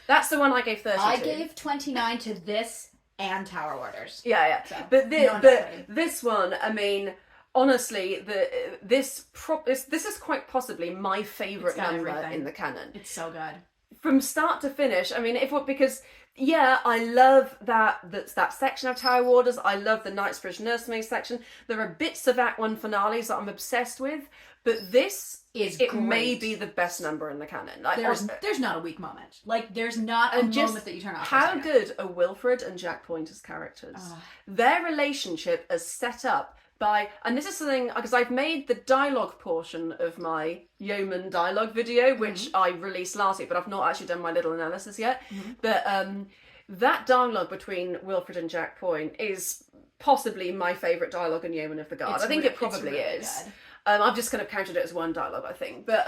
That's the one I gave 30 I to. gave 29 to this and Tower Warders. Yeah. So, but this one, I mean, honestly, this is quite possibly my favourite number in the canon. It's so good. From start to finish, I mean, because I love that section of Tower Warders. I love the Knightsbridge Nursemaid section. There are bits of Act 1 finales that I'm obsessed with, but this may be the best number in the canon. Like, there's not a weak moment. Like, there's not a moment that you turn off. How good are Wilfred and Jack Point as characters? Their relationship is set up by, and this is something, because I've made the dialogue portion of my Yeoman dialogue video, which I released last week, but I've not actually done my little analysis yet. But that dialogue between Wilfred and Jack Point is possibly my favourite dialogue in Yeomen of the Guard. I think it probably is. Good. I've just kind of counted it as one dialogue, I think. But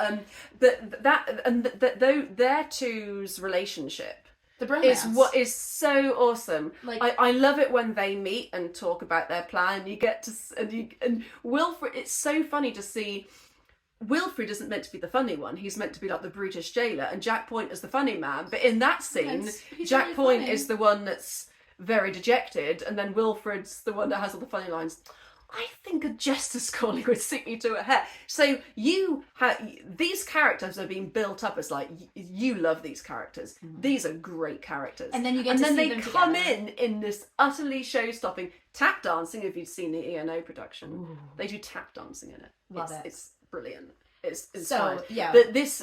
their two's relationship is what is so awesome. Like, I love it when they meet and talk about their plan. You get to and Wilfred. It's so funny to see. Wilfred isn't meant to be the funny one. He's meant to be like the brutish jailer, and Jack Point is the funny man. But in that scene, Jack really Point is the one that's very dejected, and then Wilfred's the one that has all the funny lines. I think a jester's calling would suit me to a hair. So these characters are being built up as like, you love these characters. These are great characters. And then you get to see them together. And then they come in this utterly show-stopping tap dancing. If you've seen the ENO production, they do tap dancing in it. Love it. It's brilliant. It's so fine. Yeah. But this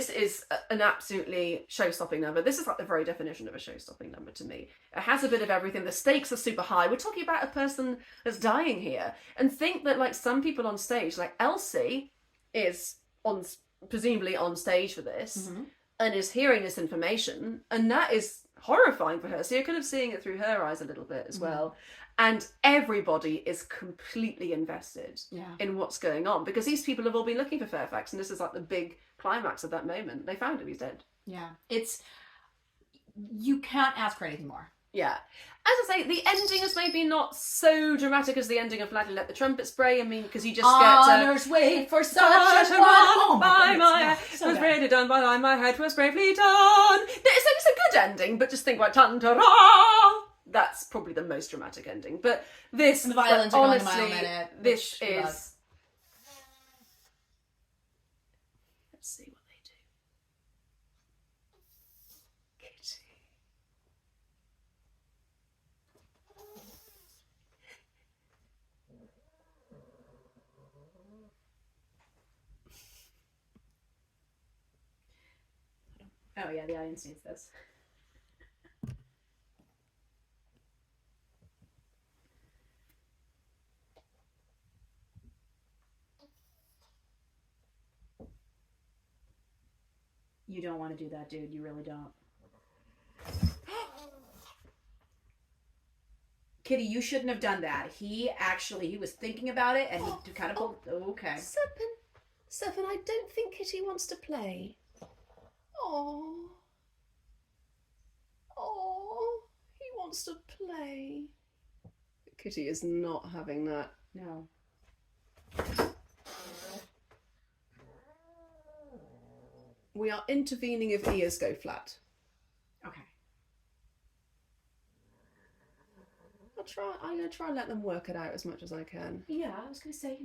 is an absolutely show-stopping number. This is like the very definition of a show-stopping number to me. It has a bit of everything. The stakes are super high. We're talking about a person that's dying here. And think that, like, some people on stage, like Elsie is presumably on stage for this and is hearing this information, and that is horrifying for her. So you're kind of seeing it through her eyes a little bit as well. And everybody is completely invested in what's going on, because these people have all been looking for Fairfax, and this is like the big climax of that moment. They found him, he's dead. Yeah. You can't ask for anything more. Yeah. As I say, the ending is maybe not so dramatic as the ending of Loudly Let the Trumpets Bray. I mean, because you just get Honours wait for such a one. Oh my goodness, was bravely done by my head was bravely done. It's a good ending, but just think about tan-ta-ra. That's probably the most dramatic ending. But this, and the violins are honestly, going a mile a minute. This is. Let's see what they do. Kitty. Oh yeah, the audience needs this. You don't want to do that, dude. You really don't. Kitty, you shouldn't have done that. He was thinking about it, and he kind of pulled. Okay. Seven, I don't think Kitty wants to play. Oh, he wants to play. Kitty is not having that. No. We are intervening if ears go flat. Okay. I'm going to try and let them work it out as much as I can. Yeah, I was going to say,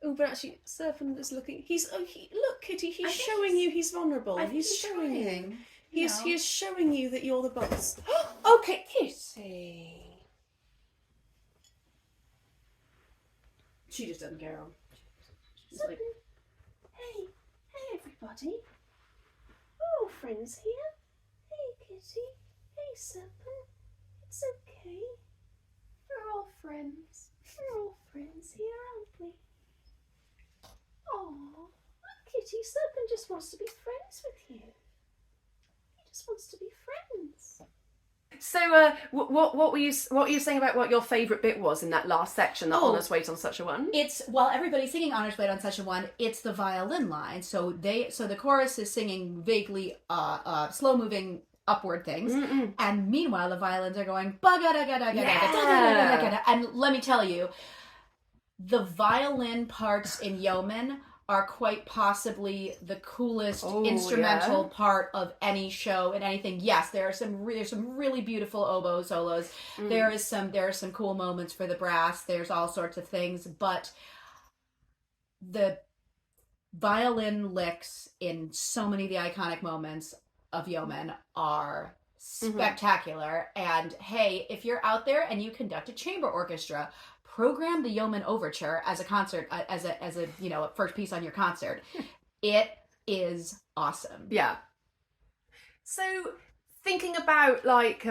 Oh, but actually, Surfin is looking. Look, Kitty. He's showing you he's vulnerable. He's showing you. He is showing you that you're the boss. Okay, Kitty. She just doesn't care. She's like, Hey everybody. We're all friends here. Hey Kitty. Hey Serpent. It's okay. We're all friends. We're all friends here, aren't we? Oh, Kitty, Serpent just wants to be friends with you. He just wants to be friends. so what were you saying about what your favourite bit was in that last section, that Honours Wait on Such a One? It's, while everybody's singing Honours Wait on Such a One, it's the violin line. So the chorus is singing vaguely slow moving upward things, and meanwhile the violins are going and let me tell you, the violin parts in Yeomen are quite possibly the coolest instrumental part of any show and anything. Yes, there's some really beautiful oboe solos. There are some cool moments for the brass. There's all sorts of things, but the violin licks in so many of the iconic moments of Yeomen are spectacular. And hey, if you're out there and you conduct a chamber orchestra, program the Yeomen Overture as a concert, as a first piece on your concert. It is awesome. Yeah. So thinking about like,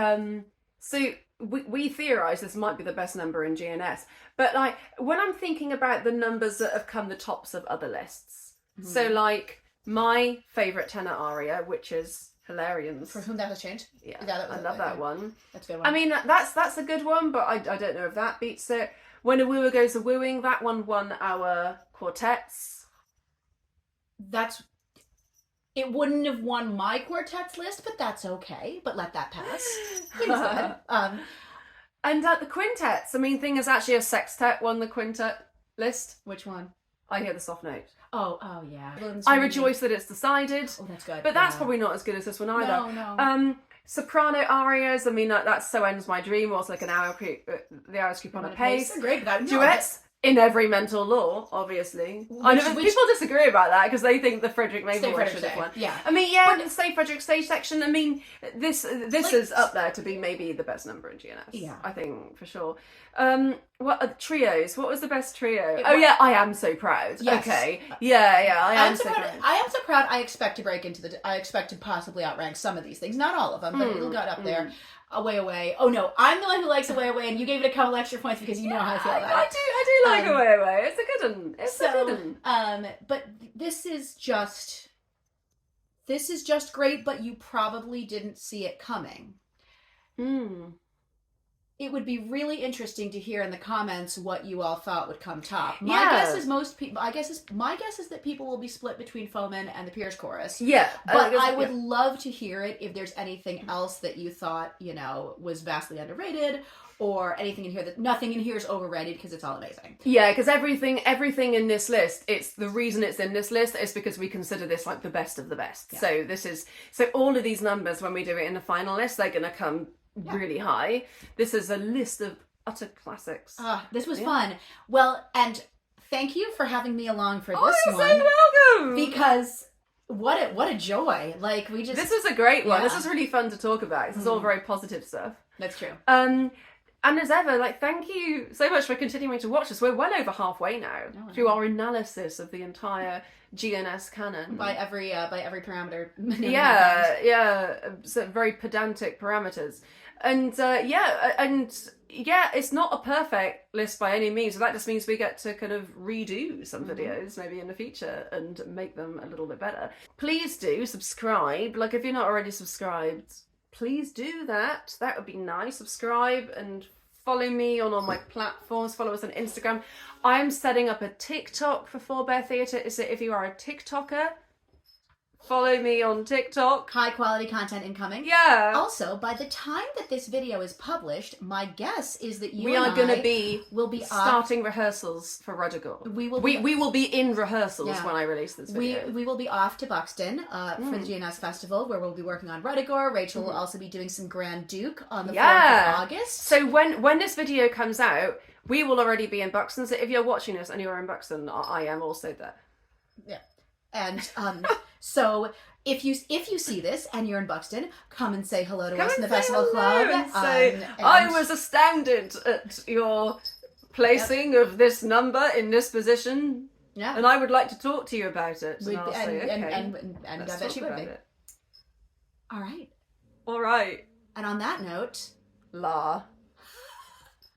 so we theorise this might be the best number in GNS, but like when I'm thinking about the numbers that have come the tops of other lists, so like my favourite tenor aria, which is Hilarions. For Whom Thou Hast Changed. Yeah, I love that one. That's a good one. I mean, that's a good one, but I don't know if that beats it. When a Wooer Goes a Wooing, that one won our quartets. It wouldn't have won my quartets list, but that's okay. But let that pass. It was good. And the quintets. I mean, thing is actually a sextet won the quintet list. Which one? I Hear the Soft Note. Oh yeah. I rejoice that it's decided. Oh, that's good. But that's probably not as good as this one either. No. Soprano arias. I mean, that's So Ends My Dream. Was like the hours creep on a pace. They're great, but Duets. In Every Mental Law, obviously. I know people disagree about that because they think the Frederick Mayfield should have won. Yeah. I mean, but Stay Frederick stage section. I mean, this is up there to be maybe the best number in GNS. Yeah. I think for sure. What are the trios? What was the best trio? I Am So Proud. Yes. Okay. Yeah. I am so proud. I Am So Proud. I expect to break into I expect to possibly outrank some of these things. Not all of them, but it'll get up there. Away. Oh no, I'm the one who likes Away, and you gave it a couple extra points because you know how I feel about it. I do like Away. It's a good one. It's a good one. But this is just great. But you probably didn't see it coming. It would be really interesting to hear in the comments what you all thought would come top. My guess is my guess is that people will be split between Foeman and the Piers chorus. Yeah. But I would love to hear it if there's anything else that you thought, was vastly underrated, or anything in here that nothing in here is overrated because it's all amazing. Yeah, because everything in this list, it's the reason it's in this list is because we consider this like the best of the best. Yeah. So all of these numbers, when we do it in the final list, they're gonna come really high. This is a list of utter classics. This was fun. Well, and thank you for having me along for this one. You're so welcome. Because what a joy! Like this was a great one. This is really fun to talk about. This is all very positive stuff. That's true. And as ever, thank you so much for continuing to watch us. We're well over halfway now through our analysis of the entire GNS canon by every parameter. So very pedantic parameters. And it's not a perfect list by any means. So that just means we get to kind of redo some videos maybe in the future and make them a little bit better. Please do subscribe. If you're not already subscribed, please do that. That would be nice. Subscribe and follow me on all my platforms. Follow us on Instagram. I am setting up a TikTok for Forbear Theatre. So if you are a TikToker, follow me on TikTok. High quality content incoming. Yeah. Also, by the time that this video is published, my guess is that we are going to be starting rehearsals for Ruddigore. We will be in rehearsals when I release this video. We will be off to Buxton for the GNS Festival, where we'll be working on Ruddigore. Rachel will also be doing some Grand Duke on the 4th of August. So when this video comes out, we will already be in Buxton. So if you're watching this and you're in Buxton, I am also there. Yeah. And so if you see this and you're in Buxton, come and say hello to us in the Festival Club. I was astounded at your placing of this number in this position, Yeah. and I would like to talk to you about it. And I'll say, okay, and I let's bet she talk would about be. it. All right. All right. And on that note, La.